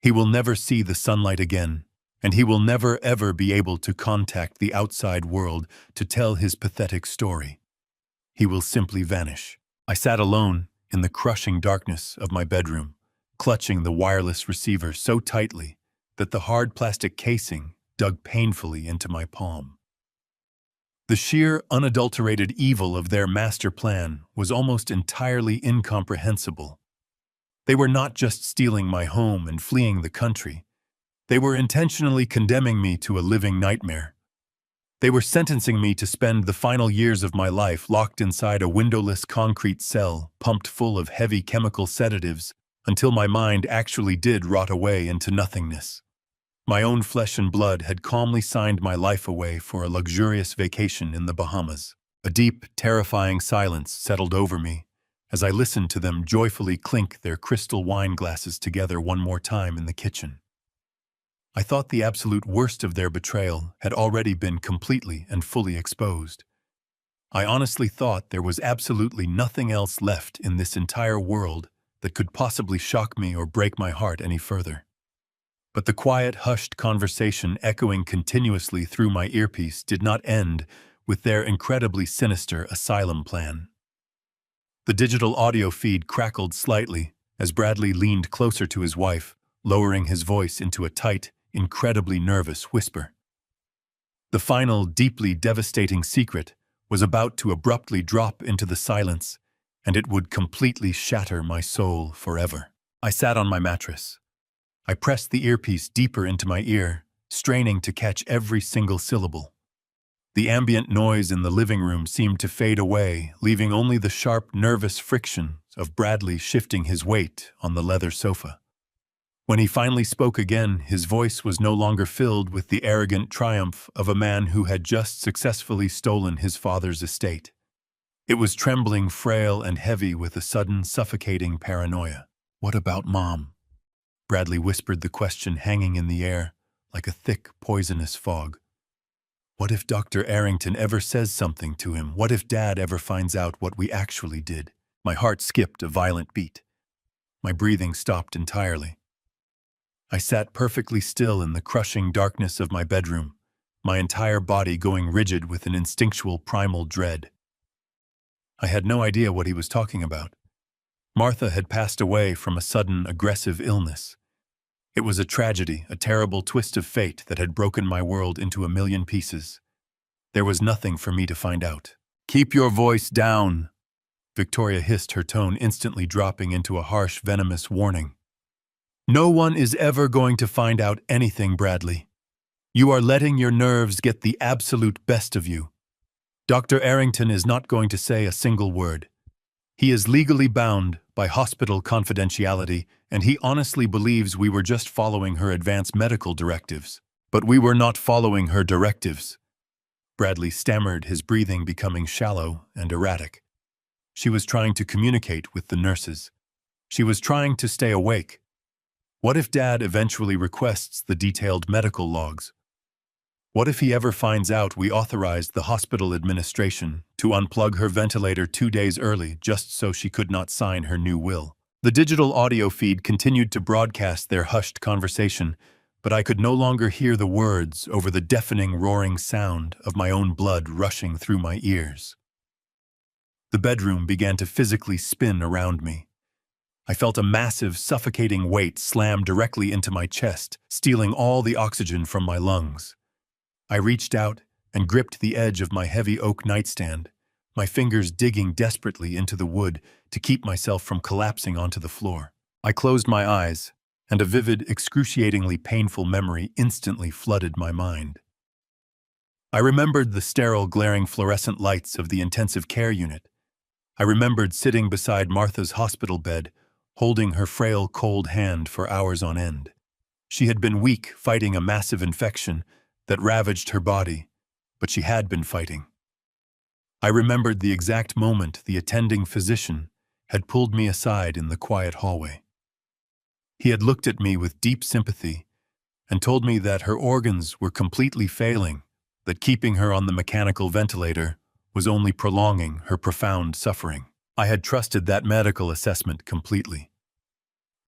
He will never see the sunlight again, and he will never ever be able to contact the outside world to tell his pathetic story. He will simply vanish." I sat alone in the crushing darkness of my bedroom, clutching the wireless receiver so tightly that the hard plastic casing dug painfully into my palm. The sheer, unadulterated evil of their master plan was almost entirely incomprehensible. They were not just stealing my home and fleeing the country. They were intentionally condemning me to a living nightmare. They were sentencing me to spend the final years of my life locked inside a windowless concrete cell, pumped full of heavy chemical sedatives, until my mind actually did rot away into nothingness. My own flesh and blood had calmly signed my life away for a luxurious vacation in the Bahamas. A deep, terrifying silence settled over me as I listened to them joyfully clink their crystal wine glasses together one more time in the kitchen. I thought the absolute worst of their betrayal had already been completely and fully exposed. I honestly thought there was absolutely nothing else left in this entire world that could possibly shock me or break my heart any further. But the quiet, hushed conversation echoing continuously through my earpiece did not end with their incredibly sinister asylum plan. The digital audio feed crackled slightly as Bradley leaned closer to his wife, lowering his voice into a tight, incredibly nervous whisper. The final, deeply devastating secret was about to abruptly drop into the silence, and it would completely shatter my soul forever. I sat on my mattress. I pressed the earpiece deeper into my ear, straining to catch every single syllable. The ambient noise in the living room seemed to fade away, leaving only the sharp, nervous friction of Bradley shifting his weight on the leather sofa. When he finally spoke again, his voice was no longer filled with the arrogant triumph of a man who had just successfully stolen his father's estate. It was trembling, frail, and heavy with a sudden, suffocating paranoia. "What about Mom?" Bradley whispered, the question hanging in the air like a thick, poisonous fog. "What if Dr. Arrington ever says something to him? What if Dad ever finds out what we actually did?" My heart skipped a violent beat. My breathing stopped entirely. I sat perfectly still in the crushing darkness of my bedroom, my entire body going rigid with an instinctual primal dread. I had no idea what he was talking about. Martha had passed away from a sudden, aggressive illness. It was a tragedy, a terrible twist of fate that had broken my world into a million pieces. There was nothing for me to find out. "Keep your voice down," Victoria hissed, her tone instantly dropping into a harsh, venomous warning. "No one is ever going to find out anything, Bradley. You are letting your nerves get the absolute best of you. Dr. Arrington is not going to say a single word. He is legally bound by hospital confidentiality, and he honestly believes we were just following her advance medical directives. But we were not following her directives." Bradley stammered, his breathing becoming shallow and erratic. She was trying to communicate with the nurses. She was trying to stay awake. What if Dad eventually requests the detailed medical logs? What if he ever finds out we authorized the hospital administration to unplug her ventilator 2 days early just so she could not sign her new will? The digital audio feed continued to broadcast their hushed conversation, but I could no longer hear the words over the deafening roaring sound of my own blood rushing through my ears. The bedroom began to physically spin around me. I felt a massive, suffocating weight slam directly into my chest, stealing all the oxygen from my lungs. I reached out and gripped the edge of my heavy oak nightstand, my fingers digging desperately into the wood to keep myself from collapsing onto the floor. I closed my eyes, and a vivid, excruciatingly painful memory instantly flooded my mind. I remembered the sterile, glaring fluorescent lights of the intensive care unit. I remembered sitting beside Martha's hospital bed, holding her frail, cold hand for hours on end. She had been weak, fighting a massive infection that ravaged her body, but she had been fighting. I remembered the exact moment the attending physician had pulled me aside in the quiet hallway. He had looked at me with deep sympathy and told me that her organs were completely failing, that keeping her on the mechanical ventilator was only prolonging her profound suffering. I had trusted that medical assessment completely.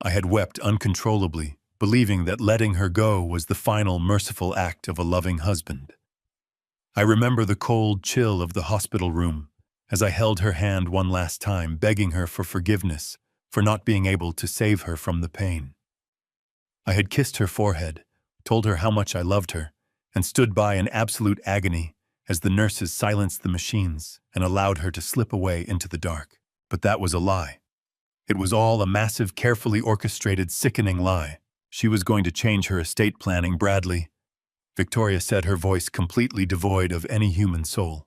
I had wept uncontrollably, believing that letting her go was the final merciful act of a loving husband. I remember the cold chill of the hospital room as I held her hand one last time, begging her for forgiveness for not being able to save her from the pain. I had kissed her forehead, told her how much I loved her, and stood by in absolute agony as the nurses silenced the machines and allowed her to slip away into the dark. But that was a lie. It was all a massive, carefully orchestrated, sickening lie. She was going to change her estate planning, Bradley, Victoria said, her voice completely devoid of any human soul.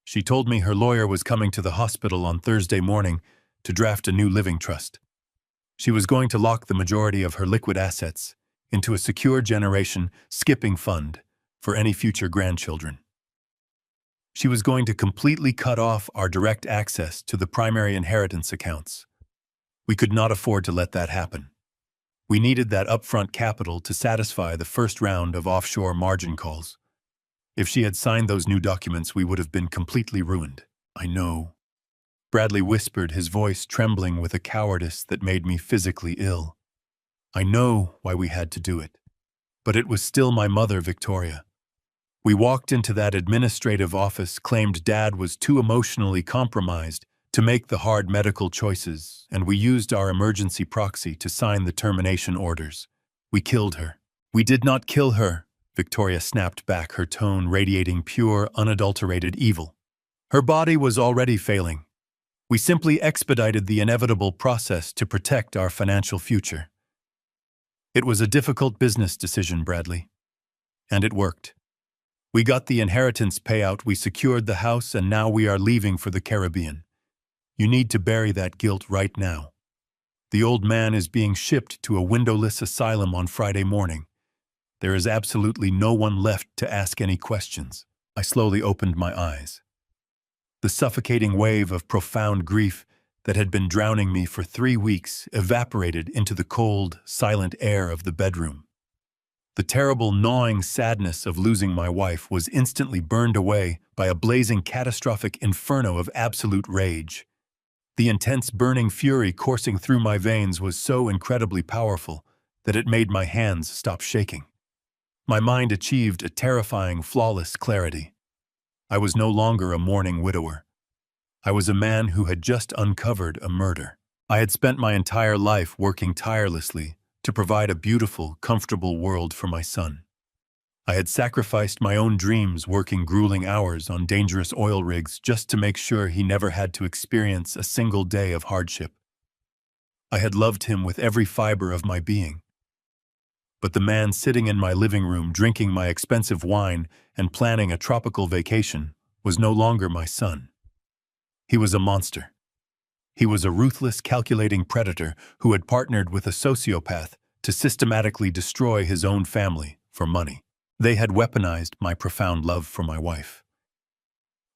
She told me her lawyer was coming to the hospital on Thursday morning to draft a new living trust. She was going to lock the majority of her liquid assets into a secure generation skipping fund for any future grandchildren. She was going to completely cut off our direct access to the primary inheritance accounts. We could not afford to let that happen. We needed that upfront capital to satisfy the first round of offshore margin calls. If she had signed those new documents, we would have been completely ruined. I know. Bradley whispered, his voice trembling with a cowardice that made me physically ill. I know why we had to do it. But it was still my mother, Victoria. We walked into that administrative office, claimed Dad was too emotionally compromised to make the hard medical choices, and we used our emergency proxy to sign the termination orders. We killed her. We did not kill her, Victoria snapped back, her tone radiating pure, unadulterated evil. Her body was already failing. We simply expedited the inevitable process to protect our financial future. It was a difficult business decision, Bradley. And it worked. We got the inheritance payout, we secured the house, and now we are leaving for the Caribbean. You need to bury that guilt right now. The old man is being shipped to a windowless asylum on Friday morning. There is absolutely no one left to ask any questions. I slowly opened my eyes. The suffocating wave of profound grief that had been drowning me for 3 weeks evaporated into the cold, silent air of the bedroom. The terrible, gnawing sadness of losing my wife was instantly burned away by a blazing, catastrophic inferno of absolute rage. The intense, burning fury coursing through my veins was so incredibly powerful that it made my hands stop shaking. My mind achieved a terrifying, flawless clarity. I was no longer a mourning widower. I was a man who had just uncovered a murder. I had spent my entire life working tirelessly to provide a beautiful, comfortable world for my son. I had sacrificed my own dreams working grueling hours on dangerous oil rigs just to make sure he never had to experience a single day of hardship. I had loved him with every fiber of my being. But the man sitting in my living room drinking my expensive wine and planning a tropical vacation was no longer my son. He was a monster. He was a ruthless, calculating predator who had partnered with a sociopath to systematically destroy his own family for money. They had weaponized my profound love for my wife.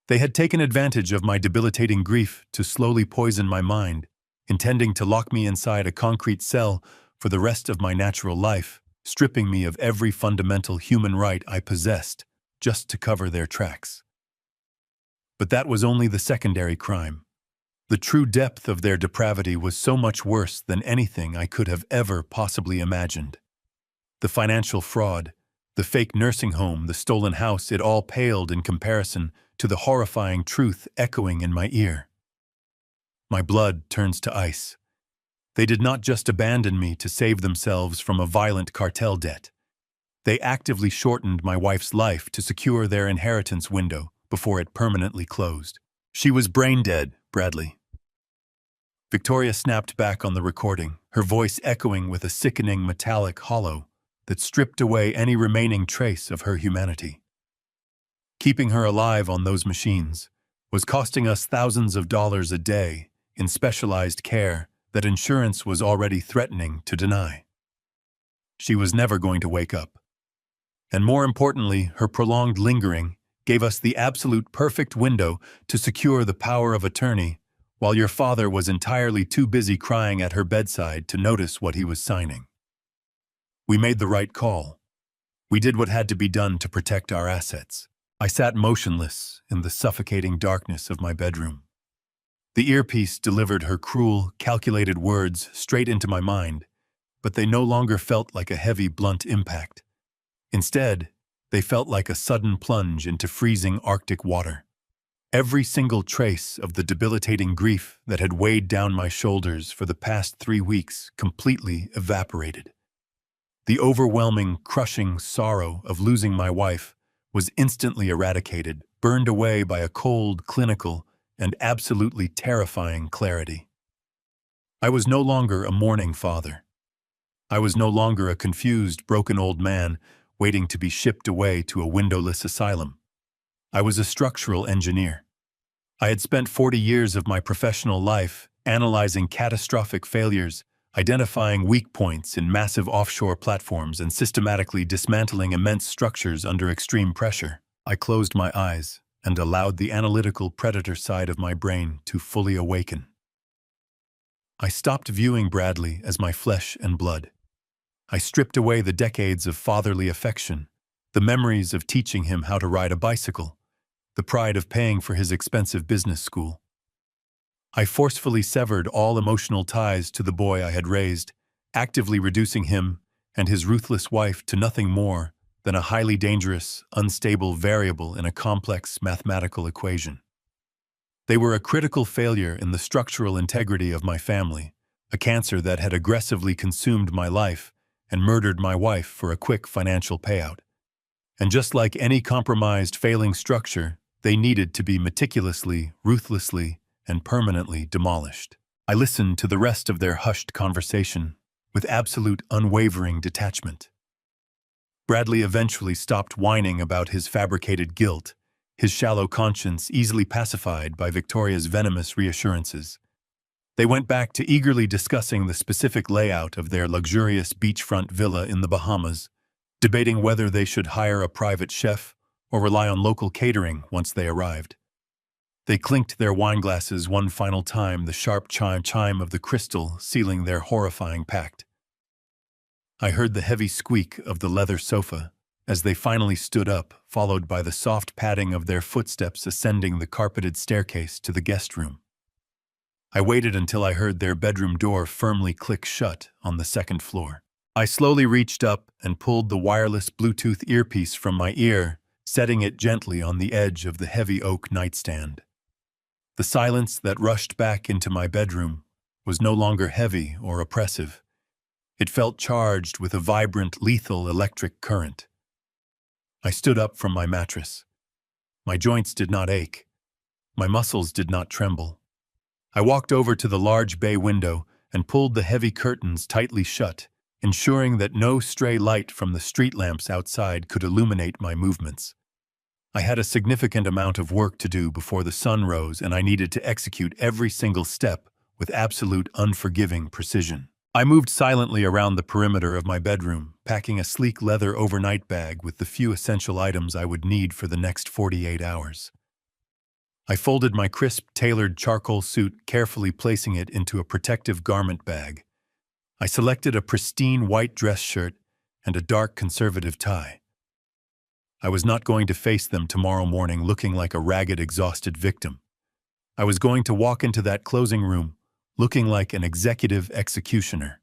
They had taken advantage of my debilitating grief to slowly poison my mind, intending to lock me inside a concrete cell for the rest of my natural life, stripping me of every fundamental human right I possessed just to cover their tracks. But that was only the secondary crime. The true depth of their depravity was so much worse than anything I could have ever possibly imagined. The financial fraud, the fake nursing home, the stolen house, it all paled in comparison to the horrifying truth echoing in my ear. My blood turns to ice. They did not just abandon me to save themselves from a violent cartel debt. They actively shortened my wife's life to secure their inheritance window before it permanently closed. She was brain dead, Bradley. Victoria snapped back on the recording, her voice echoing with a sickening metallic hollow that stripped away any remaining trace of her humanity. Keeping her alive on those machines was costing us thousands of dollars a day in specialized care that insurance was already threatening to deny. She was never going to wake up. And more importantly, her prolonged lingering gave us the absolute perfect window to secure the power of attorney while your father was entirely too busy crying at her bedside to notice what he was signing. We made the right call. We did what had to be done to protect our assets. I sat motionless in the suffocating darkness of my bedroom. The earpiece delivered her cruel, calculated words straight into my mind, but they no longer felt like a heavy, blunt impact. Instead, they felt like a sudden plunge into freezing Arctic water. Every single trace of the debilitating grief that had weighed down my shoulders for the past 3 weeks completely evaporated. The overwhelming, crushing sorrow of losing my wife was instantly eradicated, burned away by a cold, clinical, and absolutely terrifying clarity. I was no longer a mourning father. I was no longer a confused, broken old man waiting to be shipped away to a windowless asylum. I was a structural engineer. I had spent 40 years of my professional life analyzing catastrophic failures, identifying weak points in massive offshore platforms, and systematically dismantling immense structures under extreme pressure. I closed my eyes and allowed the analytical predator side of my brain to fully awaken. I stopped viewing Bradley as my flesh and blood. I stripped away the decades of fatherly affection, the memories of teaching him how to ride a bicycle, the pride of paying for his expensive business school. I forcefully severed all emotional ties to the boy I had raised, actively reducing him and his ruthless wife to nothing more than a highly dangerous, unstable variable in a complex mathematical equation. They were a critical failure in the structural integrity of my family, a cancer that had aggressively consumed my life and murdered my wife for a quick financial payout. And just like any compromised, failing structure, they needed to be meticulously, ruthlessly, and permanently demolished. I listened to the rest of their hushed conversation with absolute unwavering detachment. Bradley eventually stopped whining about his fabricated guilt, his shallow conscience easily pacified by Victoria's venomous reassurances. They went back to eagerly discussing the specific layout of their luxurious beachfront villa in the Bahamas, debating whether they should hire a private chef or rely on local catering once they arrived. They clinked their wine glasses one final time, the sharp chime of the crystal sealing their horrifying pact. I heard the heavy squeak of the leather sofa as they finally stood up, followed by the soft padding of their footsteps ascending the carpeted staircase to the guest room. I waited until I heard their bedroom door firmly click shut on the second floor. I slowly reached up and pulled the wireless Bluetooth earpiece from my ear, setting it gently on the edge of the heavy oak nightstand. The silence that rushed back into my bedroom was no longer heavy or oppressive. It felt charged with a vibrant, lethal electric current. I stood up from my mattress. My joints did not ache. My muscles did not tremble. I walked over to the large bay window and pulled the heavy curtains tightly shut, ensuring that no stray light from the street lamps outside could illuminate my movements. I had a significant amount of work to do before the sun rose, and I needed to execute every single step with absolute unforgiving precision. I moved silently around the perimeter of my bedroom, packing a sleek leather overnight bag with the few essential items I would need for the next 48 hours. I folded my crisp, tailored charcoal suit, carefully placing it into a protective garment bag. I selected a pristine white dress shirt and a dark conservative tie. I was not going to face them tomorrow morning looking like a ragged, exhausted victim. I was going to walk into that closing room looking like an executive executioner.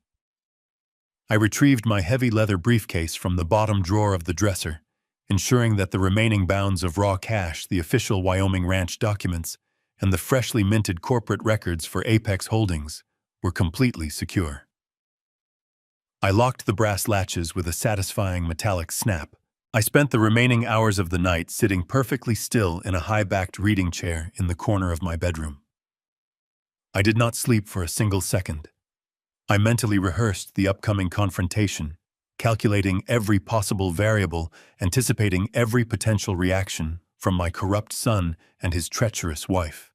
I retrieved my heavy leather briefcase from the bottom drawer of the dresser, ensuring that the remaining bounds of raw cash, the official Wyoming ranch documents, and the freshly minted corporate records for Apex Holdings were completely secure. I locked the brass latches with a satisfying metallic snap. I spent the remaining hours of the night sitting perfectly still in a high-backed reading chair in the corner of my bedroom. I did not sleep for a single second. I mentally rehearsed the upcoming confrontation, calculating every possible variable, anticipating every potential reaction from my corrupt son and his treacherous wife.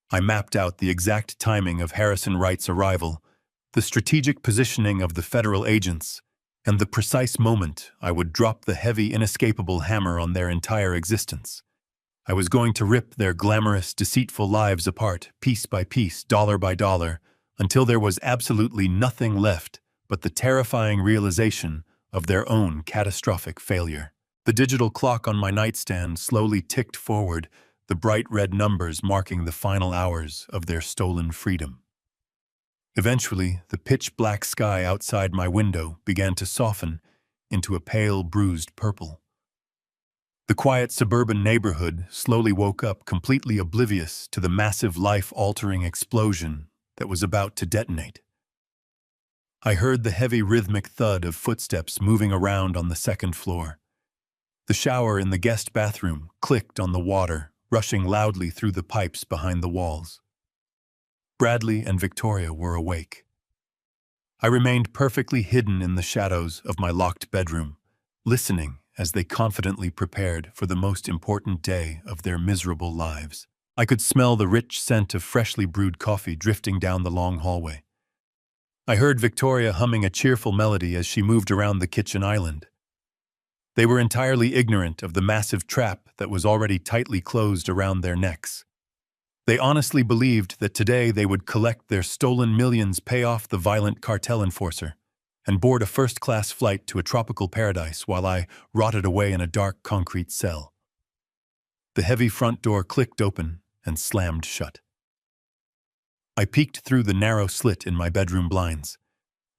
I mapped out the exact timing of Harrison Wright's arrival, the strategic positioning of the federal agents, and the precise moment I would drop the heavy, inescapable hammer on their entire existence. I was going to rip their glamorous, deceitful lives apart, piece by piece, dollar by dollar, until there was absolutely nothing left but the terrifying realization of their own catastrophic failure. The digital clock on my nightstand slowly ticked forward, the bright red numbers marking the final hours of their stolen freedom. Eventually, the pitch-black sky outside my window began to soften into a pale, bruised purple. The quiet suburban neighborhood slowly woke up, completely oblivious to the massive life-altering explosion that was about to detonate. I heard the heavy rhythmic thud of footsteps moving around on the second floor. The shower in the guest bathroom clicked on the water, rushing loudly through the pipes behind the walls. Bradley and Victoria were awake. I remained perfectly hidden in the shadows of my locked bedroom, listening as they confidently prepared for the most important day of their miserable lives. I could smell the rich scent of freshly brewed coffee drifting down the long hallway. I heard Victoria humming a cheerful melody as she moved around the kitchen island. They were entirely ignorant of the massive trap that was already tightly closed around their necks. They honestly believed that today they would collect their stolen millions, pay off the violent cartel enforcer, and board a first-class flight to a tropical paradise while I rotted away in a dark concrete cell. The heavy front door clicked open and slammed shut. I peeked through the narrow slit in my bedroom blinds.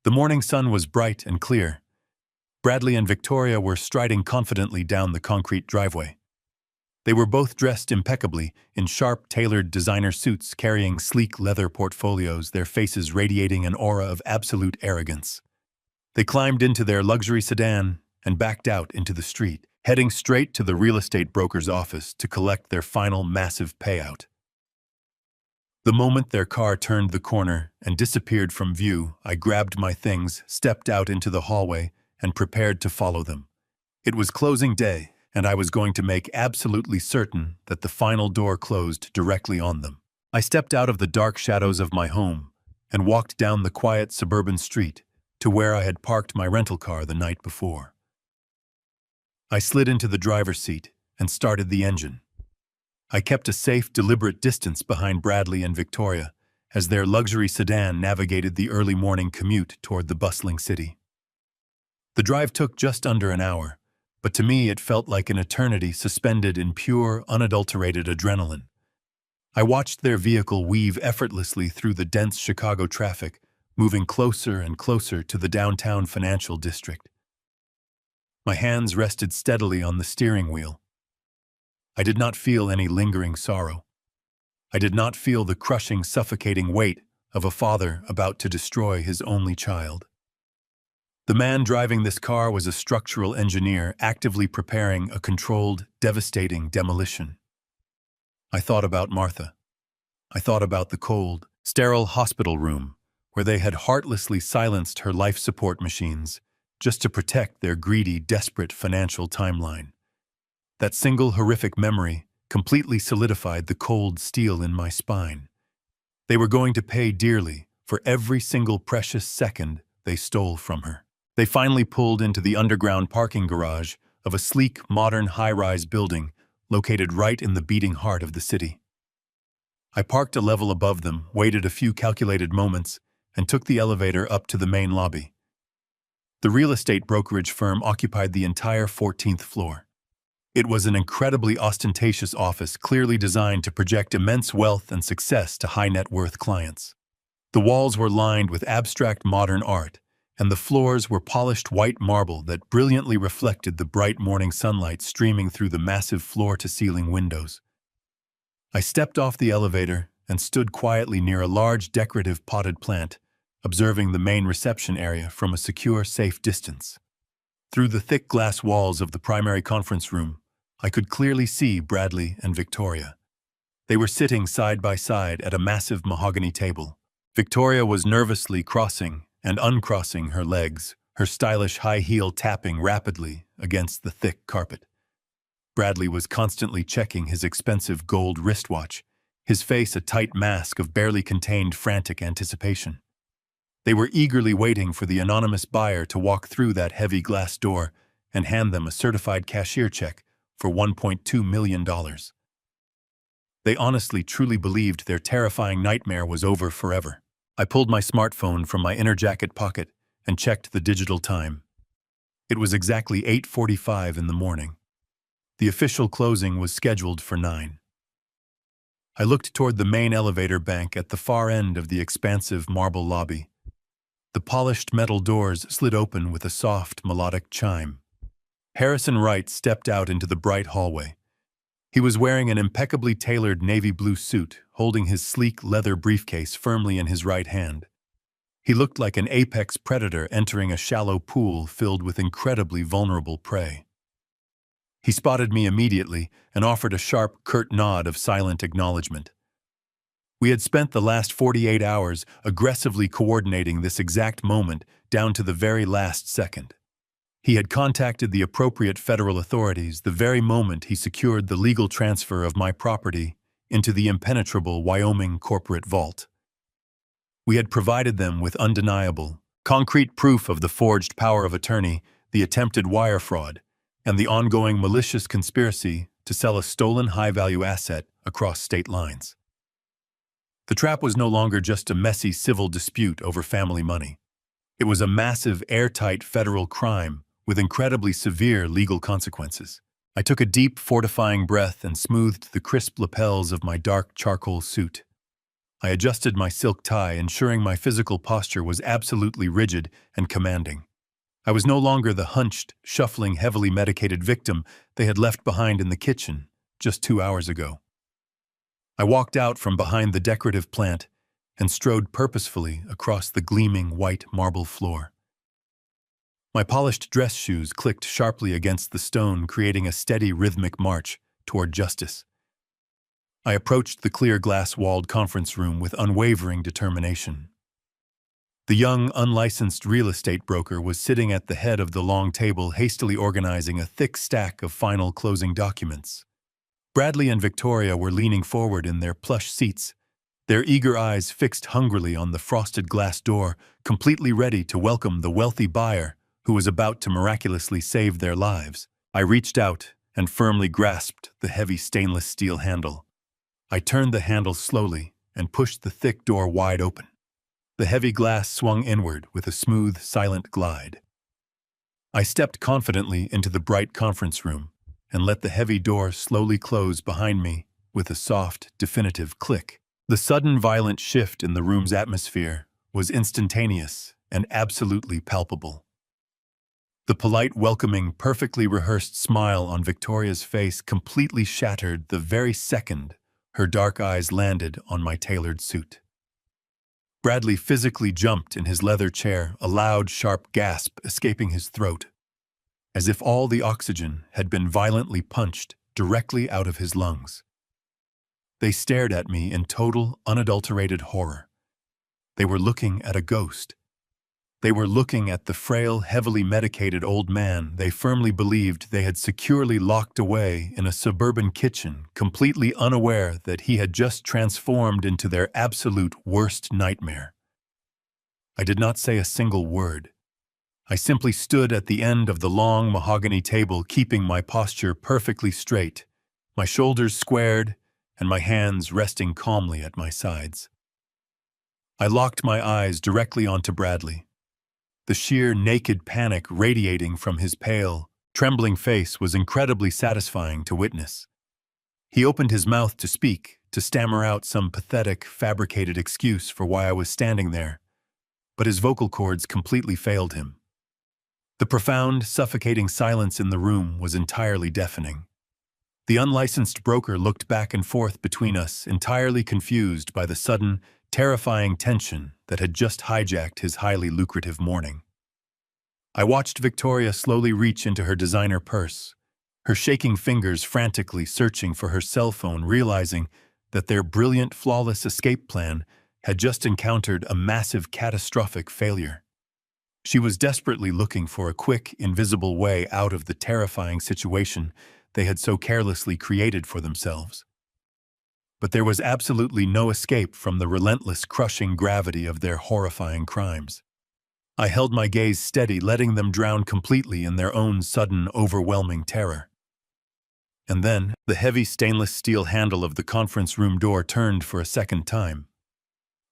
The morning sun was bright and clear. Bradley and Victoria were striding confidently down the concrete driveway. They were both dressed impeccably in sharp, tailored designer suits carrying sleek leather portfolios, their faces radiating an aura of absolute arrogance. They climbed into their luxury sedan and backed out into the street, heading straight to the real estate broker's office to collect their final massive payout. The moment their car turned the corner and disappeared from view, I grabbed my things, stepped out into the hallway, and prepared to follow them. It was closing day, and I was going to make absolutely certain that the final door closed directly on them. I stepped out of the dark shadows of my home and walked down the quiet suburban street to where I had parked my rental car the night before. I slid into the driver's seat and started the engine. I kept a safe, deliberate distance behind Bradley and Victoria as their luxury sedan navigated the early morning commute toward the bustling city. The drive took just under an hour, but to me it felt like an eternity suspended in pure, unadulterated adrenaline. I watched their vehicle weave effortlessly through the dense Chicago traffic, moving closer and closer to the downtown financial district. My hands rested steadily on the steering wheel. I did not feel any lingering sorrow. I did not feel the crushing, suffocating weight of a father about to destroy his only child. The man driving this car was a structural engineer actively preparing a controlled, devastating demolition. I thought about Martha. I thought about the cold, sterile hospital room where they had heartlessly silenced her life support machines just to protect their greedy, desperate financial timeline. That single horrific memory completely solidified the cold steel in my spine. They were going to pay dearly for every single precious second they stole from her. They finally pulled into the underground parking garage of a sleek, modern high-rise building located right in the beating heart of the city. I parked a level above them, waited a few calculated moments, and took the elevator up to the main lobby. The real estate brokerage firm occupied the entire 14th floor. It was an incredibly ostentatious office clearly designed to project immense wealth and success to high-net-worth clients. The walls were lined with abstract modern art, and the floors were polished white marble that brilliantly reflected the bright morning sunlight streaming through the massive floor-to-ceiling windows. I stepped off the elevator and stood quietly near a large decorative potted plant, observing the main reception area from a secure, safe distance. Through the thick glass walls of the primary conference room, I could clearly see Bradley and Victoria. They were sitting side by side at a massive mahogany table. Victoria was nervously crossing and uncrossing her legs, her stylish high heel tapping rapidly against the thick carpet. Bradley was constantly checking his expensive gold wristwatch, his face a tight mask of barely contained frantic anticipation. They were eagerly waiting for the anonymous buyer to walk through that heavy glass door and hand them a certified cashier check for $1.2 million. They honestly, truly believed their terrifying nightmare was over forever. I pulled my smartphone from my inner jacket pocket and checked the digital time. It was exactly 8:45 in the morning. The official closing was scheduled for 9. I looked toward the main elevator bank at the far end of the expansive marble lobby. The polished metal doors slid open with a soft, melodic chime. Harrison Wright stepped out into the bright hallway. He was wearing an impeccably tailored navy blue suit, holding his sleek leather briefcase firmly in his right hand. He looked like an apex predator entering a shallow pool filled with incredibly vulnerable prey. He spotted me immediately and offered a sharp, curt nod of silent acknowledgement. We had spent the last 48 hours aggressively coordinating this exact moment down to the very last second. He had contacted the appropriate federal authorities the very moment he secured the legal transfer of my property into the impenetrable Wyoming corporate vault. We had provided them with undeniable, concrete proof of the forged power of attorney, the attempted wire fraud, and the ongoing malicious conspiracy to sell a stolen high-value asset across state lines. The trap was no longer just a messy civil dispute over family money. It was a massive, airtight federal crime with incredibly severe legal consequences. I took a deep, fortifying breath and smoothed the crisp lapels of my dark charcoal suit. I adjusted my silk tie, ensuring my physical posture was absolutely rigid and commanding. I was no longer the hunched, shuffling, heavily medicated victim they had left behind in the kitchen just 2 hours ago. I walked out from behind the decorative plant and strode purposefully across the gleaming white marble floor. My polished dress shoes clicked sharply against the stone, creating a steady rhythmic march toward justice. I approached the clear glass-walled conference room with unwavering determination. The young, unlicensed real estate broker was sitting at the head of the long table, hastily organizing a thick stack of final closing documents. Bradley and Victoria were leaning forward in their plush seats, their eager eyes fixed hungrily on the frosted glass door, completely ready to welcome the wealthy buyer who was about to miraculously save their lives. I reached out and firmly grasped the heavy stainless steel handle. I turned the handle slowly and pushed the thick door wide open. The heavy glass swung inward with a smooth, silent glide. I stepped confidently into the bright conference room and let the heavy door slowly close behind me with a soft, definitive click. The sudden violent shift in the room's atmosphere was instantaneous and absolutely palpable. The polite, welcoming, perfectly rehearsed smile on Victoria's face completely shattered the very second her dark eyes landed on my tailored suit. Bradley physically jumped in his leather chair, a loud, sharp gasp escaping his throat, as if all the oxygen had been violently punched directly out of his lungs. They stared at me in total, unadulterated horror. They were looking at a ghost. They were looking at the frail, heavily medicated old man they firmly believed they had securely locked away in a suburban kitchen, completely unaware that he had just transformed into their absolute worst nightmare. I did not say a single word. I simply stood at the end of the long mahogany table, keeping my posture perfectly straight, my shoulders squared, and my hands resting calmly at my sides. I locked my eyes directly onto Bradley. The sheer naked panic radiating from his pale, trembling face was incredibly satisfying to witness. He opened his mouth to speak, to stammer out some pathetic, fabricated excuse for why I was standing there, but his vocal cords completely failed him. The profound, suffocating silence in the room was entirely deafening. The unlicensed broker looked back and forth between us, entirely confused by the sudden, terrifying tension that had just hijacked his highly lucrative morning. I watched Victoria slowly reach into her designer purse, her shaking fingers frantically searching for her cell phone, realizing that their brilliant, flawless escape plan had just encountered a massive, catastrophic failure. She was desperately looking for a quick, invisible way out of the terrifying situation they had so carelessly created for themselves. But there was absolutely no escape from the relentless, crushing gravity of their horrifying crimes. I held my gaze steady, letting them drown completely in their own sudden, overwhelming terror. And then, the heavy stainless steel handle of the conference room door turned for a second time.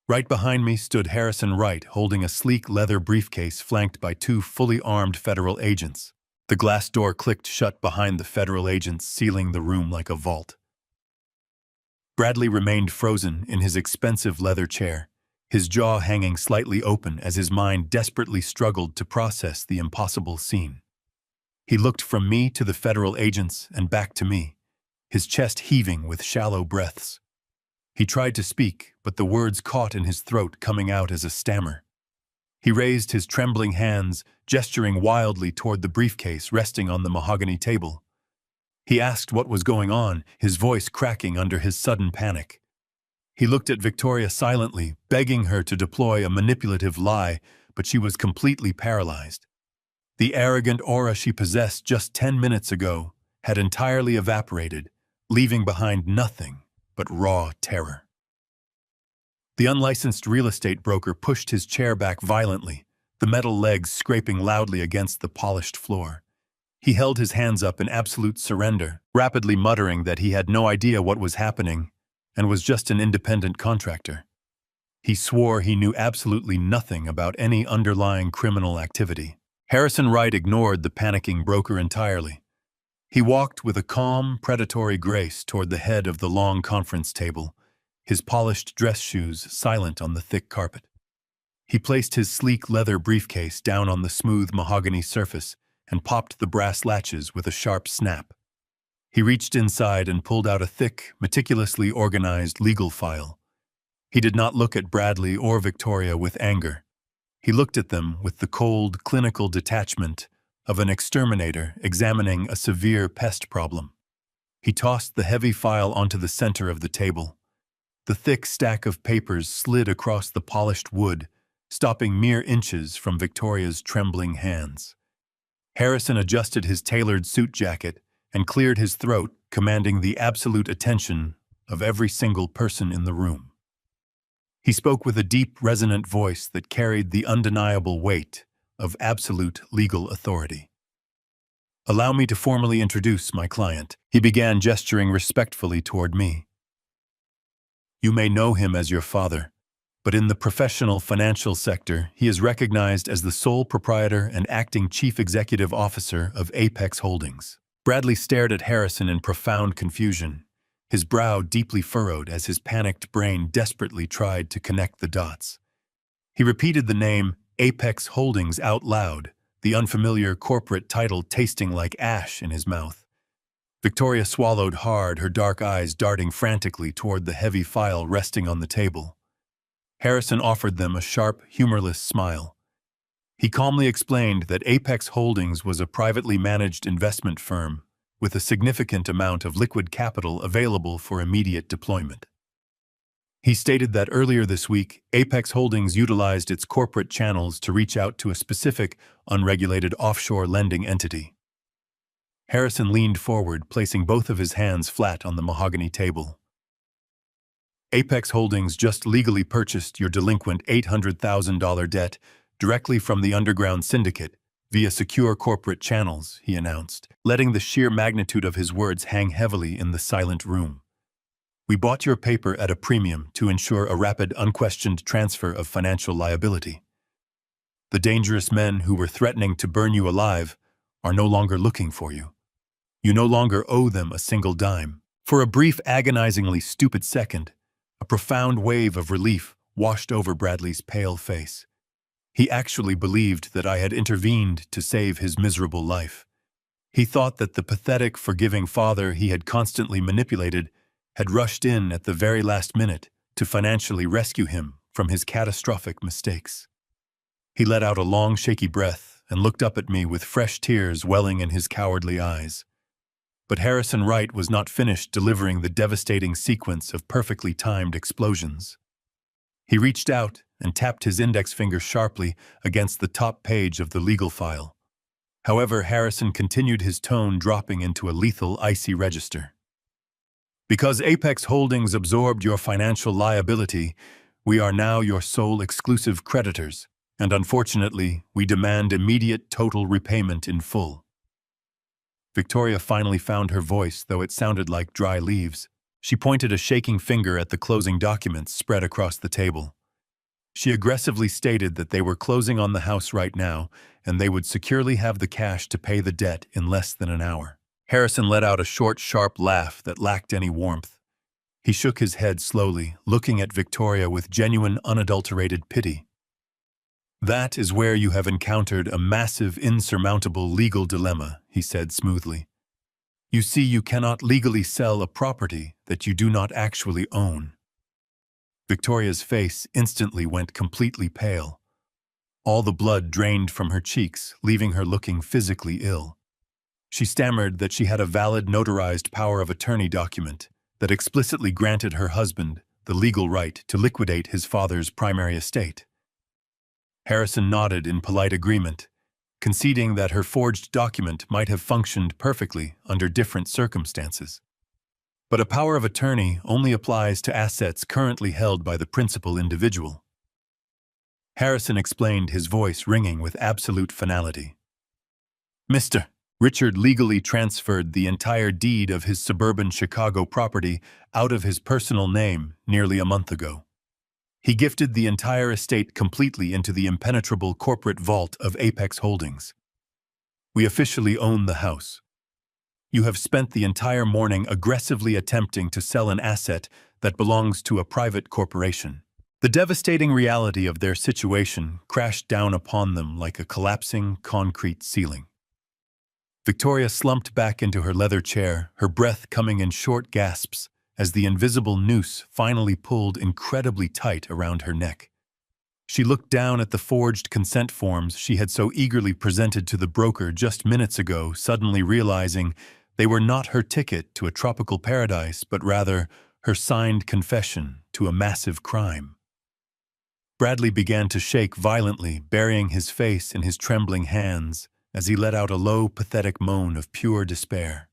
Right behind me stood Harrison Wright, holding a sleek leather briefcase flanked by two fully armed federal agents. The glass door clicked shut behind the federal agents, sealing the room like a vault. Bradley remained frozen in his expensive leather chair, his jaw hanging slightly open as his mind desperately struggled to process the impossible scene. He looked from me to the federal agents and back to me, his chest heaving with shallow breaths. He tried to speak, but the words caught in his throat, coming out as a stammer. He raised his trembling hands, gesturing wildly toward the briefcase resting on the mahogany table. He asked what was going on, his voice cracking under his sudden panic. He looked at Victoria silently, begging her to deploy a manipulative lie, but she was completely paralyzed. The arrogant aura she possessed just 10 minutes ago had entirely evaporated, leaving behind nothing but raw terror. The unlicensed real estate broker pushed his chair back violently, the metal legs scraping loudly against the polished floor. He held his hands up in absolute surrender, rapidly muttering that he had no idea what was happening and was just an independent contractor. He swore he knew absolutely nothing about any underlying criminal activity. Harrison Wright ignored the panicking broker entirely. He walked with a calm, predatory grace toward the head of the long conference table, his polished dress shoes silent on the thick carpet. He placed his sleek leather briefcase down on the smooth mahogany surface and popped the brass latches with a sharp snap. He reached inside and pulled out a thick, meticulously organized legal file. He did not look at Bradley or Victoria with anger. He looked at them with the cold, clinical detachment of an exterminator examining a severe pest problem. He tossed the heavy file onto the center of the table. The thick stack of papers slid across the polished wood, stopping mere inches from Victoria's trembling hands. Harrison adjusted his tailored suit jacket and cleared his throat, commanding the absolute attention of every single person in the room. He spoke with a deep, resonant voice that carried the undeniable weight of absolute legal authority. "Allow me to formally introduce my client," he began, gesturing respectfully toward me. "You may know him as your father, but in the professional financial sector, he is recognized as the sole proprietor and acting chief executive officer of Apex Holdings." Bradley stared at Harrison in profound confusion, his brow deeply furrowed as his panicked brain desperately tried to connect the dots. He repeated the name Apex Holdings out loud, the unfamiliar corporate title tasting like ash in his mouth. Victoria swallowed hard, her dark eyes darting frantically toward the heavy file resting on the table. Harrison offered them a sharp, humorless smile. He calmly explained that Apex Holdings was a privately managed investment firm with a significant amount of liquid capital available for immediate deployment. He stated that earlier this week, Apex Holdings utilized its corporate channels to reach out to a specific, unregulated offshore lending entity. Harrison leaned forward, placing both of his hands flat on the mahogany table. "Apex Holdings just legally purchased your delinquent $800,000 debt directly from the underground syndicate via secure corporate channels," he announced, letting the sheer magnitude of his words hang heavily in the silent room. We bought your paper at a premium to ensure a rapid, unquestioned transfer of financial liability. The dangerous men who were threatening to burn you alive are no longer looking for you. You no longer owe them a single dime. For a brief, agonizingly stupid second, a profound wave of relief washed over Bradley's pale face. He actually believed that I had intervened to save his miserable life. He thought that the pathetic, forgiving father he had constantly manipulated had rushed in at the very last minute to financially rescue him from his catastrophic mistakes. He let out a long, shaky breath and looked up at me with fresh tears welling in his cowardly eyes. But Harrison Wright was not finished delivering the devastating sequence of perfectly timed explosions. He reached out and tapped his index finger sharply against the top page of the legal file. However, Harrison continued, his tone dropping into a lethal, icy register. Because Apex Holdings absorbed your financial liability, we are now your sole exclusive creditors, and unfortunately, we demand immediate total repayment in full. Victoria finally found her voice, though it sounded like dry leaves. She pointed a shaking finger at the closing documents spread across the table. She aggressively stated that they were closing on the house right now, and they would securely have the cash to pay the debt in less than an hour. Harrison let out a short, sharp laugh that lacked any warmth. He shook his head slowly, looking at Victoria with genuine, unadulterated pity. That is where you have encountered a massive, insurmountable legal dilemma, he said smoothly. You see, you cannot legally sell a property that you do not actually own. Victoria's face instantly went completely pale. All the blood drained from her cheeks, leaving her looking physically ill. She stammered that she had a valid notarized power of attorney document that explicitly granted her husband the legal right to liquidate his father's primary estate. Harrison nodded in polite agreement, conceding that her forged document might have functioned perfectly under different circumstances. But a power of attorney only applies to assets currently held by the principal individual. Harrison explained, his voice ringing with absolute finality. Mr. Richard legally transferred the entire deed of his suburban Chicago property out of his personal name nearly a month ago. He gifted the entire estate completely into the impenetrable corporate vault of Apex Holdings. We officially own the house. You have spent the entire morning aggressively attempting to sell an asset that belongs to a private corporation. The devastating reality of their situation crashed down upon them like a collapsing concrete ceiling. Victoria slumped back into her leather chair, her breath coming in short gasps as the invisible noose finally pulled incredibly tight around her neck. She looked down at the forged consent forms she had so eagerly presented to the broker just minutes ago, suddenly realizing they were not her ticket to a tropical paradise, but rather her signed confession to a massive crime. Bradley began to shake violently, burying his face in his trembling hands as he let out a low, pathetic moan of pure despair.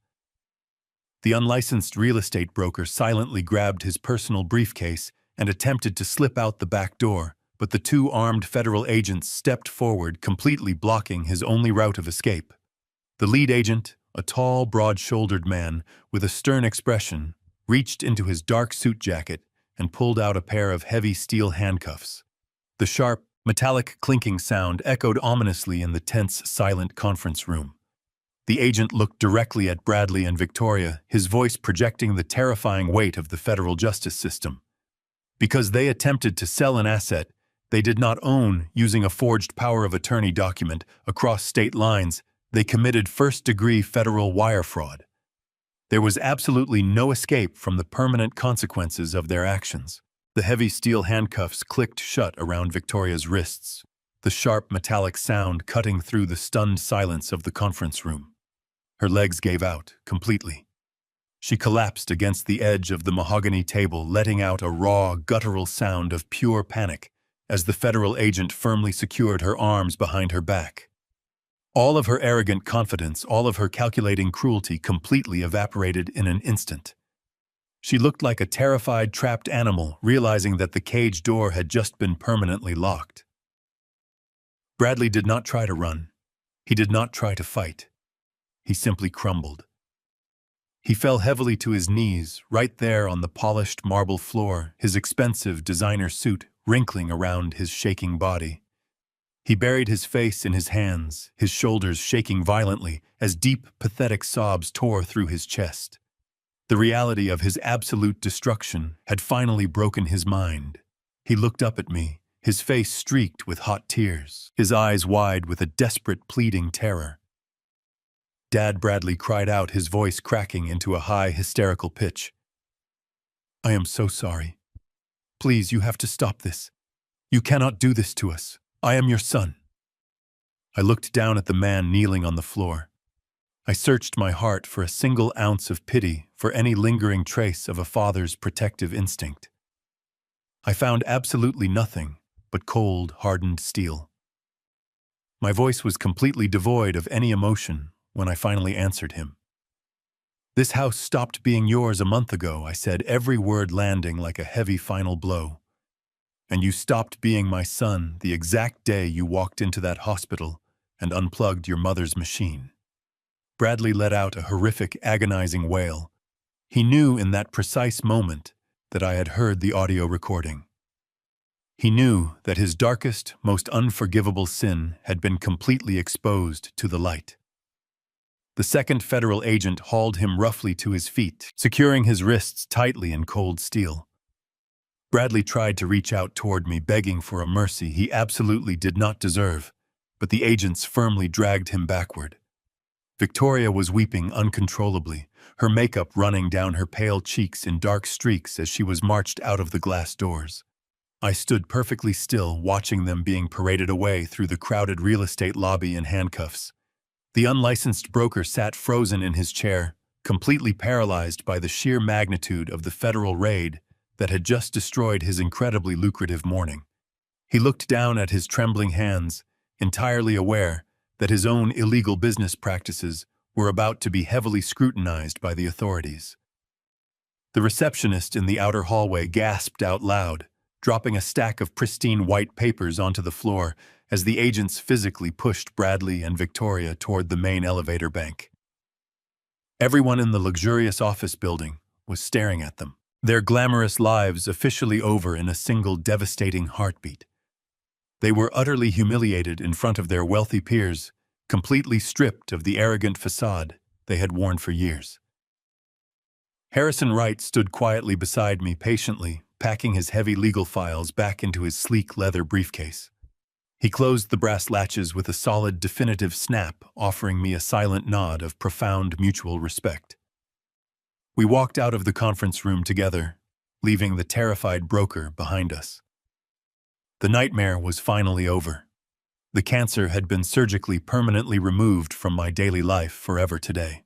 The unlicensed real estate broker silently grabbed his personal briefcase and attempted to slip out the back door, but the two armed federal agents stepped forward, completely blocking his only route of escape. The lead agent, a tall, broad-shouldered man with a stern expression, reached into his dark suit jacket and pulled out a pair of heavy steel handcuffs. The sharp, metallic clinking sound echoed ominously in the tense, silent conference room. The agent looked directly at Bradley and Victoria, his voice projecting the terrifying weight of the federal justice system. Because they attempted to sell an asset they did not own using a forged power of attorney document across state lines, they committed first-degree federal wire fraud. There was absolutely no escape from the permanent consequences of their actions. The heavy steel handcuffs clicked shut around Victoria's wrists, the sharp metallic sound cutting through the stunned silence of the conference room. Her legs gave out completely. She collapsed against the edge of the mahogany table, letting out a raw, guttural sound of pure panic as the federal agent firmly secured her arms behind her back. All of her arrogant confidence, all of her calculating cruelty completely evaporated in an instant. She looked like a terrified, trapped animal, realizing that the cage door had just been permanently locked. Bradley did not try to run. He did not try to fight. He simply crumbled. He fell heavily to his knees, right there on the polished marble floor, his expensive designer suit wrinkling around his shaking body. He buried his face in his hands, his shoulders shaking violently as deep, pathetic sobs tore through his chest. The reality of his absolute destruction had finally broken his mind. He looked up at me, his face streaked with hot tears, his eyes wide with a desperate, pleading terror. Dad, Bradley cried out, his voice cracking into a high, hysterical pitch. "I am so sorry. Please, you have to stop this. You cannot do this to us. I am your son." I looked down at the man kneeling on the floor. I searched my heart for a single ounce of pity, for any lingering trace of a father's protective instinct. I found absolutely nothing but cold, hardened steel. My voice was completely devoid of any emotion when I finally answered him. "This house stopped being yours a month ago," I said, every word landing like a heavy final blow. "And you stopped being my son the exact day you walked into that hospital and unplugged your mother's machine." Bradley let out a horrific, agonizing wail. He knew in that precise moment that I had heard the audio recording. He knew that his darkest, most unforgivable sin had been completely exposed to the light. The second federal agent hauled him roughly to his feet, securing his wrists tightly in cold steel. Bradley tried to reach out toward me, begging for a mercy he absolutely did not deserve, but the agents firmly dragged him backward. Victoria was weeping uncontrollably, her makeup running down her pale cheeks in dark streaks as she was marched out of the glass doors. I stood perfectly still, watching them being paraded away through the crowded real estate lobby in handcuffs. The unlicensed broker sat frozen in his chair, completely paralyzed by the sheer magnitude of the federal raid that had just destroyed his incredibly lucrative morning. He looked down at his trembling hands, entirely aware that his own illegal business practices were about to be heavily scrutinized by the authorities. The receptionist in the outer hallway gasped out loud, dropping a stack of pristine white papers onto the floor as the agents physically pushed Bradley and Victoria toward the main elevator bank. Everyone in the luxurious office building was staring at them, their glamorous lives officially over in a single devastating heartbeat. They were utterly humiliated in front of their wealthy peers, completely stripped of the arrogant facade they had worn for years. Harrison Wright stood quietly beside me, patiently packing his heavy legal files back into his sleek leather briefcase. He closed the brass latches with a solid, definitive snap, offering me a silent nod of profound mutual respect. We walked out of the conference room together, leaving the terrified broker behind us. The nightmare was finally over. The cancer had been surgically permanently removed from my daily life forever today.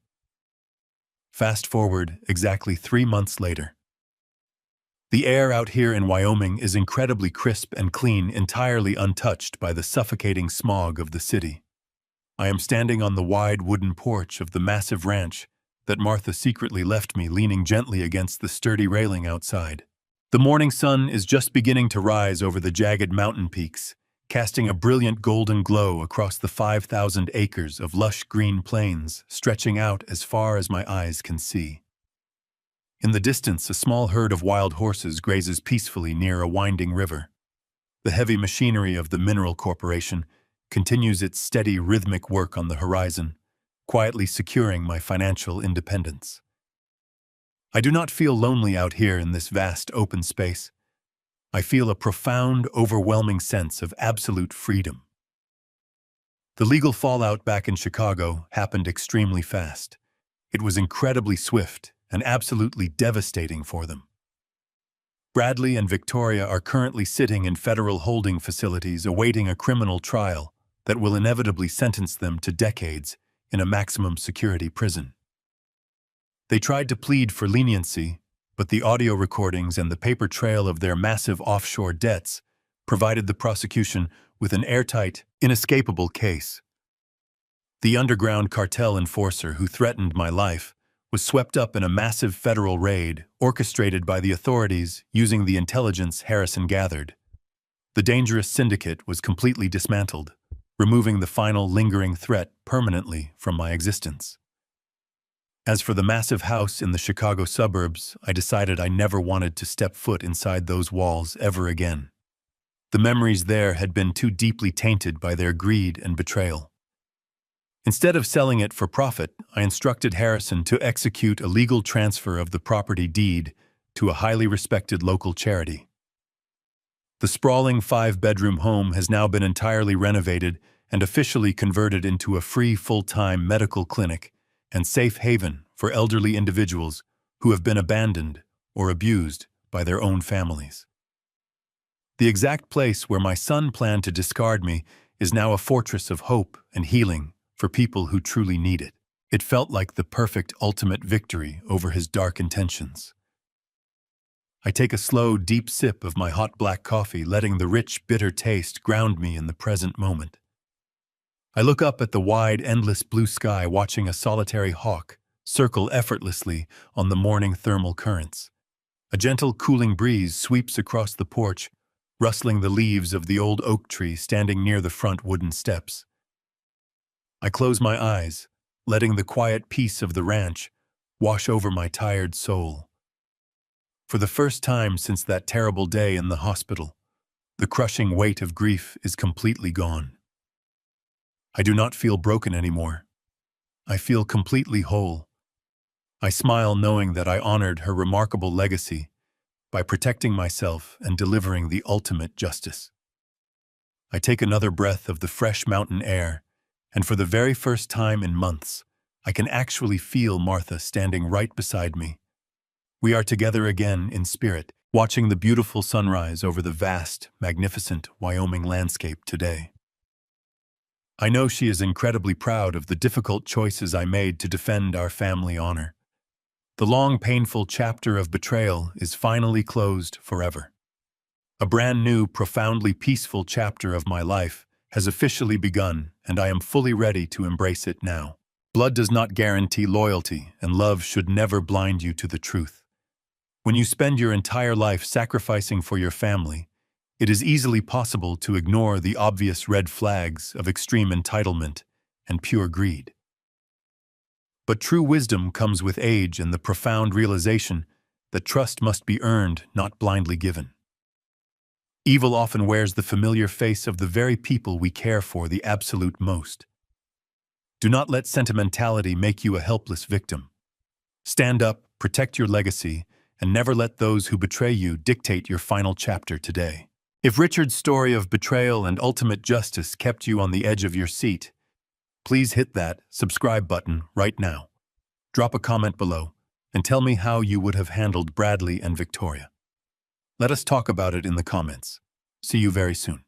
Fast forward exactly 3 months later. The air out here in Wyoming is incredibly crisp and clean, entirely untouched by the suffocating smog of the city. I am standing on the wide wooden porch of the massive ranch that Martha secretly left me, leaning gently against the sturdy railing outside. The morning sun is just beginning to rise over the jagged mountain peaks, casting a brilliant golden glow across the 5,000 acres of lush green plains stretching out as far as my eyes can see. In the distance, a small herd of wild horses grazes peacefully near a winding river. The heavy machinery of the Mineral Corporation continues its steady, rhythmic work on the horizon, quietly securing my financial independence. I do not feel lonely out here in this vast open space. I feel a profound, overwhelming sense of absolute freedom. The legal fallout back in Chicago happened extremely fast. It was incredibly swift and absolutely devastating for them. Bradley and Victoria are currently sitting in federal holding facilities awaiting a criminal trial that will inevitably sentence them to decades in a maximum security prison. They tried to plead for leniency, but the audio recordings and the paper trail of their massive offshore debts provided the prosecution with an airtight, inescapable case. The underground cartel enforcer who threatened my life was swept up in a massive federal raid orchestrated by the authorities using the intelligence Harrison gathered. The dangerous syndicate was completely dismantled, removing the final lingering threat permanently from my existence. As for the massive house in the Chicago suburbs, I decided I never wanted to step foot inside those walls ever again. The memories there had been too deeply tainted by their greed and betrayal. Instead of selling it for profit, I instructed Harrison to execute a legal transfer of the property deed to a highly respected local charity. The sprawling 5-bedroom home has now been entirely renovated and officially converted into a free full-time medical clinic and safe haven for elderly individuals who have been abandoned or abused by their own families. The exact place where my son planned to discard me is now a fortress of hope and healing for people who truly need it. It felt like the perfect ultimate victory over his dark intentions. I take a slow, deep sip of my hot black coffee, letting the rich, bitter taste ground me in the present moment. I look up at the wide, endless blue sky, watching a solitary hawk circle effortlessly on the morning thermal currents. A gentle, cooling breeze sweeps across the porch, rustling the leaves of the old oak tree standing near the front wooden steps. I close my eyes, letting the quiet peace of the ranch wash over my tired soul. For the first time since that terrible day in the hospital, the crushing weight of grief is completely gone. I do not feel broken anymore. I feel completely whole. I smile knowing that I honored her remarkable legacy by protecting myself and delivering the ultimate justice. I take another breath of the fresh mountain air, and for the very first time in months, I can actually feel Martha standing right beside me. We are together again in spirit, watching the beautiful sunrise over the vast, magnificent Wyoming landscape today. I know she is incredibly proud of the difficult choices I made to defend our family honor. The long, painful chapter of betrayal is finally closed forever. A brand new, profoundly peaceful chapter of my life has officially begun, and I am fully ready to embrace it now. Blood does not guarantee loyalty, and love should never blind you to the truth. When you spend your entire life sacrificing for your family, it is easily possible to ignore the obvious red flags of extreme entitlement and pure greed. But true wisdom comes with age and the profound realization that trust must be earned, not blindly given. Evil often wears the familiar face of the very people we care for the absolute most. Do not let sentimentality make you a helpless victim. Stand up, protect your legacy, and never let those who betray you dictate your final chapter today. If Richard's story of betrayal and ultimate justice kept you on the edge of your seat, please hit that subscribe button right now. Drop a comment below and tell me how you would have handled Bradley and Victoria. Let us talk about it in the comments. See you very soon.